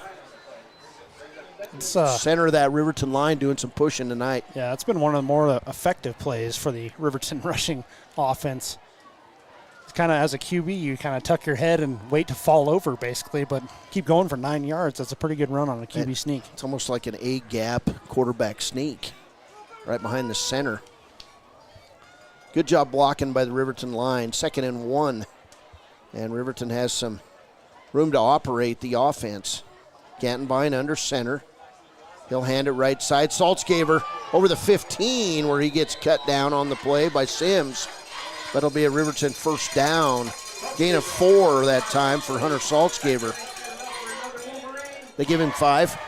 Center of that Riverton line doing some pushing tonight. Yeah, it's been one of the more effective plays for the Riverton rushing offense. It's kind of, as a QB, you kind of tuck your head and wait to fall over, basically, but keep going for 9 yards. That's a pretty good run on a QB sneak. It's almost like an A-gap quarterback sneak right behind the center. Good job blocking by the Riverton line. 2nd and 1. And Riverton has some room to operate the offense. Gantenbein under center. He'll hand it right side. Saltzgaber over the 15 where he gets cut down on the play by Sims. That'll be a Riverton first down. Gain of 4 that time for Hunter Saltzgaber. They give him 5.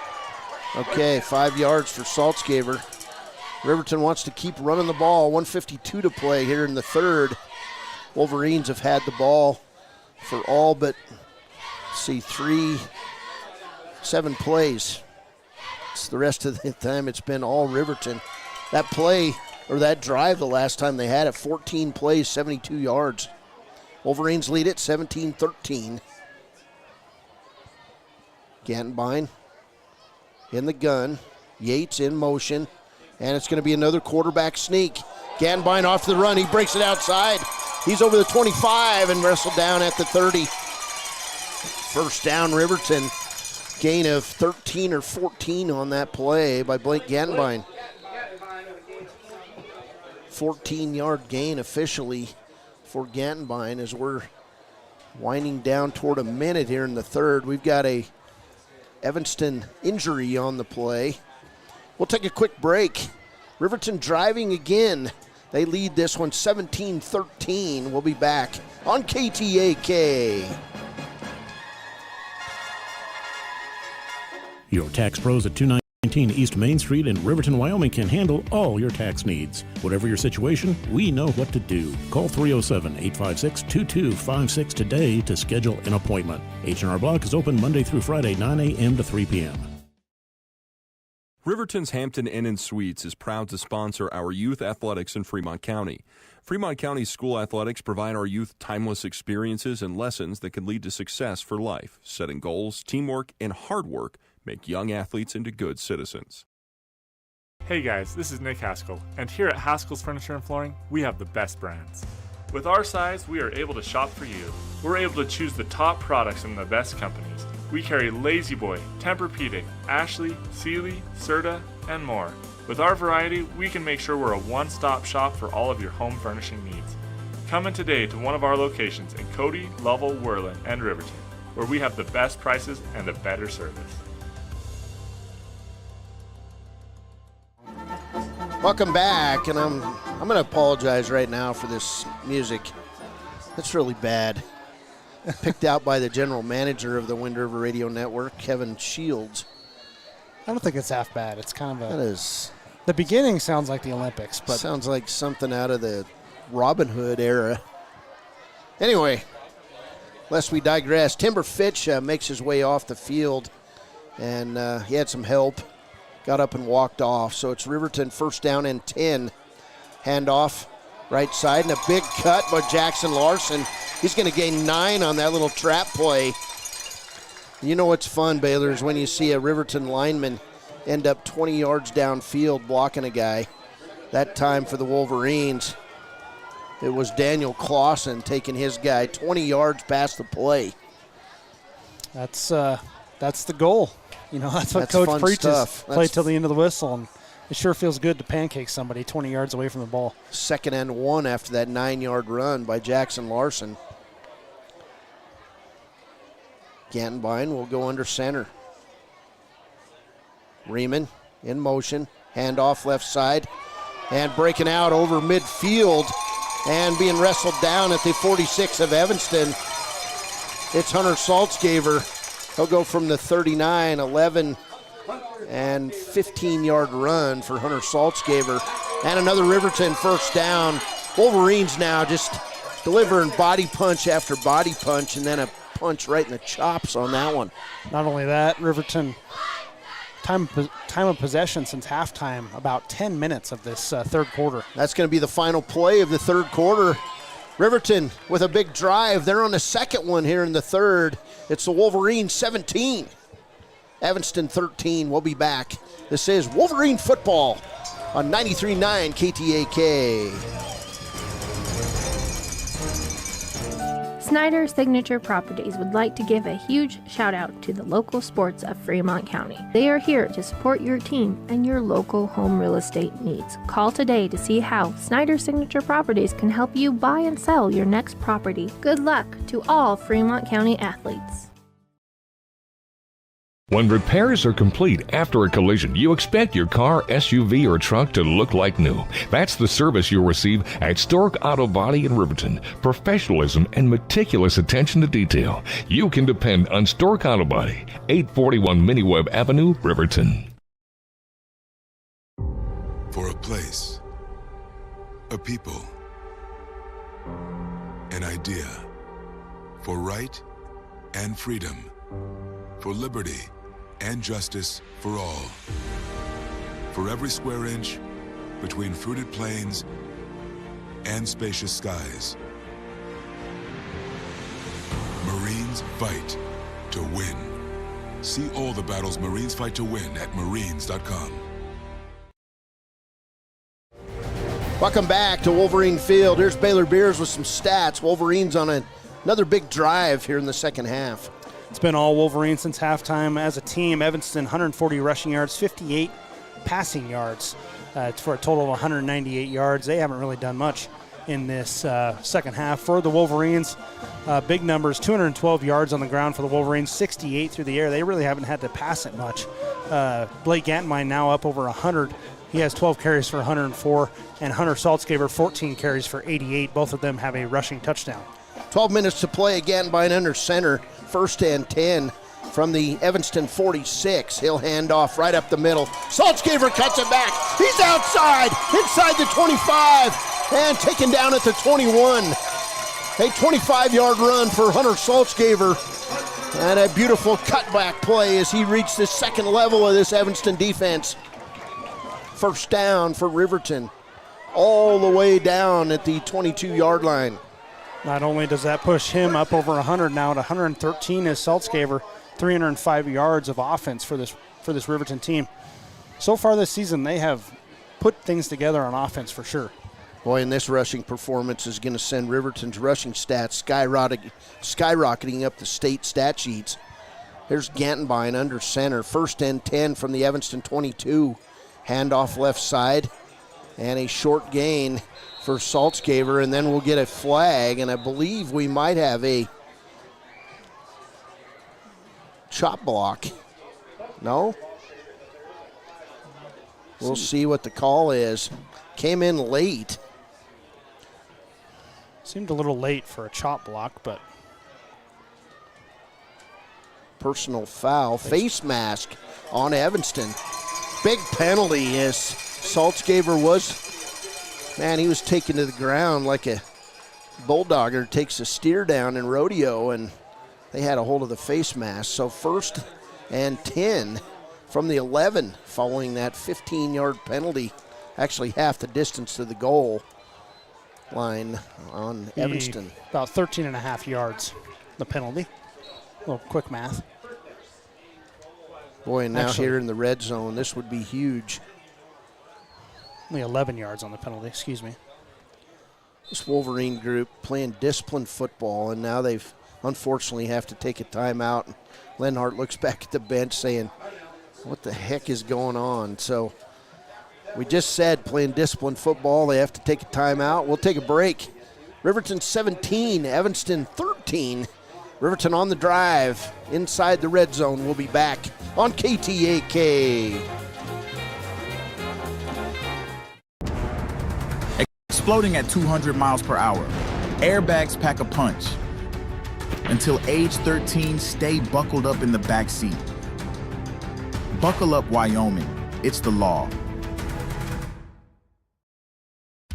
Okay, 5 yards for Saltzgaber. Riverton wants to keep running the ball. 1:52 to play here in the third. Wolverines have had the ball for all but, 7 plays. It's the rest of the time it's been all Riverton. That play, or that drive the last time they had it, 14 plays, 72 yards. Wolverines lead it 17-13. Gantenbein in the gun. Yates in motion. And it's going to be another quarterback sneak. Ganbine off the run. He breaks it outside. He's over the 25 and wrestled down at the 30. First down, Riverton. Gain of 13 or 14 on that play by Blake Ganbine. 14-yard gain officially for Ganbine as we're winding down toward a minute here in the third. We've got a Evanston injury on the play. We'll take a quick break. Riverton driving again. They lead this one 17-13. We'll be back on KTAK. Your tax pros at 219 East Main Street in Riverton, Wyoming can handle all your tax needs. Whatever your situation, we know what to do. Call 307-856-2256 today to schedule an appointment. H&R Block is open Monday through Friday, 9 a.m. to 3 p.m. Riverton's Hampton Inn & Suites is proud to sponsor our youth athletics in Fremont County. Fremont County school athletics provide our youth timeless experiences and lessons that can lead to success for life. Setting goals, teamwork, and hard work make young athletes into good citizens. Hey guys, this is Nick Haskell, and here at Haskell's Furniture and Flooring, we have the best brands. With our size, we are able to shop for you. We're able to choose the top products from the best companies. We carry Lazy Boy, Tempur-Pedic, Ashley, Sealy, Serta, and more. With our variety, we can make sure we're a one-stop shop for all of your home furnishing needs. Come in today to one of our locations in Cody, Lovell, Worland, and Riverton, where we have the best prices and the better service. Welcome back, and I'm going to apologize right now for this music. It's really bad. Picked out by the general manager of the Wind River Radio Network, Kevin Shields. I don't think it's half bad. It's kind of That is. The beginning sounds like the Olympics, but sounds like something out of the Robin Hood era. Anyway, lest we digress, Timber Fitch makes his way off the field, and he had some help. Got up and walked off. So it's Riverton first down and 10. Handoff right side and a big cut by Jackson Larson. He's going to gain 9 on that little trap play. You know what's fun, Baylor, is when you see a Riverton lineman end up 20 yards downfield blocking a guy. That time for the Wolverines, it was Daniel Clausen taking his guy 20 yards past the play. That's the goal. You know, that's what Coach preaches. Play till the end of the whistle, and it sure feels good to pancake somebody 20 yards away from the ball. 2nd and 1 after that 9-yard run by Jackson Larson. Ganbine will go under center. Riemann in motion, handoff left side, and breaking out over midfield and being wrestled down at the 46 of Evanston. It's Hunter Saltzgaver. He'll go from the 39, 11, and 15-yard run for Hunter Saltzgaver. And another Riverton first down. Wolverines now just delivering body punch after body punch, and then a punch right in the chops on that one. Not only that, Riverton, time of possession since halftime, about 10 minutes of this third quarter. That's going to be the final play of the third quarter. Riverton with a big drive. They're on the second one here in the third. It's the Wolverines 17, Evanston 13. We'll be back. This is Wolverine football on 93.9 KTAK. Snyder Signature Properties would like to give a huge shout out to the local sports of Fremont County. They are here to support your team and your local home real estate needs. Call today to see how Snyder Signature Properties can help you buy and sell your next property. Good luck to all Fremont County athletes. When repairs are complete after a collision, you expect your car, SUV, or truck to look like new. That's the service you'll receive at Stork Auto Body in Riverton. Professionalism and meticulous attention to detail. You can depend on Stork Auto Body, 841 Miniweb Avenue, Riverton. For a place, a people, an idea, for right and freedom, for liberty and justice for all. For every square inch between fruited plains and spacious skies. Marines fight to win. See all the battles Marines fight to win at marines.com. Welcome back to Wolverine Field. Here's Baylor Beers with some stats. Wolverines on another big drive here in the second half. It's been all Wolverines since halftime. As a team, Evanston 140 rushing yards, 58 passing yards. It's for a total of 198 yards. They haven't really done much in this second half. For the Wolverines, big numbers, 212 yards on the ground for the Wolverines, 68 through the air. They really haven't had to pass it much. Blake Gantenbein now up over 100. He has 12 carries for 104, and Hunter Saltzgaber 14 carries for 88. Both of them have a rushing touchdown. 12 minutes to play. Gantenbein under center. 1st and 10 from the Evanston 46. He'll hand off right up the middle. Saltzgaber cuts it back. He's outside, inside the 25, and taken down at the 21. A 25-yard run for Hunter Saltzgaber. And a beautiful cutback play as he reached the second level of this Evanston defense. First down for Riverton, all the way down at the 22-yard line. Not only does that push him up over 100 now at 113 is Saltzgaber, 305 yards of offense for this Riverton team. So far this season, they have put things together on offense for sure. Boy, and this rushing performance is going to send Riverton's rushing stats skyrocketing up the state stat sheets. Here's Gantenbein under center, 1st and 10 from the Evanston 22. Handoff left side, and a short gain for Saltzgaber, and then we'll get a flag, and I believe we might have a chop block. No? We'll see what the call is. Came in late. Seemed a little late for a chop block, but personal foul. Face mask on Evanston. Big penalty as Saltzgaber he was taken to the ground like a bulldogger takes a steer down in rodeo, and they had a hold of the face mask. So 1st and 10 from the 11 following that 15-yard penalty, actually half the distance to the goal line on Evanston. About 13 and a half yards, the penalty. A little quick math. Boy, and now here in the red zone, this would be huge. Only 11 yards on the penalty, excuse me. This Wolverine group playing disciplined football, and now they've unfortunately have to take a timeout. Lenhart looks back at the bench saying, what the heck is going on? So we just said playing disciplined football, they have to take a timeout. We'll take a break. Riverton 17, Evanston 13. Riverton on the drive inside the red zone. We'll be back on KTAK. Exploding at 200 miles per hour. Airbags pack a punch. Until age 13, stay buckled up in the back seat. Buckle up, Wyoming. It's the law.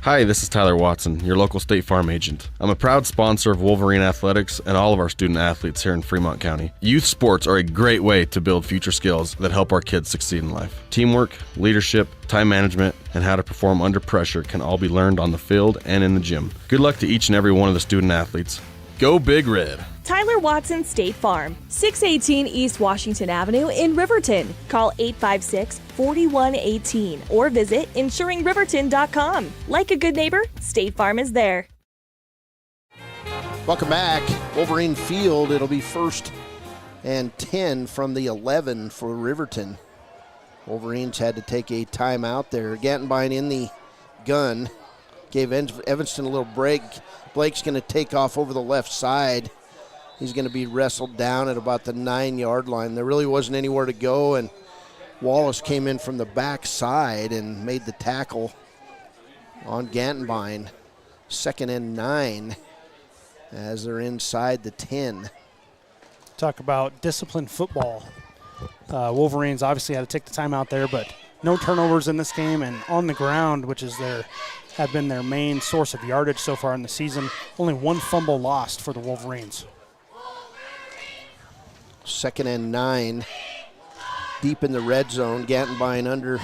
Hi, this is Tyler Watson, your local State Farm agent. I'm a proud sponsor of Wolverine Athletics and all of our student athletes here in Fremont County. Youth sports are a great way to build future skills that help our kids succeed in life. Teamwork, leadership, time management, and how to perform under pressure can all be learned on the field and in the gym. Good luck to each and every one of the student athletes. Go Big Red! Tyler Watson State Farm, 618 East Washington Avenue in Riverton. Call 856-4118 or visit insuringriverton.com. Like a good neighbor, State Farm is there. Welcome back. Wolverine Field, it'll be 1st and 10 from the 11 for Riverton. Wolverines had to take a timeout there. Gantenbein in the gun. Gave Evanston a little break. Blake's going to take off over the left side. He's going to be wrestled down at about the 9-yard line. There really wasn't anywhere to go, and Wallace came in from the back side and made the tackle on Gantenbein. 2nd and 9 as they're inside the 10. Talk about disciplined football. Wolverines obviously had to take the time out there, but no turnovers in this game, and on the ground, which is have been their main source of yardage so far in the season. Only one fumble lost for the Wolverines. 2nd and 9. Deep in the red zone. Gantenbein under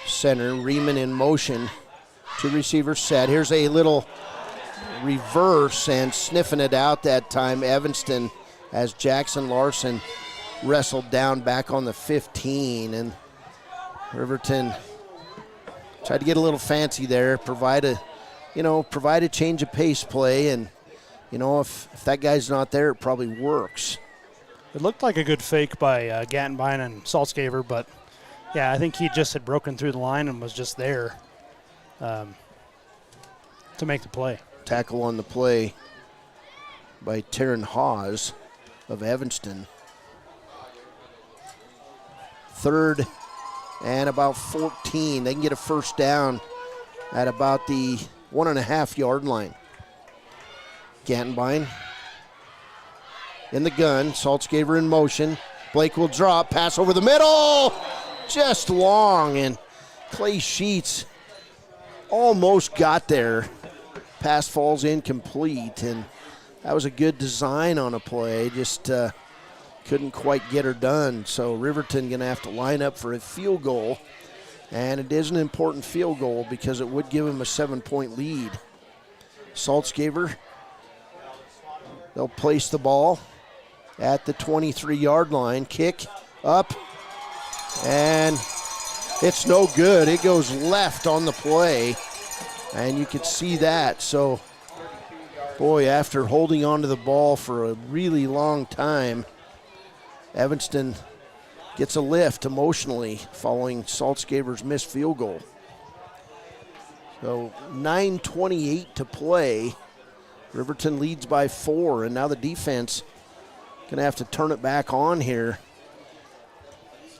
center. Riemann in motion. 2 receivers set. Here's a little reverse and sniffing it out that time. Evanston as Jackson Larson wrestled down back on the 15. And Riverton Tried to get a little fancy there, provide a change of pace play, and if that guy's not there, it probably works. It looked like a good fake by Gattenbein and Saltzgaver, but yeah, I think he just had broken through the line and was just there to make the play. Tackle on the play by Taryn Hawes of Evanston. 3rd and about 14. They can get a first down at about the 1.5-yard line. Gantenbein in the gun. Saltzgaver in motion. Blake will drop. Pass over the middle. Just long. And Clay Sheets almost got there. Pass falls incomplete. And that was a good design on a play. Just couldn't quite get her done. So Riverton going to have to line up for a field goal. And it is an important field goal because it would give him a 7-point lead. Saltzgaver, they'll place the ball at the 23-yard line. Kick up, and it's no good. It goes left on the play, and you can see that. So, boy, after holding on to the ball for a really long time, Evanston gets a lift emotionally following Saltzgaver's missed field goal. So 9:28 to play. Riverton leads by 4, and now the defense going to have to turn it back on here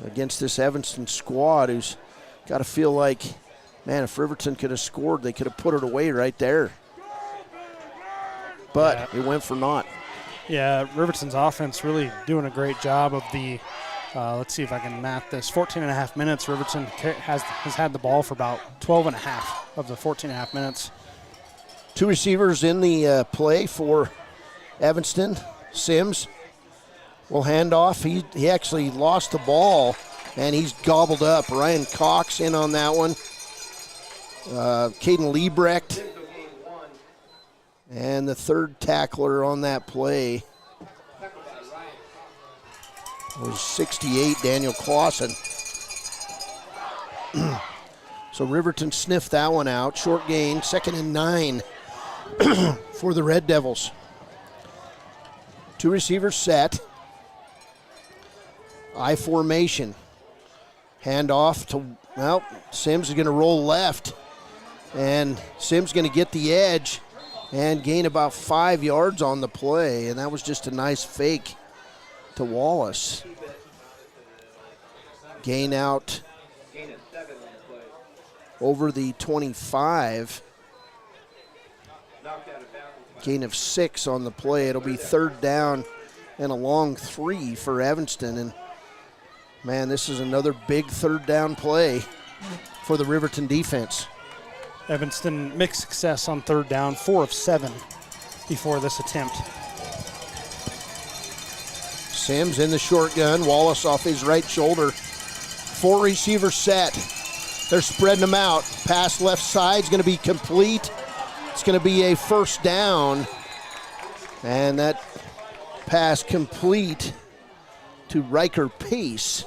against this Evanston squad who's got to feel like, man, if Riverton could have scored, they could have put it away right there. But it went for naught. Yeah, Riverton's offense really doing a great job of the, let's see if I can math this, 14 and a half minutes. Riverton has had the ball for about 12 and a half of the 14 and a half minutes. 2 receivers in the play for Evanston. Sims will hand off. He actually lost the ball, and he's gobbled up. Ryan Cox in on that one. Caden Liebrecht. And the 3rd tackler on that play was 68, Daniel Clausen. So Riverton sniffed that one out. Short gain, 2nd and 9 for the Red Devils. 2 receivers set. I formation. Hand off to, Sims is going to roll left. And Sims going to get the edge and gain about 5 yards on the play. And that was just a nice fake to Wallace. Gain out over the 25. Gain of 6 on the play. It'll be 3rd down and a long 3 for Evanston. And, man, this is another big 3rd down play for the Riverton defense. Evanston mixed success on 3rd down, 4 of 7 before this attempt. Sims in the short gun. Wallace off his right shoulder. 4 receivers set. They're spreading them out. Pass left side is going to be complete. It's going to be a 1st down. And that pass complete to Riker Pace.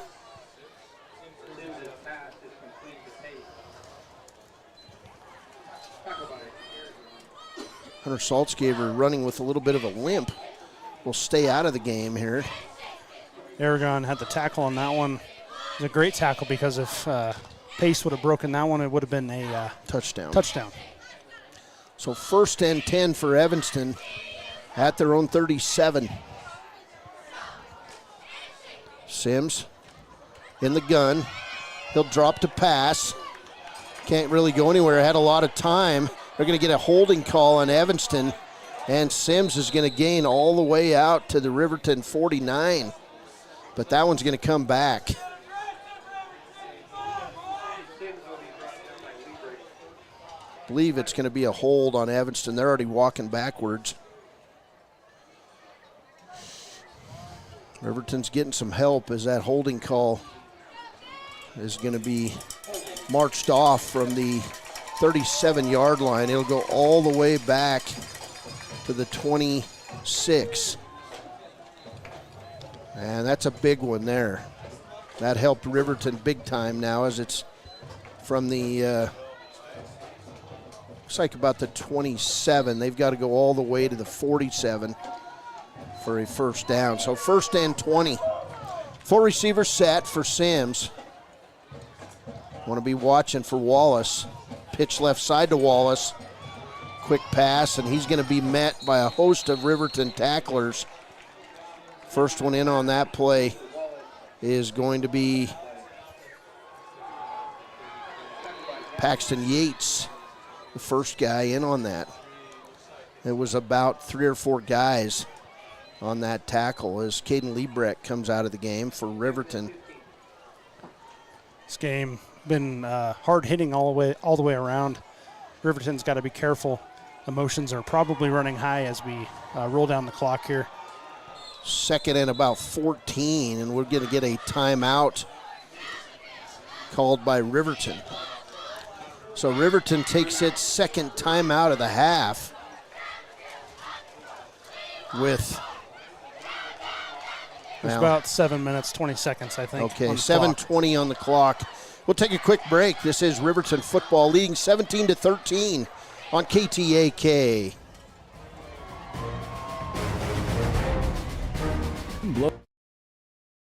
Hunter Saltzgaver running with a little bit of a limp. Will stay out of the game here. Aragon had the tackle on that one. It was a great tackle because if Pace would have broken that one, it would have been a touchdown. So 1st and 10 for Evanston at their own 37. Sims in the gun. He'll drop to pass. Can't really go anywhere. Had a lot of time. They're going to get a holding call on Evanston, and Sims is going to gain all the way out to the Riverton 49. But that one's going to come back. I believe it's going to be a hold on Evanston. They're already walking backwards. Riverton's getting some help as that holding call is going to be marched off from the 37-yard line. It'll go all the way back to the 26. And that's a big one there. That helped Riverton big time now as it's from the looks like about the 27. They've got to go all the way to the 47 for a first down. So first and 20. 4 receivers set for Sims. Want to be watching for Wallace. Pitch left side to Wallace. Quick pass, and he's going to be met by a host of Riverton tacklers. First one in on that play is going to be Paxton Yates, the first guy in on that. It was about 3 or 4 guys on that tackle as Caden Liebrecht comes out of the game for Riverton. This game been hard hitting all the way around. Riverton's got to be careful. Emotions are probably running high as we roll down the clock here. Second and about 14, and we're going to get a timeout called by Riverton. So Riverton takes its second timeout of the half with... It's about 7 minutes, 20 seconds, I think. Okay, 7:20 on the clock. We'll take a quick break. This is Riverton football leading 17-13 on KTAK.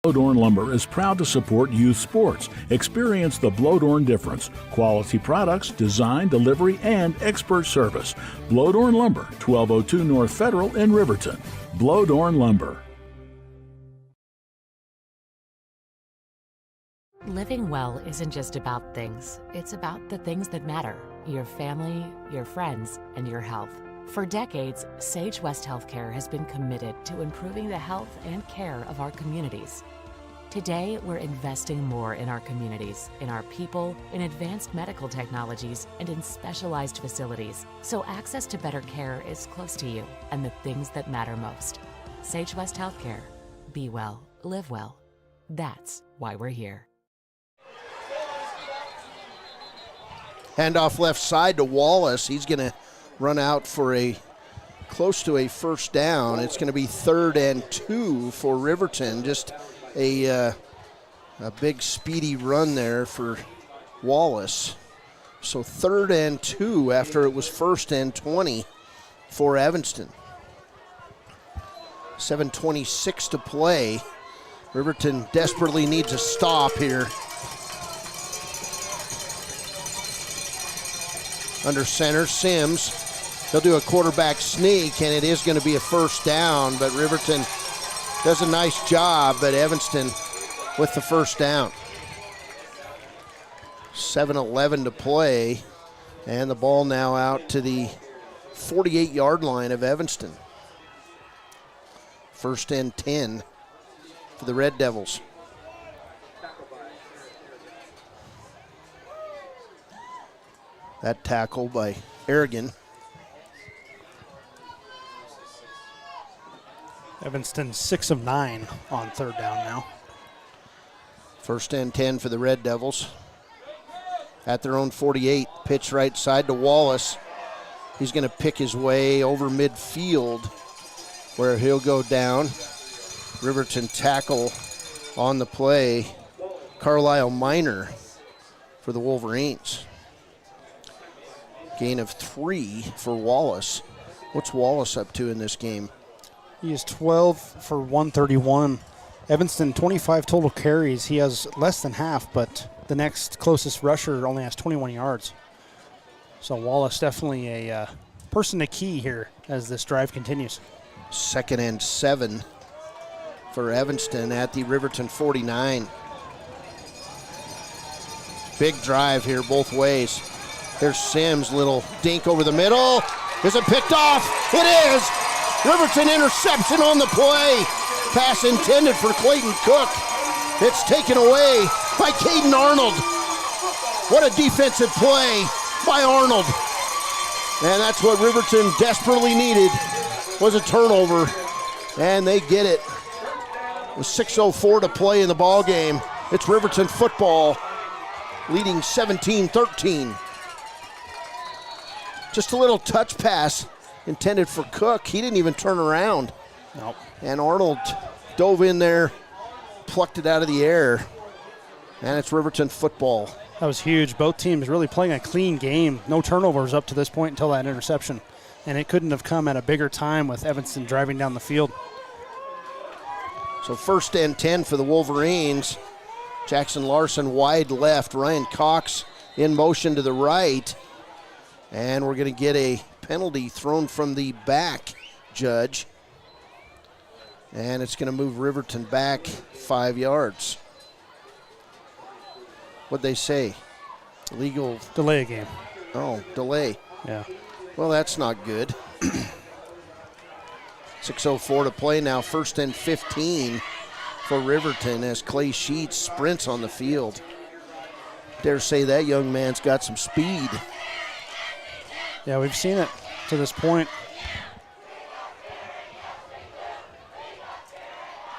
Blodorn Lumber is proud to support youth sports. Experience the Blodorn difference. Quality products, design, delivery, and expert service. Blodorn Lumber, 1202 North Federal in Riverton. Blodorn Lumber. Living well isn't just about things. It's about the things that matter. Your family, your friends, and your health. For decades, Sage West Healthcare has been committed to improving the health and care of our communities. Today, we're investing more in our communities, in our people, in advanced medical technologies, and in specialized facilities, so access to better care is close to you and the things that matter most. Sage West Healthcare. Be well, live well. That's why we're here. Handoff left side to Wallace. He's going to run out for a close to a first down. It's going to be 3rd and 2 for Riverton. Just a big speedy run there for Wallace. So 3rd and 2 after it was 1st and 20 for Evanston. 7:26 to play. Riverton desperately needs a stop here. Under center, Sims. They'll do a quarterback sneak, and it is going to be a first down, but Riverton does a nice job, but Evanston with the first down. 7:11 to play, and the ball now out to the 48-yard line of Evanston. 1st and 10 for the Red Devils. That tackle by Aragon. Evanston 6 of 9 on 3rd down now. 1st and 10 for the Red Devils. At their own 48, pitch right side to Wallace. He's going to pick his way over midfield where he'll go down. Riverton tackle on the play. Carlisle Minor for the Wolverines. Gain of 3 for Wallace. What's Wallace up to in this game? He is 12 for 131. Evanston, 25 total carries. He has less than half, but the next closest rusher only has 21 yards. So Wallace definitely a person to key here as this drive continues. 2nd and 7 for Evanston at the Riverton 49. Big drive here both ways. There's Sims, little dink over the middle. Is it picked off? It is! Riverton interception on the play. Pass intended for Clayton Cook. It's taken away by Caden Arnold. What a defensive play by Arnold. And that's what Riverton desperately needed, was a turnover. And they get it. With 6:04 to play in the ball game, it's Riverton football leading 17-13. Just a little touch pass intended for Cook. He didn't even turn around. Nope. And Arnold dove in there, plucked it out of the air. And it's Riverton football. That was huge. Both teams really playing a clean game. No turnovers up to this point until that interception. And it couldn't have come at a bigger time with Evanston driving down the field. So 1st and 10 for the Wolverines. Jackson Larson wide left. Ryan Cox in motion to the right. And we're going to get a penalty thrown from the back, Judge. And it's going to move Riverton back 5 yards. What'd they say? Legal. Delay a game. Oh, delay. Yeah. Well, that's not good. 6:04 to play now. 1st and 15 for Riverton as Clay Sheets sprints on the field. Dare say that young man's got some speed. Yeah, we've seen it to this point.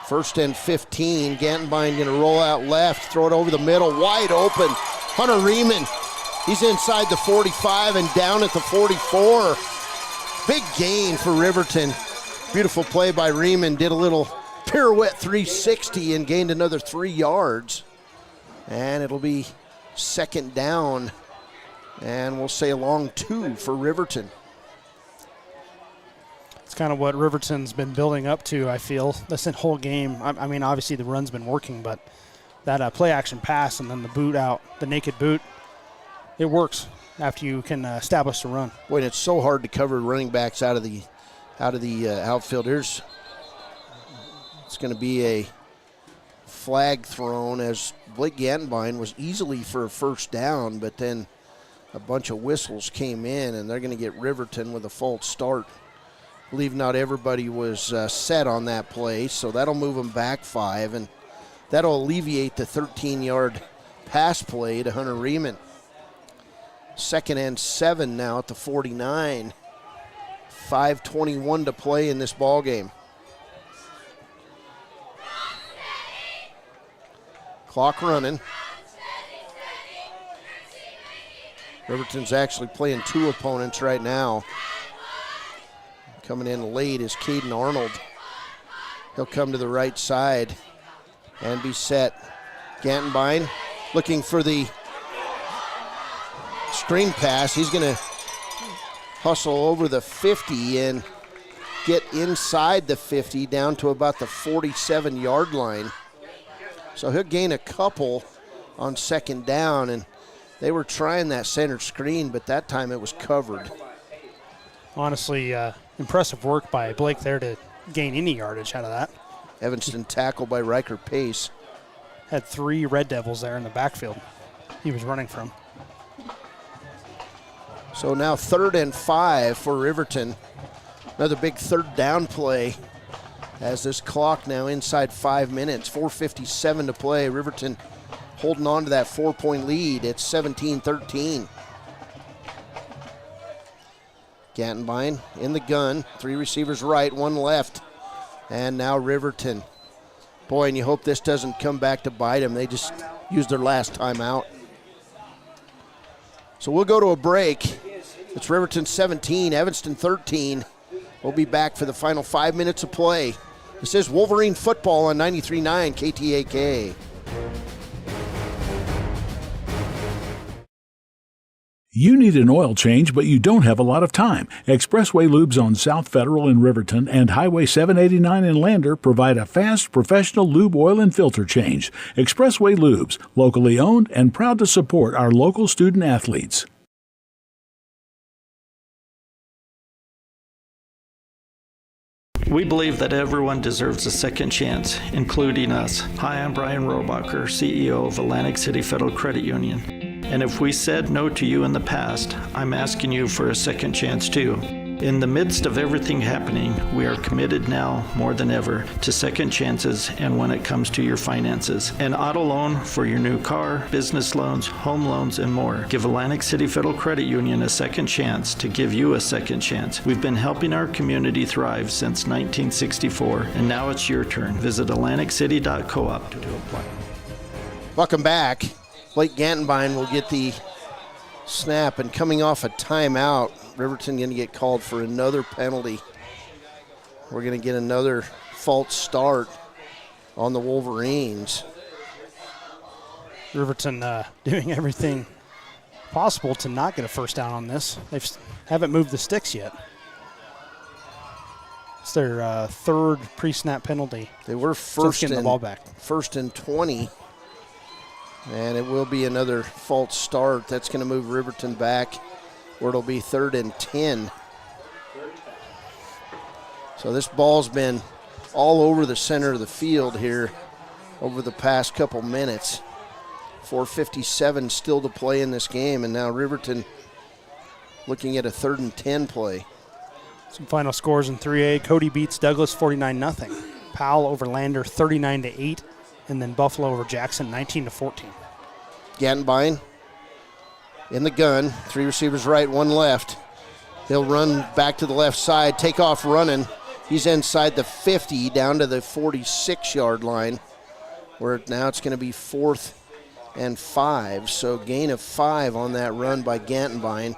1st and 15. Gantenbein going to roll out left, throw it over the middle, wide open. Hunter Riemann, he's inside the 45 and down at the 44. Big gain for Riverton. Beautiful play by Riemann. Did a little pirouette 360 and gained another 3 yards. And it'll be 2nd down. And we'll say a long 2 for Riverton. It's kind of what Riverton's been building up to, I feel, this whole game. I mean, obviously the run's been working, but that play action pass and then the boot out, the naked boot, it works after you can establish the run. Boy, and it's so hard to cover running backs out of the outfield. It's going to be a flag thrown as Blake Gantenbein was easily for a 1st down, but then a bunch of whistles came in, and they're going to get Riverton with a false start. I believe not everybody was set on that play, so that'll move them back 5, and that'll alleviate the 13-yard pass play to Hunter Riemann. 2nd and 7 now at the 49. 5:21 to play in this ball game. Clock running. Riverton's actually playing 2 opponents right now. Coming in late is Caden Arnold. He'll come to the right side and be set. Gantenbein looking for the screen pass. He's going to hustle over the 50 and get inside the 50 down to about the 47-yard line. So he'll gain a couple on 2nd down, and they were trying that center screen, but that time it was covered. Honestly, impressive work by Blake there to gain any yardage out of that. Evanston tackled by Riker Pace. Had 3 Red Devils there in the backfield he was running from. So now 3rd and 5 for Riverton. Another big 3rd down play as this clock now inside 5 minutes. 4:57 to play. Riverton holding on to that 4-point lead. It's 17-13. Gantenbein in the gun. 3 receivers right, 1 left. And now Riverton. Boy, and you hope this doesn't come back to bite them. They just used their last time out. So we'll go to a break. It's Riverton 17, Evanston 13. We'll be back for the final 5 minutes of play. This is Wolverine football on 93.9 KTAK. You need an oil change, but you don't have a lot of time. Expressway Lubes on South Federal in Riverton and Highway 789 in Lander provide a fast, professional lube oil and filter change. Expressway Lubes, locally owned and proud to support our local student athletes. We believe that everyone deserves a second chance, including us. Hi, I'm Brian Robacher, CEO of Atlantic City Federal Credit Union. And if we said no to you in the past, I'm asking you for a second chance too. In the midst of everything happening, we are committed now more than ever to second chances and when it comes to your finances. An auto loan for your new car, business loans, home loans, and more. Give Atlantic City Federal Credit Union a second chance to give you a second chance. We've been helping our community thrive since 1964, and now it's your turn. Visit atlanticcity.coop to apply. Welcome back. Blake Gantenbein will get the snap, and coming off a timeout, Riverton going to get called for another penalty. We're going to get another false start on the Wolverines. Riverton doing everything possible to not get a first down on this. They haven't moved the sticks yet. It's their third pre-snap penalty. They were first getting the ball back. First and 20. And it will be another false start. That's going to move Riverton back where it'll be 3rd and 10. So this ball's been all over the center of the field here over the past couple minutes. 4:57 still to play in this game, and now Riverton looking at a 3rd and 10 play. Some final scores in 3A. Cody beats Douglas 49-0. Powell over Lander 39-8. And then Buffalo over Jackson 19-14. Gantenbein in the gun. 3 receivers right, 1 left. He'll run back to the left side, take off running. He's inside the 50 down to the 46-yard line, where now it's going to be 4th and 5. So gain of 5 on that run by Gantenbein.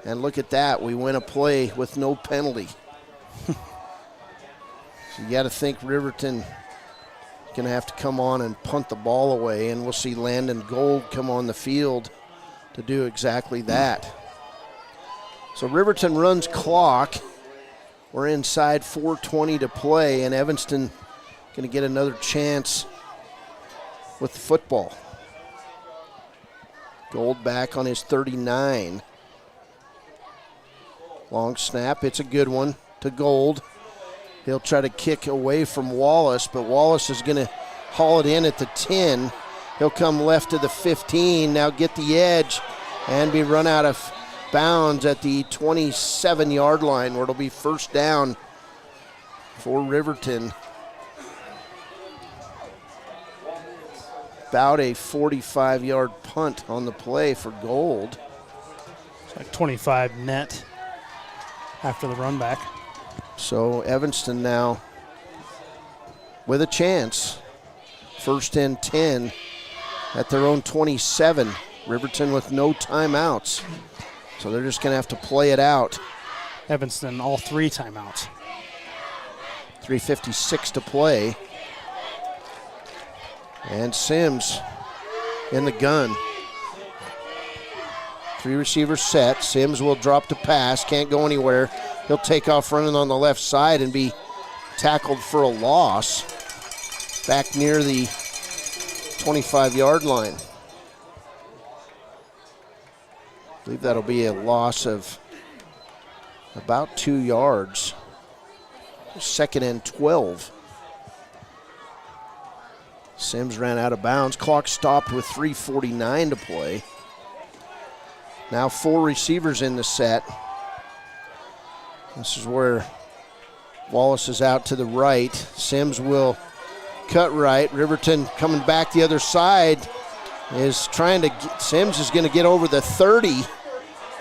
And look at that, we win a play with no penalty. So you got to think Riverton going to have to come on and punt the ball away, and we'll see Landon Gold come on the field to do exactly that. So Riverton runs clock. We're inside 4:20 to play, and Evanston going to get another chance with the football. Gold back on his 39. Long snap, it's a good one to Gold. He'll try to kick away from Wallace, but Wallace is going to haul it in at the 10. He'll come left to the 15, now get the edge, and be run out of bounds at the 27-yard line, where it'll be first down for Riverton. About a 45-yard punt on the play for Gold. It's like 25 net after the run back. So Evanston now with a chance. 1st and 10 at their own 27. Riverton with no timeouts. So they're just going to have to play it out. Evanston, all 3 timeouts. 3:56 to play. And Sims in the gun. 3 receivers set. Sims will drop the pass, can't go anywhere. He'll take off running on the left side and be tackled for a loss back near the 25-yard line. I believe that'll be a loss of about 2 yards. 2nd and 12. Sims ran out of bounds. Clock stopped with 3:49 to play. Now 4 receivers in the set. This is where Wallace is out to the right. Sims will cut right. Riverton coming back the other side is trying to get, Sims is going to get over the 30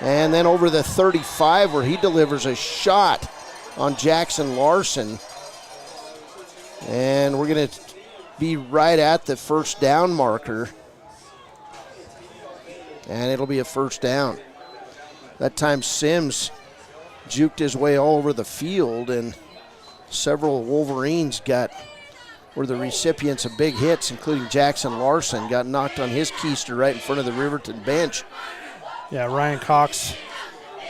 and then over the 35, where he delivers a shot on Jackson Larson. And we're going to be right at the first down marker. And it'll be a first down. That time Sims juked his way all over the field, and several Wolverines were the recipients of big hits, including Jackson Larson, got knocked on his keister right in front of the Riverton bench. Yeah, Ryan Cox,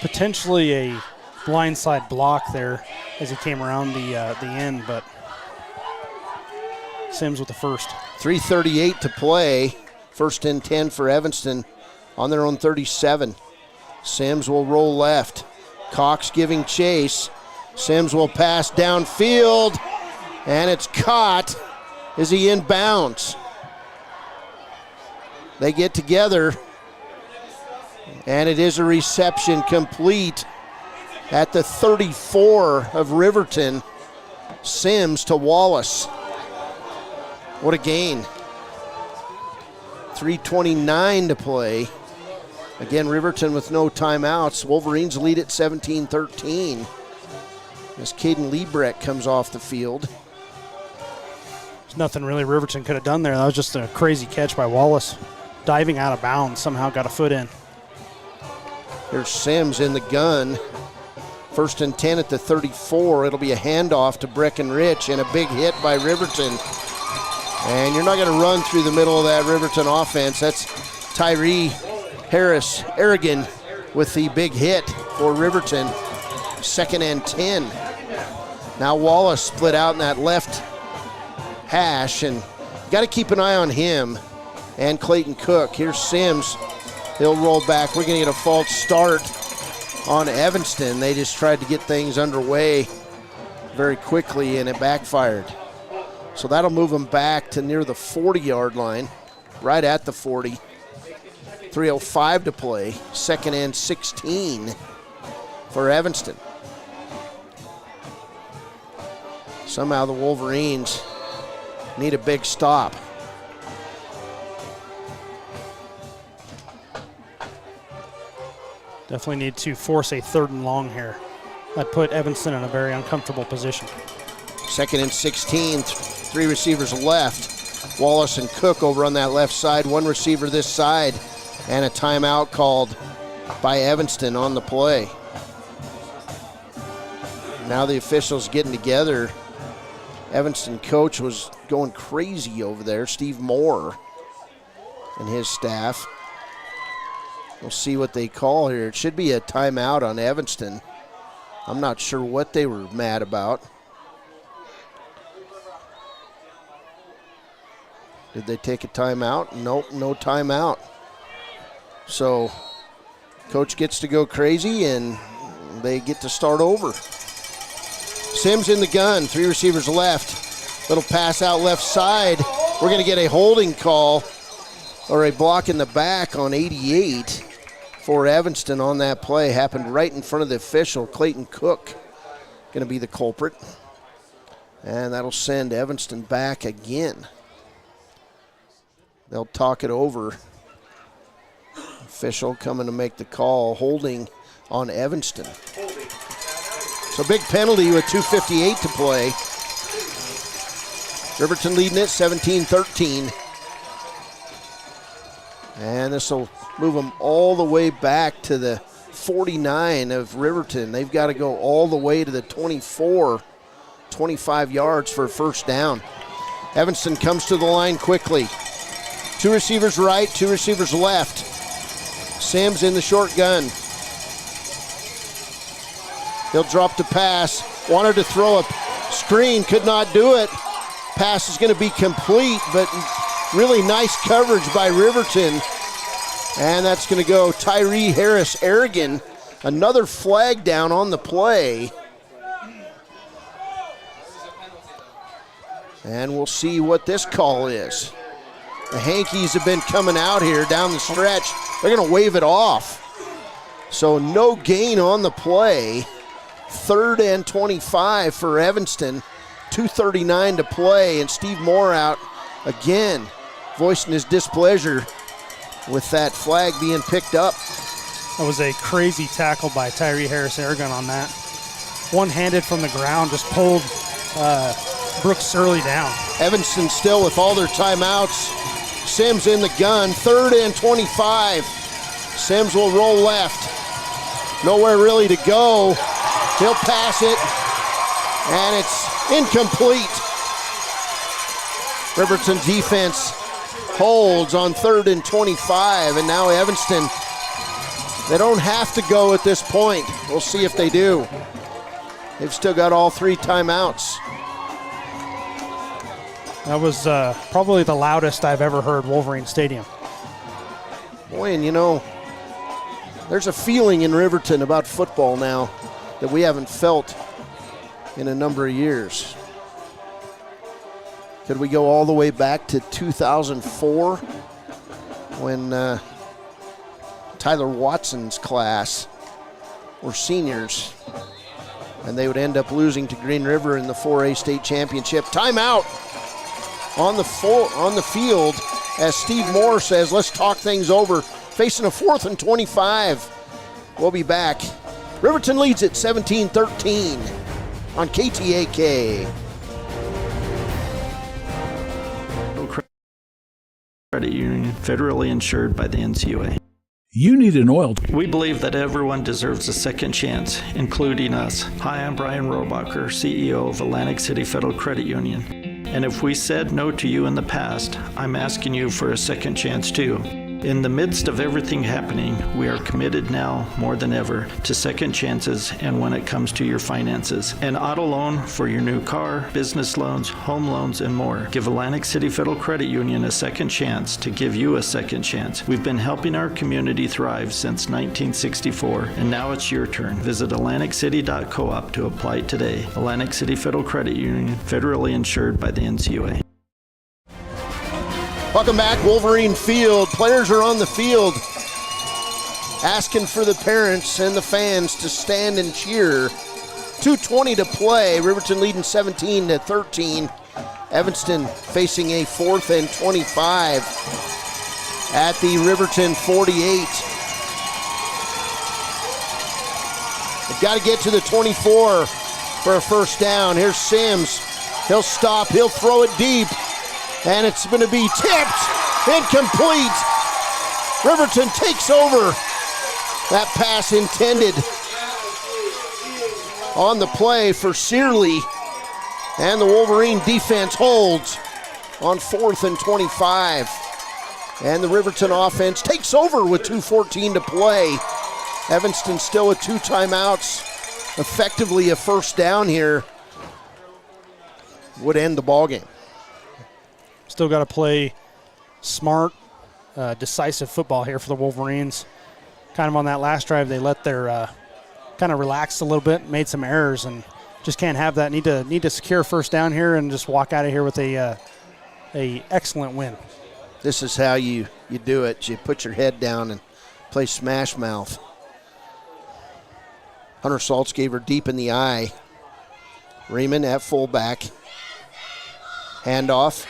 potentially a blindside block there as he came around the end, but Sims with the first. 3:38 to play. 1st and 10 for Evanston on their own 37. Sims will roll left. Cox giving chase. Sims will pass downfield, and it's caught. Is he in bounds? They get together, and it is a reception complete at the 34 of Riverton. Sims to Wallace. What a gain. 3:29 to play. Again, Riverton with no timeouts. Wolverines lead at 17-13 as Caden Liebrecht comes off the field. There's nothing really Riverton could have done there. That was just a crazy catch by Wallace. Diving out of bounds, somehow got a foot in. Here's Sims in the gun. 1st and 10 at the 34. It'll be a handoff to Breckenridge, and a big hit by Riverton. And you're not going to run through the middle of that Riverton offense. That's Tyree Harris Aragon with the big hit for Riverton. 2nd and 10. Now Wallace split out in that left hash, and got to keep an eye on him and Clayton Cook. Here's Sims. He'll roll back. We're going to get a false start on Evanston. They just tried to get things underway very quickly, and it backfired. So that'll move them back to near the 40-yard line, right at the 40. 3:05 to play. 2nd and 16 for Evanston. Somehow the Wolverines need a big stop. Definitely need to force a 3rd and long here. That put Evanston in a very uncomfortable position. 2nd and 16, 3 receivers left. Wallace and Cook over on that left side, 1 receiver this side, and a timeout called by Evanston on the play. Now the officials getting together. Evanston coach was going crazy over there, Steve Moore and his staff. We'll see what they call here. It should be a timeout on Evanston. I'm not sure what they were mad about. Did they take a timeout? Nope, no timeout. So coach gets to go crazy and they get to start over. Sims in the gun, 3 receivers left. Little pass out left side. We're going to get a holding call or a block in the back on 88 for Evanston on that play. Happened right in front of the official. Clayton Cook going to be the culprit. And that'll send Evanston back again. They'll talk it over. Official coming to make the call, holding on Evanston. So big penalty with 2:58 to play. Riverton leading it 17-13. And this will move them all the way back to the 49 of Riverton. They've got to go all the way to the 24, 25 yards for a first down. Evanston comes to the line quickly. 2 receivers right, 2 receivers left. Sims in the short gun. He'll drop the pass. Wanted to throw a screen, could not do it. Pass is going to be complete, but really nice coverage by Riverton. And that's going to go Tyree Harris Aragon. Another flag down on the play. And we'll see what this call is. The Hankies have been coming out here down the stretch. They're going to wave it off. So no gain on the play. 3rd and 25 for Evanston. 2:39 to play, and Steve Moore out again, voicing his displeasure with that flag being picked up. That was a crazy tackle by Tyree Harris Aragon on that. One-handed from the ground, just pulled Brooks Surley down. Evanston still with all their timeouts. Sims in the gun, 3rd and 25. Sims will roll left. Nowhere really to go. He'll pass it, and it's incomplete. Riverton defense holds on 3rd and 25, and now Evanston, they don't have to go at this point. We'll see if they do. They've still got all 3 timeouts. That was probably the loudest I've ever heard Wolverine Stadium. Boy, and you know, there's a feeling in Riverton about football now that we haven't felt in a number of years. Could we go all the way back to 2004 when Tyler Watson's class were seniors and they would end up losing to Green River in the 4A state championship? Timeout on the field as Steve Moore says, let's talk things over. Facing a 4th and 25. We'll be back. Riverton leads at 17-13 on KTAK. Credit union, federally insured by the NCUA. You need an oil. We believe that everyone deserves a second chance, including us. Hi, I'm Brian Robacher, CEO of Atlantic City Federal Credit Union. And if we said no to you in the past, I'm asking you for a second chance too. In the midst of everything happening, we are committed now more than ever to second chances and when it comes to your finances. An auto loan for your new car, business loans, home loans, and more. Give Atlantic City Federal Credit Union a second chance to give you a second chance. We've been helping our community thrive since 1964, and now it's your turn. Visit AtlanticCity.coop to apply today. Atlantic City Federal Credit Union, federally insured by the NCUA. Welcome back, Wolverine Field. Players are on the field asking for the parents and the fans to stand and cheer. 2:20 to play. Riverton leading 17-13. Evanston facing a 4th and 25 at the Riverton 48. They've got to get to the 24 for a first down. Here's Sims. He'll stop. He'll throw it deep. And it's going to be tipped. Incomplete. Riverton takes over. That pass intended on the play for Searly. And the Wolverine defense holds on 4th and 25. And the Riverton offense takes over with 2:14 to play. Evanston still with 2 timeouts. Effectively a first down here would end the ballgame. Still got to play smart, decisive football here for the Wolverines. Kind of on that last drive, they let their kind of relax a little bit, made some errors, and just can't have that. Need to secure first down here and just walk out of here with a excellent win. This is how you do it. You put your head down and play smash mouth. Hunter Saltzgaver deep in the eye. Raymond at fullback. Handoff.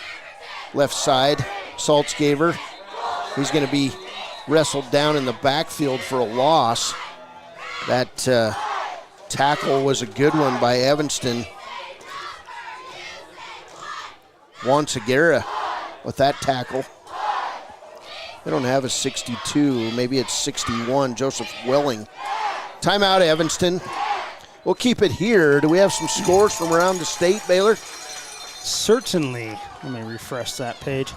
Left side, Saltzgaver. He's going to be wrestled down in the backfield for a loss. That tackle was a good one by Evanston. Juan Segura with that tackle. They don't have a 62, maybe it's 61, Joseph Welling. Timeout, Evanston. We'll keep it here. Do we have some scores from around the state, Baylor? Certainly. Let me refresh that page.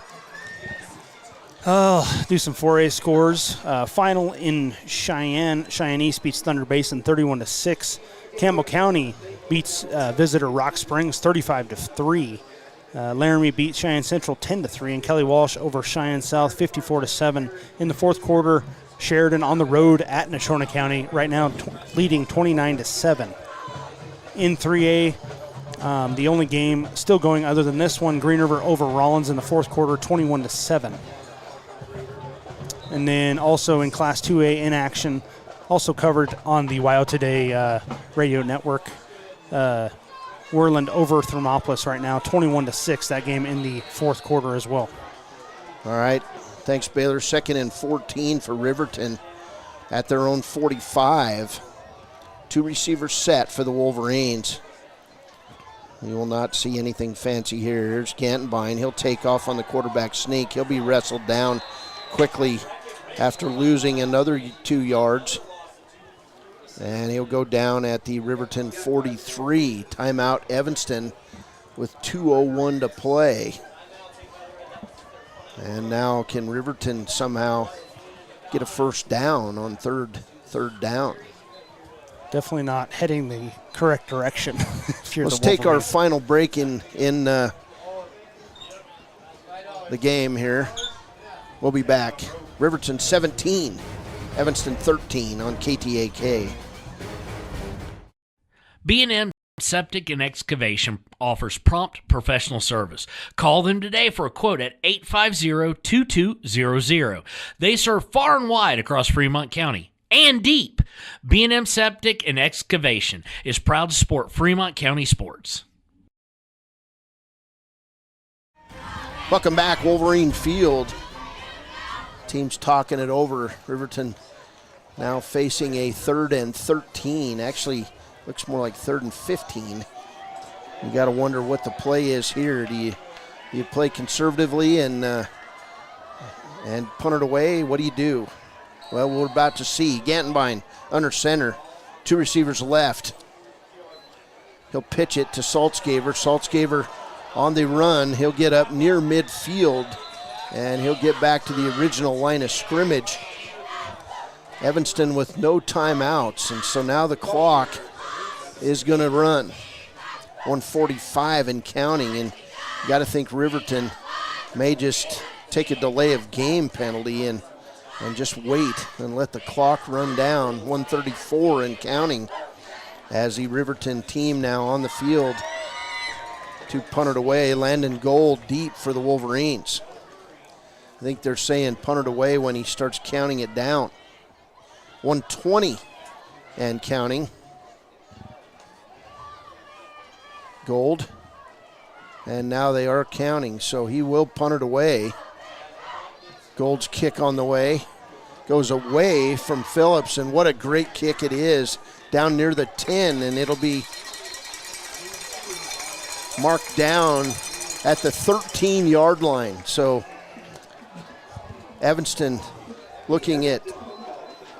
Do some 4A scores. Final in Cheyenne. Cheyenne East beats Thunder Basin 31-6. Campbell County beats visitor Rock Springs 35-3. Laramie beats Cheyenne Central 10-3, and Kelly Walsh over Cheyenne South 54-7. In the fourth quarter, Sheridan on the road at Nashorna County right now leading 29-7. In 3A, the only game still going other than this one, Green River over Rollins in the fourth quarter, 21-7. And then also in Class 2A in action, also covered on the WYO Today radio network, Worland over Thermopolis right now, 21-6, that game in the fourth quarter as well. All right. Thanks, Baylor. 2nd and 14 for Riverton at their own 45. 2 receivers set for the Wolverines. You will not see anything fancy here. Here's Gantenbein. He'll take off on the quarterback sneak. He'll be wrestled down quickly after losing another 2 yards. And he'll go down at the Riverton 43. Timeout, Evanston, with 2:01 to play. And now can Riverton somehow get a first down on third down? Definitely not heading the correct direction. Let's take our final break in the game here. We'll be back. Riverton 17, Evanston 13 on KTAK. B&M Septic and Excavation offers prompt professional service. Call them today for a quote at 850-2200. They serve far and wide across Fremont County and deep. B&M Septic and Excavation is proud to support Fremont County sports. Welcome back, Wolverine Field. Team's talking it over. Riverton now facing a 3rd and 13. Actually, looks more like 3rd and 15. You got to wonder what the play is here. Do you play conservatively and punt it away? What do you do? Well, we're about to see. Gantenbein under center. 2 receivers left. He'll pitch it to Saltzgaver. Saltzgaver on the run. He'll get up near midfield, and he'll get back to the original line of scrimmage. Evanston with no timeouts, and so now the clock is going to run. 1:45 and counting, and you got to think Riverton may just take a delay of game penalty and just wait and let the clock run down. 1:34 and counting as the Riverton team now on the field to punt it away. Landon Gold deep for the Wolverines. I think they're saying punt it away when he starts counting it down. 1:20 and counting. Gold. And now they are counting, so he will punt it away. Gold's kick on the way. Goes away from Phillips, and what a great kick it is. Down near the 10, and it'll be marked down at the 13-yard line. So Evanston looking at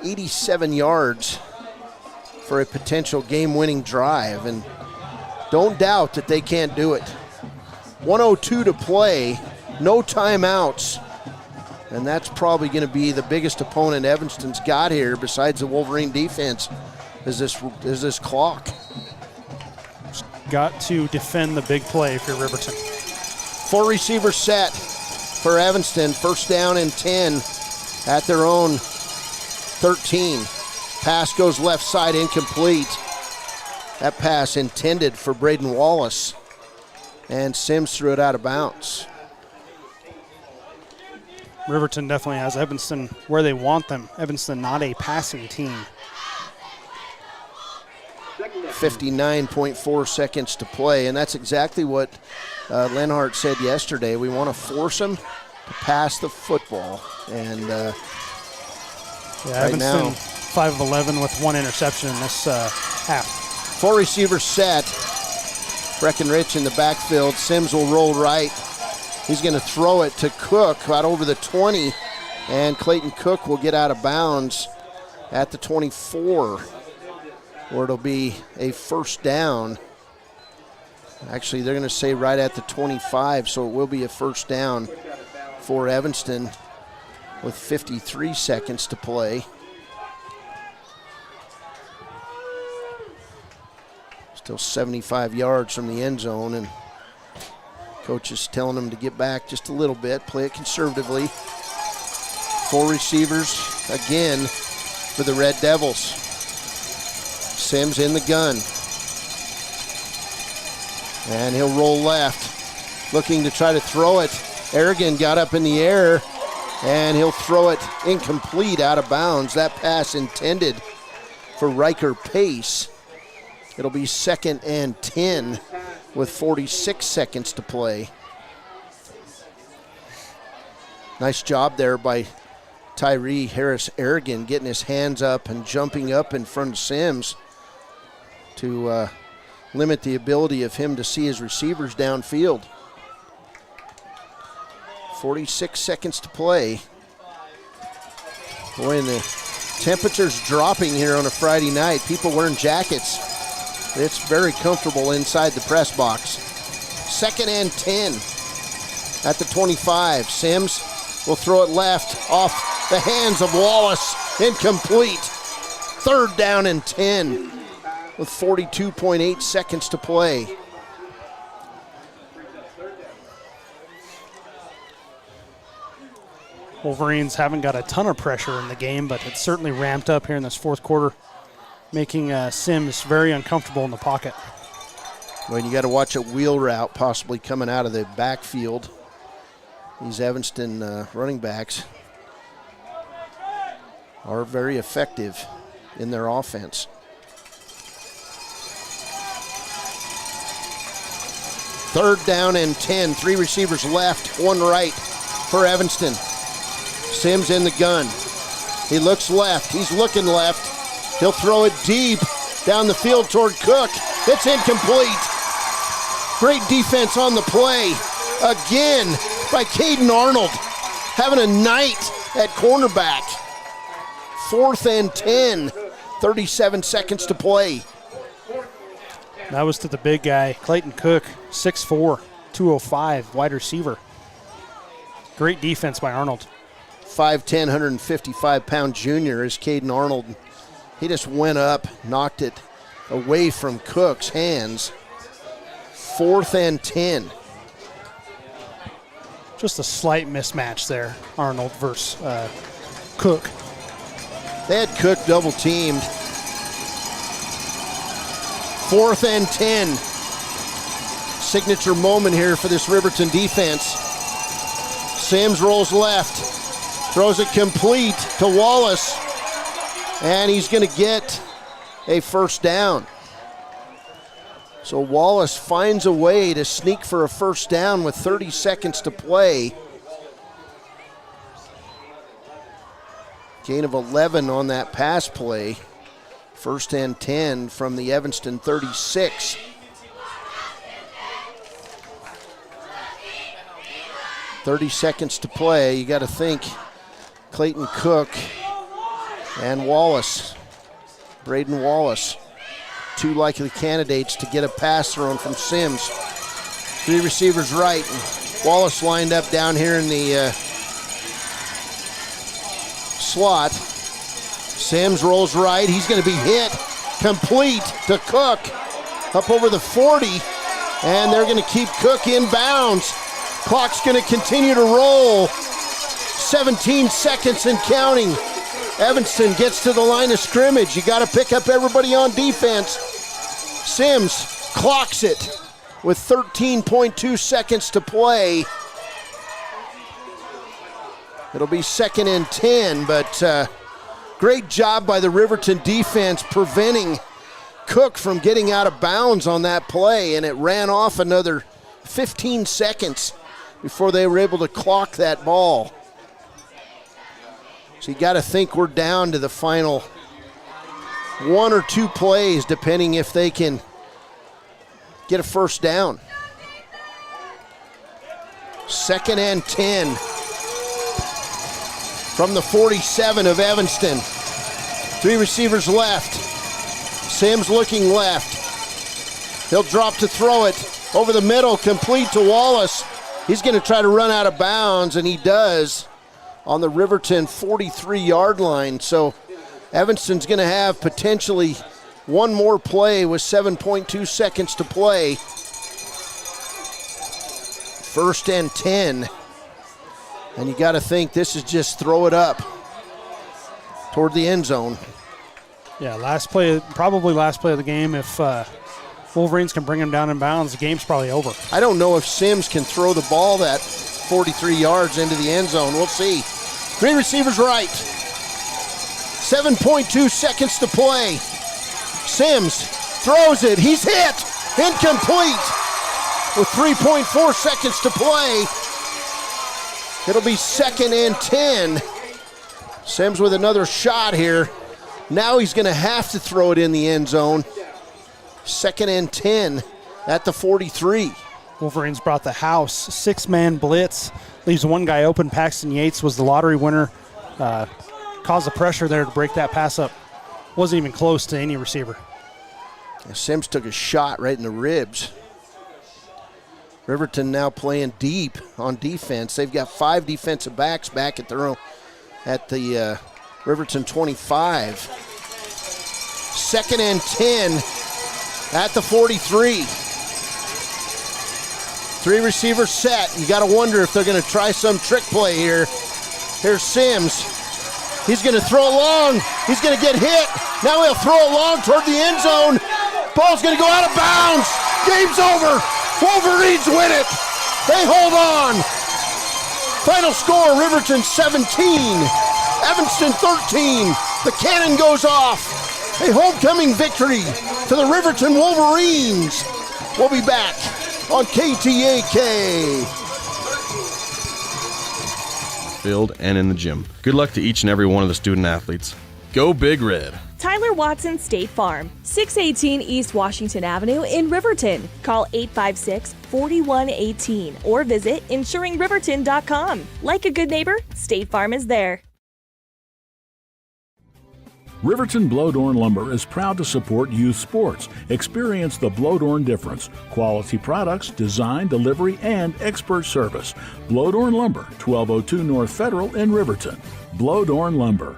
87 yards for a potential game-winning drive, and don't doubt that they can't do it. 1:02 to play, no timeouts, and that's probably going to be the biggest opponent Evanston's got here besides the Wolverine defense is this clock. Got to defend the big play if you're Riverton. 4 receivers set for Evanston, first down and 10 at their own 13. Pass goes left side, incomplete. That pass intended for Braden Wallace, and Sims threw it out of bounds. Riverton definitely has Evanston where they want them. Evanston not a passing team. 59.4 seconds to play, and that's exactly what Lenhart said yesterday. We want to force them to pass the football, and right Evanston now 5 of 11 with 1 interception in this half. 4 receivers set. Breckenridge in the backfield. Sims will roll right. He's going to throw it to Cook out over the 20, and Clayton Cook will get out of bounds at the 24, where it'll be a first down. Actually, they're going to say right at the 25, so it will be a first down for Evanston with 53 seconds to play. Still 75 yards from the end zone, and coach is telling them to get back just a little bit, play it conservatively. 4 receivers again for the Red Devils. Sims in the gun. And he'll roll left, looking to try to throw it. Aragon got up in the air, and he'll throw it incomplete, out of bounds. That pass intended for Riker Pace. It'll be 2nd and 10 with 46 seconds to play. Nice job there by Tyree Harris Aragon, getting his hands up and jumping up in front of Sims to limit the ability of him to see his receivers downfield. 46 seconds to play. Boy, and the temperature's dropping here on a Friday night. People wearing jackets. It's very comfortable inside the press box. 2nd and 10 at the 25. Sims will throw it left off the hands of Wallace. Incomplete. 3rd down and 10 with 42.8 seconds to play. Wolverines haven't got a ton of pressure in the game, but it's certainly ramped up here in this 4th quarter, making Sims very uncomfortable in the pocket. When you got to watch a wheel route possibly coming out of the backfield. These Evanston running backs are very effective in their offense. 3rd down and 10. 3 receivers left, 1 right for Evanston. Sims in the gun. He looks left. He's looking left. He'll throw it deep down the field toward Cook. It's incomplete. Great defense on the play. Again by Caden Arnold. Having a night at cornerback. 4th and 10. 37 seconds to play. That was to the big guy, Clayton Cook, 6'4". 205, wide receiver. Great defense by Arnold. 5'10", 155-pound junior is Caden Arnold. He just went up, knocked it away from Cook's hands. 4th and 10. Just a slight mismatch there, Arnold versus Cook. They had Cook double teamed. 4th and 10. Signature moment here for this Riverton defense. Sims rolls left, throws it complete to Wallace, and he's going to get a first down. So Wallace finds a way to sneak for a first down with 30 seconds to play. Gain of 11 on that pass play. 1st and 10 from the Evanston 36. "30 seconds to play." You got to think Clayton Cook and Wallace, Braden Wallace, 2 likely candidates to get a pass thrown from Sims. 3 receivers right. Wallace lined up down here in the slot. Sims rolls right. He's going to be hit. Complete to Cook. Up over the 40. And they're going to keep Cook in bounds. Clock's going to continue to roll. 17 seconds and counting. Evanston gets to the line of scrimmage. You got to pick up everybody on defense. Sims clocks it with 13.2 seconds to play. It'll be 2nd and 10, but great job by the Riverton defense preventing Cook from getting out of bounds on that play, and it ran off another 15 seconds before they were able to clock that ball. So you got to think we're down to the final 1 or 2 plays, depending if they can get a first down. 2nd and 10 from the 47 of Evanston. 3 receivers left. Sims looking left. He'll drop to throw it over the middle, complete to Wallace. He's going to try to run out of bounds, and he does on the Riverton 43-yard line. So Evanston's going to have potentially one more play with 7.2 seconds to play. 1st and 10. And you got to think this is just throw it up toward the end zone. Yeah, probably last play of the game. If Wolverines can bring him down in bounds, the game's probably over. I don't know if Sims can throw the ball that 43 yards into the end zone. We'll see. 3 receivers right. 7.2 seconds to play. Sims throws it. He's hit. Incomplete. With 3.4 seconds to play. It'll be 2nd and 10. Sims with another shot here. Now he's going to have to throw it in the end zone. 2nd and 10 at the 43. Wolverines brought the house. 6-man blitz. Leaves one guy open. Paxton Yates was the lottery winner. Caused the pressure there to break that pass up. Wasn't even close to any receiver. Sims took a shot right in the ribs. Riverton now playing deep on defense. They've got 5 defensive backs back at their own, at the Riverton 25. 2nd and 10 at the 43. 3 receivers set. You got to wonder if they're going to try some trick play here. Here's Sims. He's going to throw it long. He's going to get hit. Now he'll throw it long toward the end zone. Ball's going to go out of bounds. Game's over. Wolverines win it. They hold on. Final score, Riverton 17, Evanston 13. The cannon goes off. A homecoming victory to the Riverton Wolverines. We'll be back on KTAK. Field and in the gym. Good luck to each and every one of the student athletes. Go Big Red. Tyler Watson State Farm, 618 East Washington Avenue in Riverton. Call 856-4118 or visit insuringriverton.com. Like a good neighbor, State Farm is there. Riverton Blowdorn Lumber is proud to support youth sports. Experience the Blowdorn difference. Quality products, design, delivery, and expert service. Blowdorn Lumber, 1202 North Federal in Riverton. Blowdorn Lumber.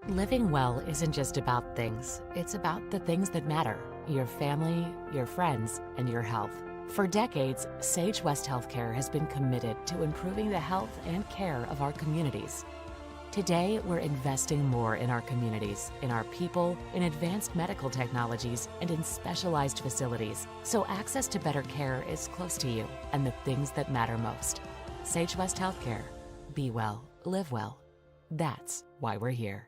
Living well isn't just about things. It's about the things that matter. Your family, your friends, and your health. For decades, Sage West Healthcare has been committed to improving the health and care of our communities. Today, we're investing more in our communities, in our people, in advanced medical technologies, and in specialized facilities, so access to better care is close to you and the things that matter most. Sage West Healthcare. Be well, live well. That's why we're here.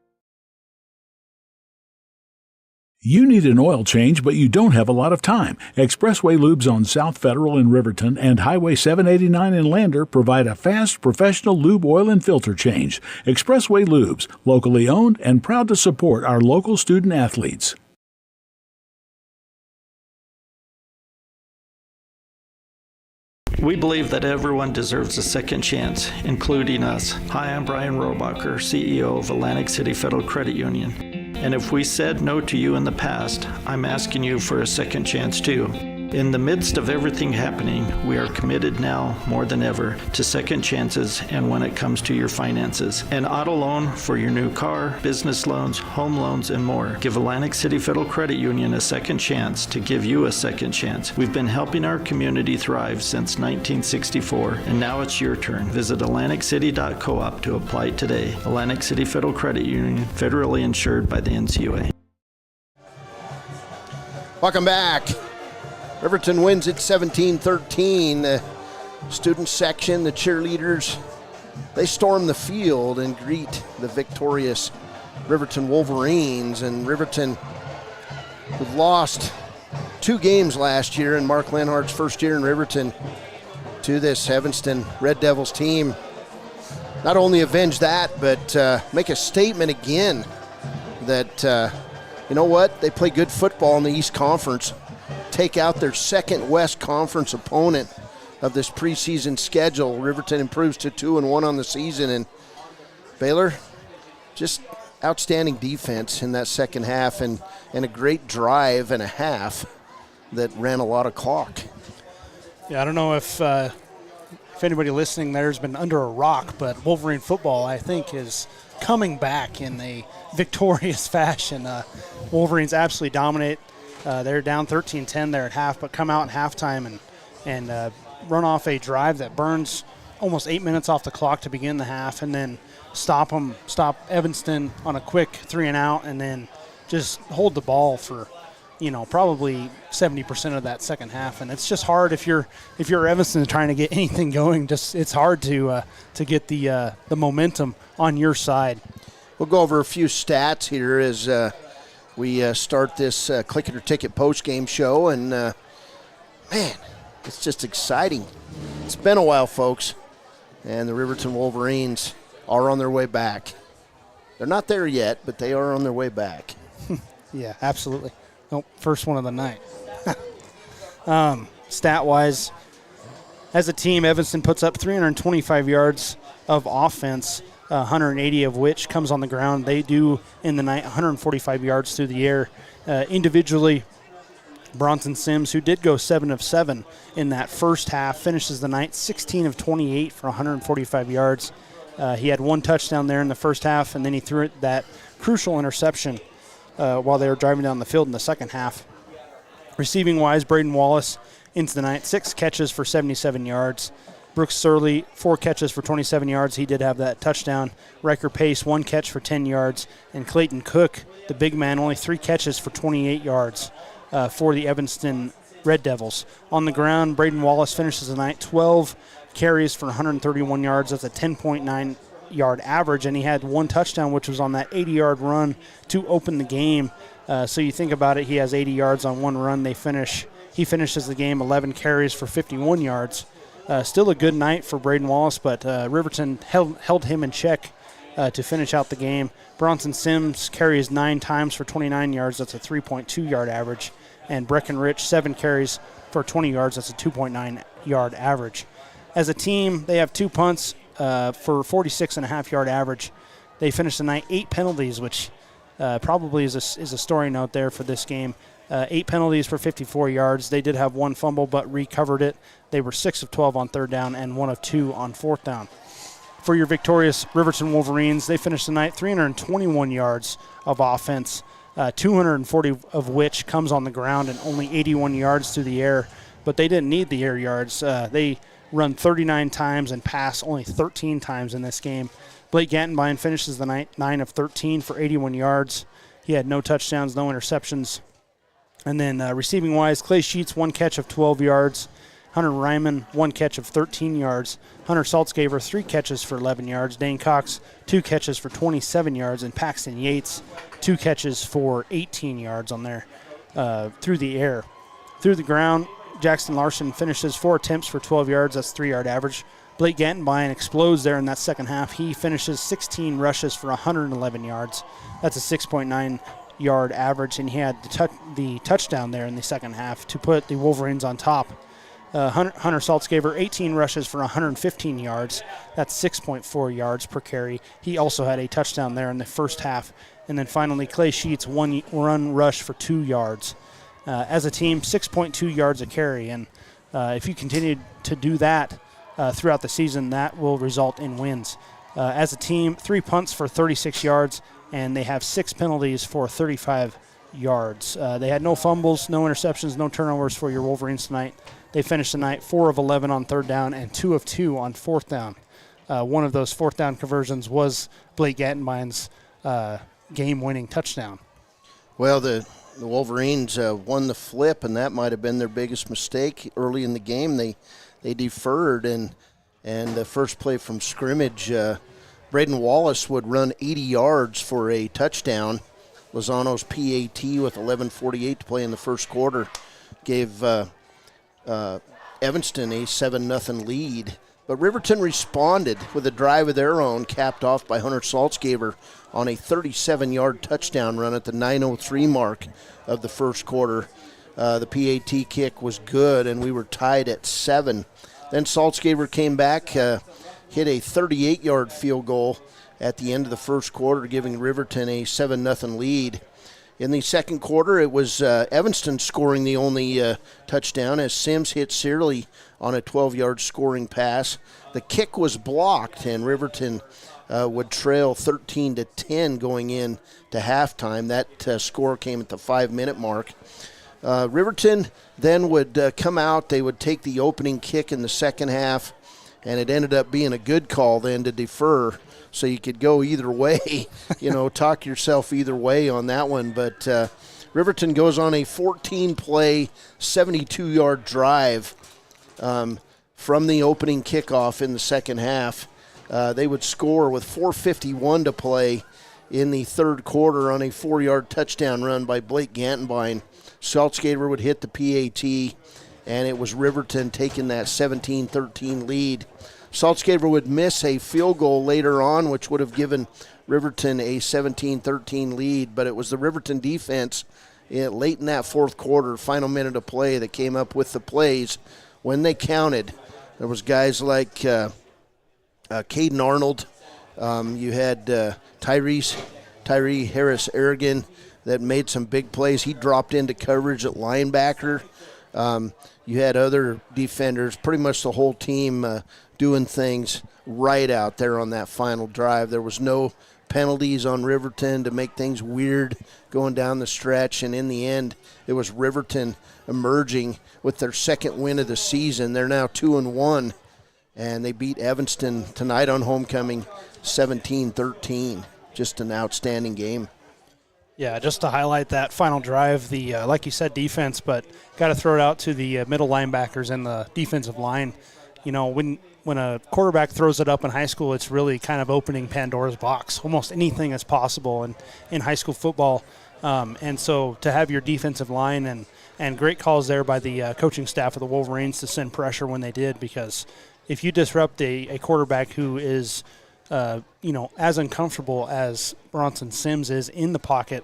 You need an oil change, but you don't have a lot of time. Expressway Lubes on South Federal in Riverton and Highway 789 in Lander provide a fast, professional lube oil and filter change. Expressway Lubes, locally owned and proud to support our local student athletes. We believe that everyone deserves a second chance, including us. Hi, I'm Brian Robacher, CEO of Atlantic City Federal Credit Union. And if we said no to you in the past, I'm asking you for a second chance too. In the midst of everything happening, we are committed now more than ever to second chances and when it comes to your finances. An auto loan for your new car, business loans, home loans, and more. Give Atlantic City Federal Credit Union a second chance to give you a second chance. We've been helping our community thrive since 1964, and now it's your turn. Visit AtlanticCity.coop to apply today. Atlantic City Federal Credit Union, federally insured by the NCUA. Welcome back. Riverton wins it 17-13. The student section, the cheerleaders, they storm the field and greet the victorious Riverton Wolverines. And Riverton, who lost 2 games last year in Mark Lenhart's first year in Riverton to this Evanston Red Devils team, not only avenge that, but make a statement again that, you know what, they play good football in the East Conference. Take out their second West Conference opponent of this preseason schedule. Riverton improves to 2-1 on the season, and Baylor, just outstanding defense in that second half, and a great drive and a half that ran a lot of clock. Yeah, I don't know if anybody listening there has been under a rock, but Wolverine football, I think, is coming back in a victorious fashion. Wolverines absolutely dominate. They're down 13-10 there at half, but come out in halftime and run off a drive that burns almost 8 minutes off the clock to begin the half, and then stop Evanston on a quick 3-and-out, and then just hold the ball for, probably 70% of that second half. And it's just hard if you're Evanston trying to get anything going. It's hard to get the momentum on your side. We'll go over a few stats here as we start this Click It or Ticket post-game show, and man, it's just exciting. It's been a while, folks, and the Riverton Wolverines are on their way back. They're not there yet, but they are on their way back. Yeah, absolutely. Nope, first one of the night. Stat-wise, as a team, Evanston puts up 325 yards of offense, 180 of which comes on the ground. They do in the night 145 yards through the air. Individually, Bronson Sims, who did go 7 of 7 in that first half, finishes the night 16 of 28 for 145 yards. He had 1 touchdown there in the first half, and then he threw it that crucial interception while they were driving down the field in the second half. Receiving-wise, Braden Wallace into the night, 6 catches for 77 yards. Brooks Surley, 4 catches for 27 yards. He did have that touchdown. Riker Pace, 1 catch for 10 yards. And Clayton Cook, the big man, only 3 catches for 28 yards for the Evanston Red Devils. On the ground, Braden Wallace finishes the night 12 carries for 131 yards. That's a 10.9 yard average, and he had 1 touchdown, which was on that 80-yard run to open the game. So you think about it, he has 80 yards on 1 run. He finishes the game 11 carries for 51 yards. Still a good night for Braden Wallace, but Riverton held him in check to finish out the game. Bronson Sims carries 9 times for 29 yards. That's a 3.2 yard average. And Breckenridge, 7 carries for 20 yards. That's a 2.9 yard average. As a team, they have 2 punts, for 46.5-yard average. They finished the night 8 penalties, which probably is a story note there for this game. 8 penalties for 54 yards. They did have 1 fumble, but recovered it. They were 6 of 12 on 3rd down and 1 of 2 on 4th down. For your victorious Riverton Wolverines, they finished the night 321 yards of offense, 240 of which comes on the ground and only 81 yards through the air. But they didn't need the air yards. They run 39 times and pass only 13 times in this game. Blake Gantenbein finishes the night 9 of 13 for 81 yards. He had no touchdowns, no interceptions. And then receiving-wise, Clay Sheets, 1 catch of 12 yards. Hunter Ryman, 1 catch of 13 yards. Hunter Saltzgaber, 3 catches for 11 yards. Dane Cox, 2 catches for 27 yards. And Paxton Yates, 2 catches for 18 yards on there through the air. Through the ground, Jackson Larson finishes 4 attempts for 12 yards. That's 3-yard average. Blake Gantenbein explodes there in that second half. He finishes 16 rushes for 111 yards. That's a 6.9-yard average, and he had the touchdown there in the second half to put the Wolverines on top. Hunter Saltzgaber, 18 rushes for 115 yards. That's 6.4 yards per carry. He also had a touchdown there in the first half. And then finally, Clay Sheets, 1 run rush for 2 yards. As a team, 6.2 yards a carry. And if you continue to do that throughout the season, that will result in wins. As a team, 3 punts for 36 yards, and they have 6 penalties for 35 yards. They had no fumbles, no interceptions, no turnovers for your Wolverines tonight. They finished the night 4 of 11 on 3rd down and 2 of 2 on 4th down. One of those 4th down conversions was Blake Gantenbein's game-winning touchdown. Well, the Wolverines won the flip, and that might have been their biggest mistake early in the game. They deferred, and the first play from scrimmage, Braden Wallace would run 80 yards for a touchdown. Lozano's PAT with 11:48 to play in the first quarter gave Evanston a 7-0 lead. But Riverton responded with a drive of their own, capped off by Hunter Saltzgaber on a 37-yard touchdown run at the 9:03 mark of the first quarter. The PAT kick was good, and we were tied at 7. Then Saltzgaber came back, hit a 38-yard field goal at the end of the first quarter, giving Riverton a 7-0 lead. In the second quarter, it was Evanston scoring the only touchdown as Sims hit Searley on a 12-yard scoring pass. The kick was blocked, and Riverton would trail 13-10 going in to halftime. That score came at the 5-minute mark. Riverton then would come out. They would take the opening kick in the second half, and it ended up being a good call then to defer. So you could go either way, talk yourself either way on that one. But Riverton goes on a 14-play, 72-yard drive from the opening kickoff in the second half. They would score with 4:51 to play in the third quarter on a 4-yard touchdown run by Blake Gantenbein. Saltzgaber would hit the PAT, and it was Riverton taking that 17-13 lead. Saltzgaber would miss a field goal later on, which would have given Riverton a 17-13 lead, but it was the Riverton defense late in that fourth quarter, final minute of play, that came up with the plays when they counted. There was guys like Caden Arnold. You had Tyree Harris-Aragon that made some big plays. He dropped into coverage at linebacker. You had other defenders, pretty much the whole team doing things right out there on that final drive. There was no penalties on Riverton to make things weird going down the stretch, and in the end, it was Riverton emerging with their second win of the season. They're now 2-1, and they beat Evanston tonight on homecoming 17-13. Just an outstanding game. Yeah, just to highlight that final drive, the like you said, defense, but got to throw it out to the middle linebackers and the defensive line. When a quarterback throws it up in high school, it's really kind of opening Pandora's box. Almost anything is possible in high school football. And so to have your defensive line and great calls there by the coaching staff of the Wolverines to send pressure when they did, because if you disrupt a quarterback who is as uncomfortable as Bronson Sims is in the pocket,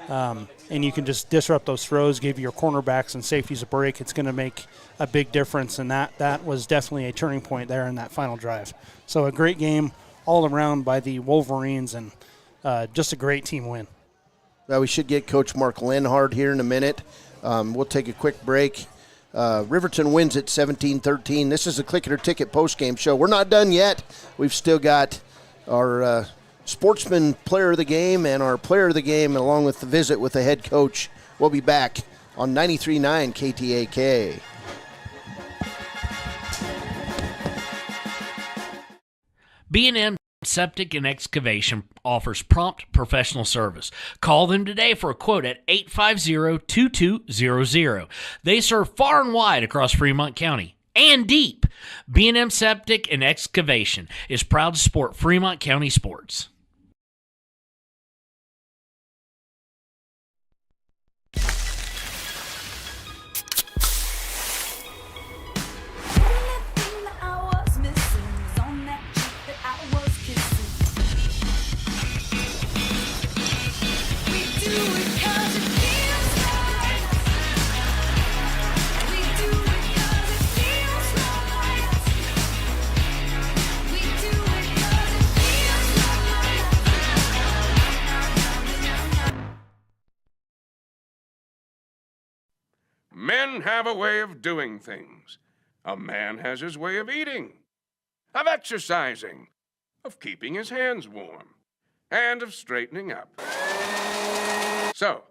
and you can just disrupt those throws, give your cornerbacks and safeties a break, it's going to make a big difference, and that was definitely a turning point there in that final drive. So a great game all around by the Wolverines, and just a great team win. Well, we should get Coach Mark Lenhart here in a minute. We'll take a quick break. Riverton wins at 17-13. This is a Click It or Ticket postgame show. We're not done yet. We've still got our Sportsman Player of the Game and our Player of the Game, along with the visit with the head coach. We'll be back on 93.9 KTAK. B&M Septic and Excavation offers prompt professional service. Call them today for a quote at 850-2200. They serve far and wide across Fremont County and deep. B&M Septic and Excavation is proud to support Fremont County sports. Men have a way of doing things. A man has his way of eating, of exercising, of keeping his hands warm, and of straightening up. So,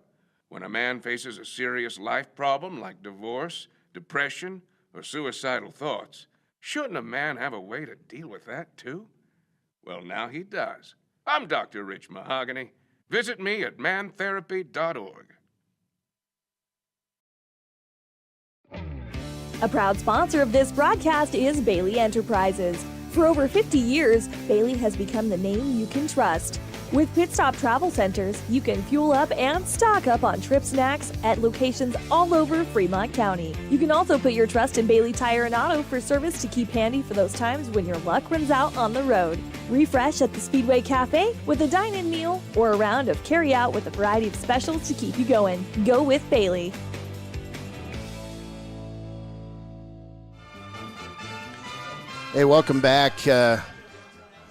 when a man faces a serious life problem like divorce, depression, or suicidal thoughts, shouldn't a man have a way to deal with that too? Well, now he does. I'm Dr. Rich Mahogany. Visit me at mantherapy.org. A proud sponsor of this broadcast is Bailey Enterprises. For over 50 years, Bailey has become the name you can trust. With Pit Stop Travel Centers, you can fuel up and stock up on trip snacks at locations all over Fremont County. You can also put your trust in Bailey Tire and Auto for service to keep handy for those times when your luck runs out on the road. Refresh at the Speedway Cafe with a dine-in meal or a round of carry-out with a variety of specials to keep you going. Go with Bailey. Hey, welcome back.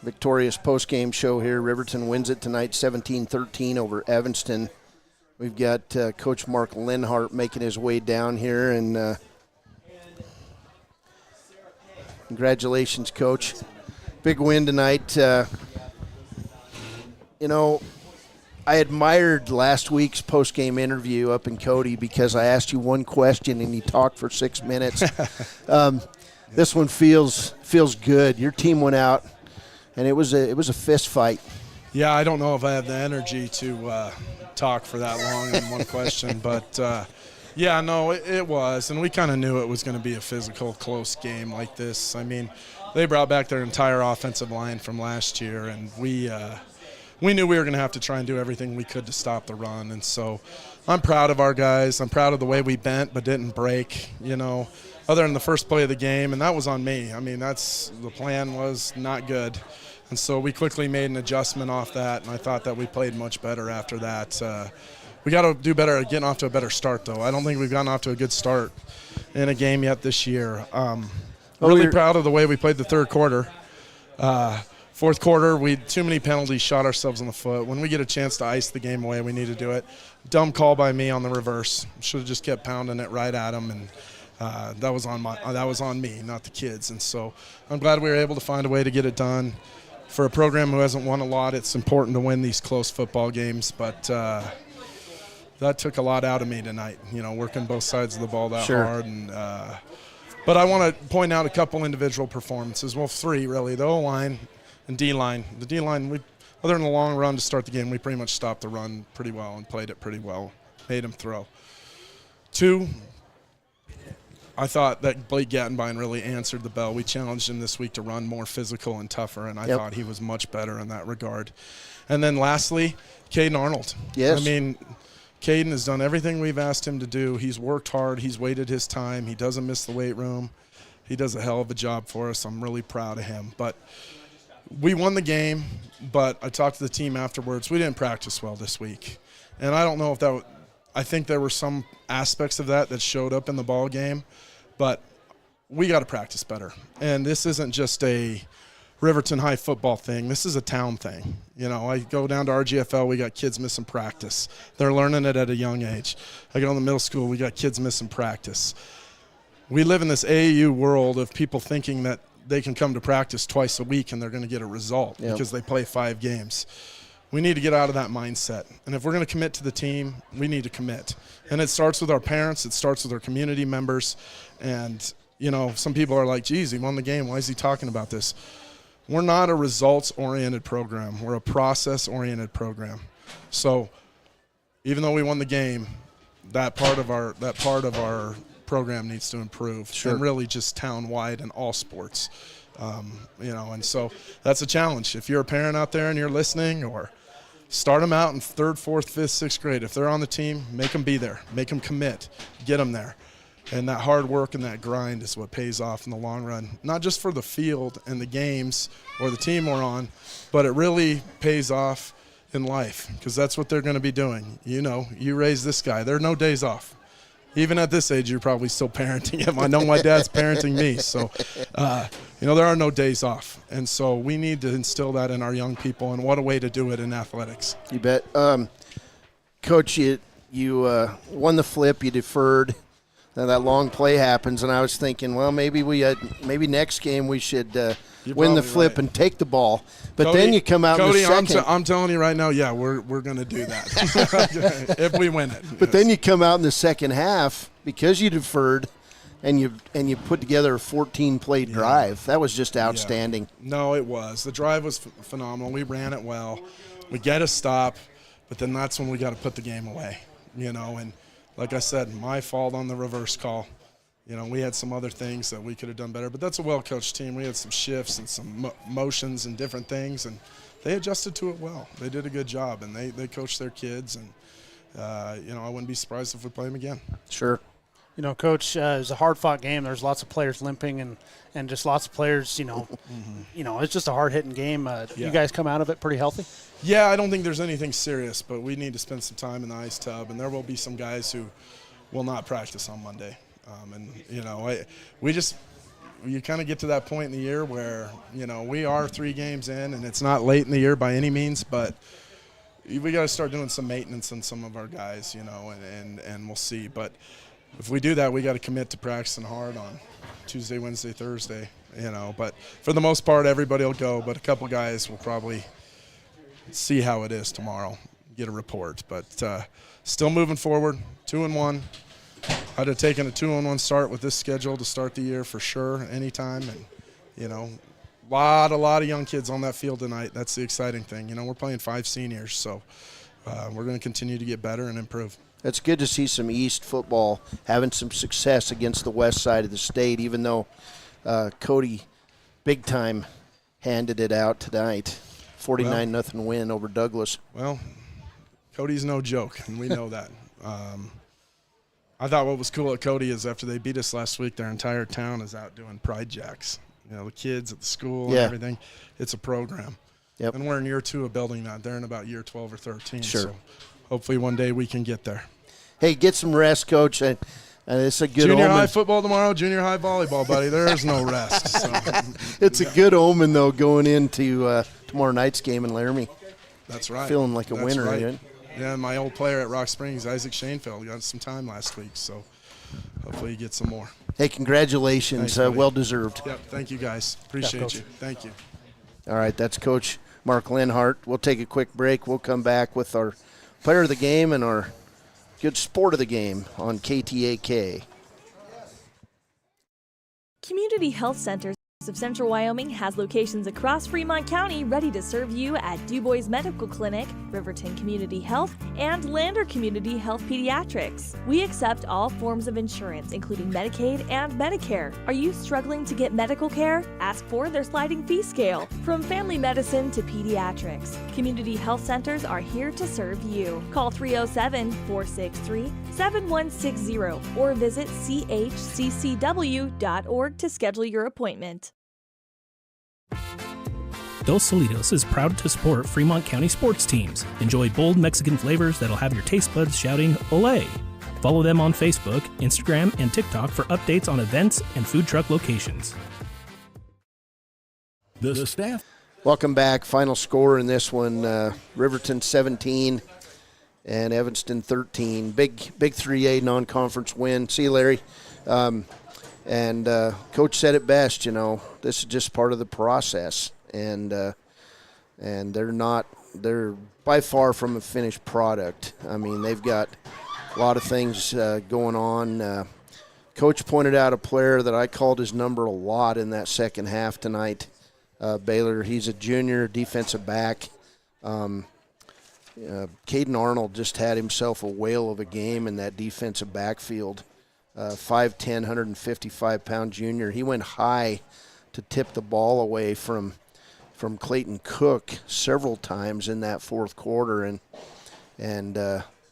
Victorious post-game show here. Riverton wins it tonight 17-13 over Evanston. We've got Coach Mark Lenhart making his way down here, and congratulations, Coach. Big win tonight. I admired last week's post-game interview up in Cody because I asked you one question and you talked for 6 minutes. This one feels good. Your team went out, and it was a fist fight. Yeah, I don't know if I have the energy to talk for that long in one question, but yeah, no, it was, and we kind of knew it was going to be a physical, close game like this. I mean, they brought back their entire offensive line from last year, and we knew we were going to have to try and do everything we could to stop the run, and so I'm proud of our guys. I'm proud of the way we bent but didn't break, other than the first play of the game, and that was on me. I mean, the plan was not good. And so we quickly made an adjustment off that, and I thought that we played much better after that. We got to do better at getting off to a better start, though. I don't think we've gotten off to a good start in a game yet this year. Really proud of the way we played the third quarter. Fourth quarter, we had too many penalties, shot ourselves in the foot. When we get a chance to ice the game away, we need to do it. Dumb call by me on the reverse. Should have just kept pounding it right at them, and that was on me, not the kids. And so I'm glad we were able to find a way to get it done. For a program who hasn't won a lot, it's important to win these close football games, but that took a lot out of me tonight, working both sides of the ball that hard. And but I want to point out a couple individual performances. Well, three, really. The O-line and D-line. The D-line, other than the long run to start the game, we pretty much stopped the run pretty well and played it pretty well, made him throw. Two, I thought that Blake Gattenbein really answered the bell. We challenged him this week to run more physical and tougher, and I thought he was much better in that regard. And then lastly, Caden Arnold. Yes. I mean, Caden has done everything we've asked him to do. He's worked hard. He's waited his time. He doesn't miss the weight room. He does a hell of a job for us. I'm really proud of him. But We won the game, but I talked to the team afterwards. We didn't practice well this week. And I don't know if that I think there were some aspects of that showed up in the ball game, but we got to practice better. And this isn't just a Riverton High football thing. This is a town thing. You know, I go down to RGFL, we got kids missing practice. They're learning it at a young age. I go to the middle school, we got kids missing practice. We live in this AAU world of people thinking that they can come to practice twice a week and they're going to get a result because they play 5 games. We need to get out of that mindset. And if we're going to commit to the team, we need to commit. And it starts with our parents. It starts with our community members. And, you know, some people are like, geez, he won the game. Why is he talking about this? We're not a results-oriented program. We're a process-oriented program. So even though we won the game, that part of our program needs to improve. Sure. And really just town-wide in all sports. You know, and so that's a challenge. If you're a parent out there and you're listening, or start them out in 3rd, 4th, 5th, 6th grade. If they're on the team, make them be there. Make them commit. Get them there. And that hard work and that grind is what pays off in the long run, not just for the field and the games or the team we're on, but it really pays off in life, because that's what they're going to be doing. You know, you raise this guy. There are no days off. Even at this age, you're probably still parenting him. I know my dad's parenting me. So, you know, there are no days off. And so we need to instill that in our young people, and what a way to do it in athletics. You bet. Coach, you won the flip, you deferred. Now that long play happens, and I was thinking, well, maybe next game we should win the flip and take the ball. But Cody, then you come out in the second. I'm telling you right now, yeah, we're going to do that if we win it. But then you come out in the second half because you deferred, and you put together a 14-play drive. That was just outstanding. Yeah. No, it was. The drive was phenomenal. We ran it well. We get a stop, but then that's when we got to put the game away, you know, and like I said, my fault on the reverse call. You know, we had some other things that we could have done better, but that's a well-coached team. We had some shifts and some motions and different things, and they adjusted to it well. They did a good job, and they coached their kids, and, you know, I wouldn't be surprised if we play them again. Sure. You know, Coach, it was a hard-fought game. There's lots of players limping and just lots of players, you know, you know, it's just a hard-hitting game. You guys come out of it pretty healthy? Yeah, I don't think there's anything serious, but we need to spend some time in the ice tub, and there will be some guys who will not practice on Monday. And, you know, you kind of get to that point in the year where, you know, we are 3 games in, and it's not late in the year by any means, but we got to start doing some maintenance on some of our guys, you know, and we'll see. But if we do that, we got to commit to practicing hard on Tuesday, Wednesday, Thursday, you know. But for the most part, everybody will go, but a couple guys will probably see how it is tomorrow, get a report. But still moving forward, 2-1. I'd have taken a 2-1 start with this schedule to start the year for sure, anytime. And, you know, a lot of young kids on that field tonight. That's the exciting thing. You know, we're playing 5 seniors, so we're going to continue to get better and improve. It's good to see some East football having some success against the west side of the state, even though Cody big time handed it out tonight. 49-0 win over Douglas. Well, Cody's no joke, and we know that. I thought what was cool at Cody is after they beat us last week, their entire town is out doing Pride Jacks. You know, the kids at the school and everything. It's a program. Yep. And we're in year 2 of building that. They're in about year 12 or 13. Sure. So hopefully one day we can get there. Hey, get some rest, Coach. It's a good junior omen. high football tomorrow, junior high volleyball, buddy. There is no rest. So. It's a good omen, though, going into tomorrow night's game in Laramie. That's right. Feeling like a winner, right? Yeah, my old player at Rock Springs, Isaac Shanefield, got some time last week, so hopefully you get some more. Hey, congratulations. Well-deserved. Yep, thank you, guys. Appreciate you. Thank you. All right, that's Coach Mark Lenhart. We'll take a quick break. We'll come back with our player of the game and our good sport of the game on KTAK. Community Health Centers of Central Wyoming has locations across Fremont County ready to serve you at DuBois Medical Clinic, Riverton Community Health, and Lander Community Health Pediatrics. We accept all forms of insurance, including Medicaid and Medicare. Are you struggling to get medical care? Ask for their sliding fee scale. From family medicine to pediatrics, Community Health Centers are here to serve you. Call 307-463-7160 or visit chccw.org to schedule your appointment. Dos Solitos is proud to support Fremont County sports teams. Enjoy bold Mexican flavors that'll have your taste buds shouting, "Olé!" Follow them on Facebook, Instagram, and TikTok for updates on events and food truck locations. The staff. Welcome back. Final score in this one, Riverton 17 and Evanston 13. Big 3A non-conference win. See you, Larry. And Coach said it best, this is just part of the process. And they're by far from a finished product. I mean, they've got a lot of things going on. Coach pointed out a player that I called his number a lot in that second half tonight. Baylor, he's a junior defensive back. Caden Arnold just had himself a whale of a game in that defensive backfield. 5'10", 155-pound junior. He went high to tip the ball away from Clayton Cook several times in that fourth quarter, and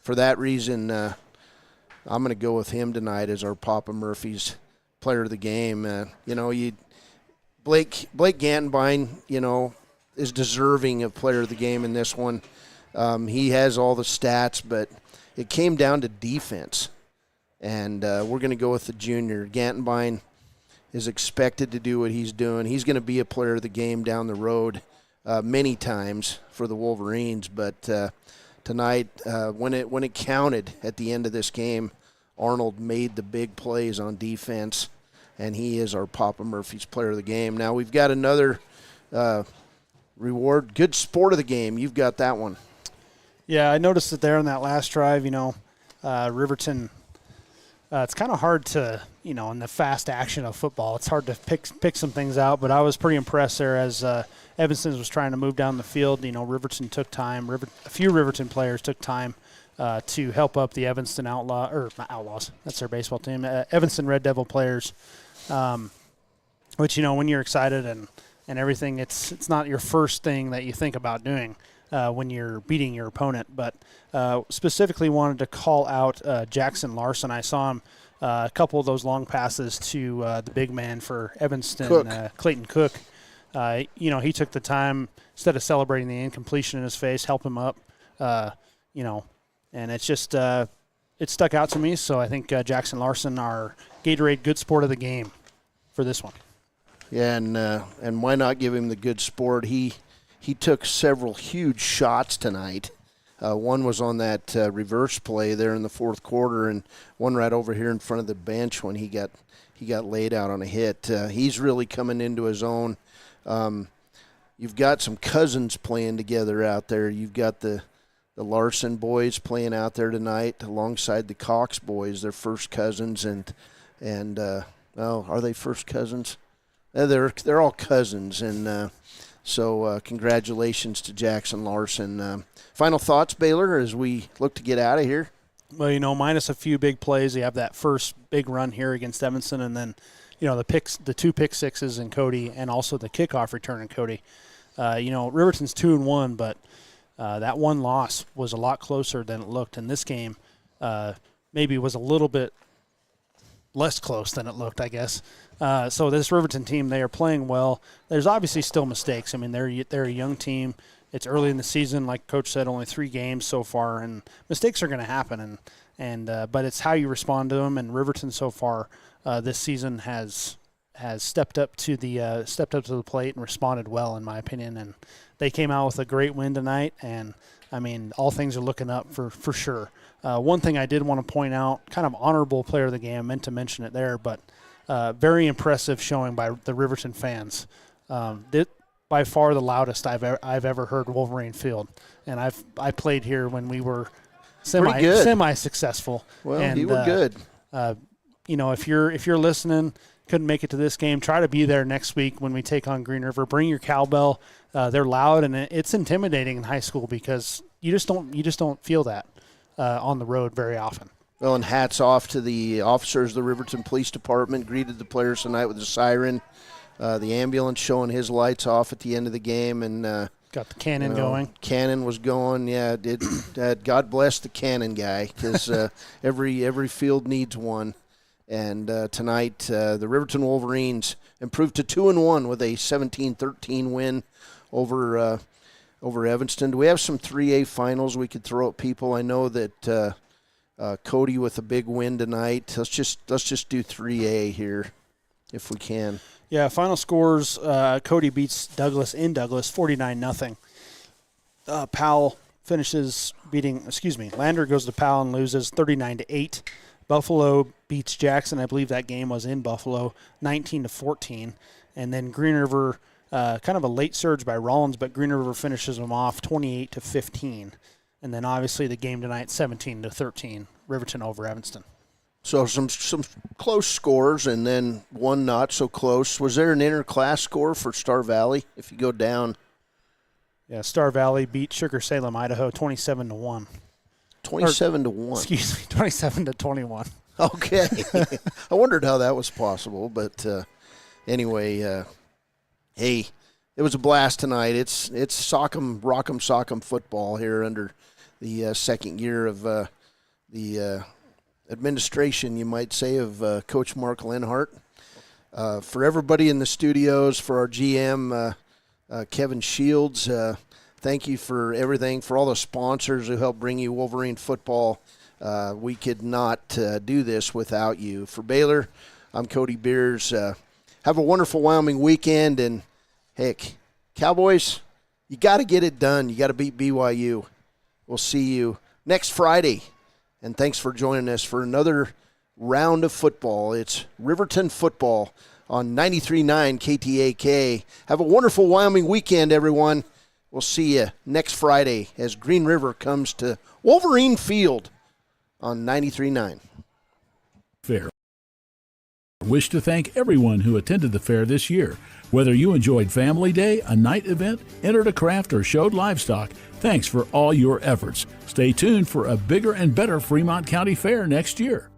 for that reason, I'm going to go with him tonight as our Papa Murphy's player of the game. Blake Gantenbein, is deserving of player of the game in this one. He has all the stats, but it came down to defense. And we're going to go with the junior. Gantenbein is expected to do what he's doing. He's going to be a player of the game down the road many times for the Wolverines. But tonight, when it counted at the end of this game, Arnold made the big plays on defense, and he is our Papa Murphy's player of the game. Now we've got another reward, good sport of the game. You've got that one. Yeah, I noticed it there on that last drive. Riverton. It's kind of hard to, in the fast action of football, it's hard to pick some things out. But I was pretty impressed there as Evanston was trying to move down the field. Riverton took time. A few Riverton players took time to help up the Evanston Outlaws. That's their baseball team. Evanston Red Devil players. Which, when you're excited and everything, it's not your first thing that you think about doing when you're beating your opponent. But specifically wanted to call out Jackson Larson. I saw him a couple of those long passes to the big man for Evanston, Clayton Cook. He took the time, instead of celebrating the incompletion in his face, help him up, and it's just it stuck out to me. So I think Jackson Larson, our Gatorade Good Sport of the Game for this one. Yeah, and why not give him the good sport? He took several huge shots tonight. One was on that reverse play there in the fourth quarter, and one right over here in front of the bench when he got laid out on a hit. He's really coming into his own. You've got some cousins playing together out there. You've got the Larson boys playing out there tonight alongside the Cox boys. They're first cousins, and are they first cousins? They're all cousins, and so congratulations to Jackson Larson. Final thoughts, Baylor, as we look to get out of here? Well, minus a few big plays, you have that first big run here against Evanston, and then the two pick sixes in Cody, and also the kickoff return in Cody. Riverton's 2-1, but that one loss was a lot closer than it looked. In this game, maybe was a little bit less close than it looked, I guess. So this Riverton team, they are playing well. There's obviously still mistakes. I mean, they're a young team. It's early in the season, like Coach said, only 3 games so far, and mistakes are going to happen. But it's how you respond to them. And Riverton so far this season has stepped up to the plate and responded well, in my opinion. And they came out with a great win tonight. And I mean, all things are looking up for sure. One thing I did want to point out, kind of honorable player of the game, I meant to mention it there, but very impressive showing by the Riverton fans. By far the loudest I've ever heard Wolverine Field, and I played here when we were semi-successful. Well, and, you were good. If you're listening, couldn't make it to this game, try to be there next week when we take on Green River. Bring your cowbell. They're loud, and it's intimidating in high school because you just don't feel that on the road very often. Well, and hats off to the officers of the Riverton Police Department. Greeted the players tonight with a siren. The ambulance showing his lights off at the end of the game, and got the cannon going. Cannon was going. Yeah, God bless the cannon guy, because every field needs one. And tonight, the Riverton Wolverines improved to 2-1 with a 17-13 win over Evanston. Do we have some 3A finals we could throw at people? I know that Cody with a big win tonight. Let's just do 3A here if we can. Yeah, final scores, Cody beats Douglas in Douglas 49-0. Powell finishes Lander goes to Powell and loses 39-8. Buffalo beats Jackson. I believe that game was in Buffalo, 19-14. And then Green River, kind of a late surge by Rollins, but Green River finishes them off 28-15. And then obviously the game tonight, 17-13, Riverton over Evanston. So some close scores and then one not so close. Was there an interclass score for Star Valley if you go down? Yeah, Star Valley beat Sugar Salem, Idaho, 27-1. 27-1. Excuse me, 27-21. Okay. I wondered how that was possible, but anyway, hey, it was a blast tonight. It's Sock'em, Rock'em, Sock'em football here under the second year of the administration, you might say, of Coach Mark Lenhart. For everybody in the studios, for our GM, Kevin Shields, thank you for everything, for all the sponsors who helped bring you Wolverine football. We could not do this without you. For Baylor, I'm Cody Beers. Have a wonderful Wyoming weekend, and heck, Cowboys, you got to get it done. You got to beat BYU. We'll see you next Friday. And thanks for joining us for another round of football. It's Riverton football on 93.9 KTAK. Have a wonderful Wyoming weekend, everyone. We'll see you next Friday as Green River comes to Wolverine Field on 93.9. Fair. Wish to thank everyone who attended the fair this year. Whether you enjoyed Family Day, a night event, entered a craft, or showed livestock, thanks for all your efforts. Stay tuned for a bigger and better Fremont County Fair next year.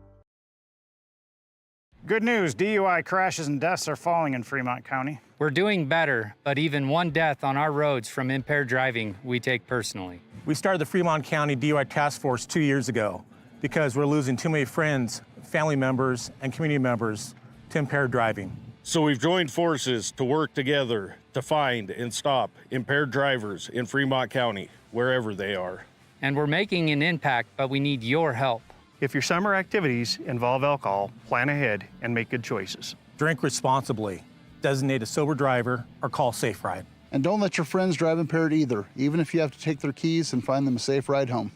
Good news, DUI crashes and deaths are falling in Fremont County. We're doing better, but even one death on our roads from impaired driving, we take personally. We started the Fremont County DUI Task Force 2 years ago because we're losing too many friends, family members, and community members to impaired driving. So we've joined forces to work together to find and stop impaired drivers in Fremont County, wherever they are. And we're making an impact, but we need your help. If your summer activities involve alcohol, plan ahead and make good choices. Drink responsibly, designate a sober driver, or call Safe Ride. And don't let your friends drive impaired either, even if you have to take their keys and find them a safe ride home.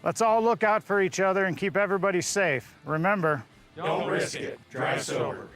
Let's all look out for each other and keep everybody safe. Remember, don't risk it. Drive sober.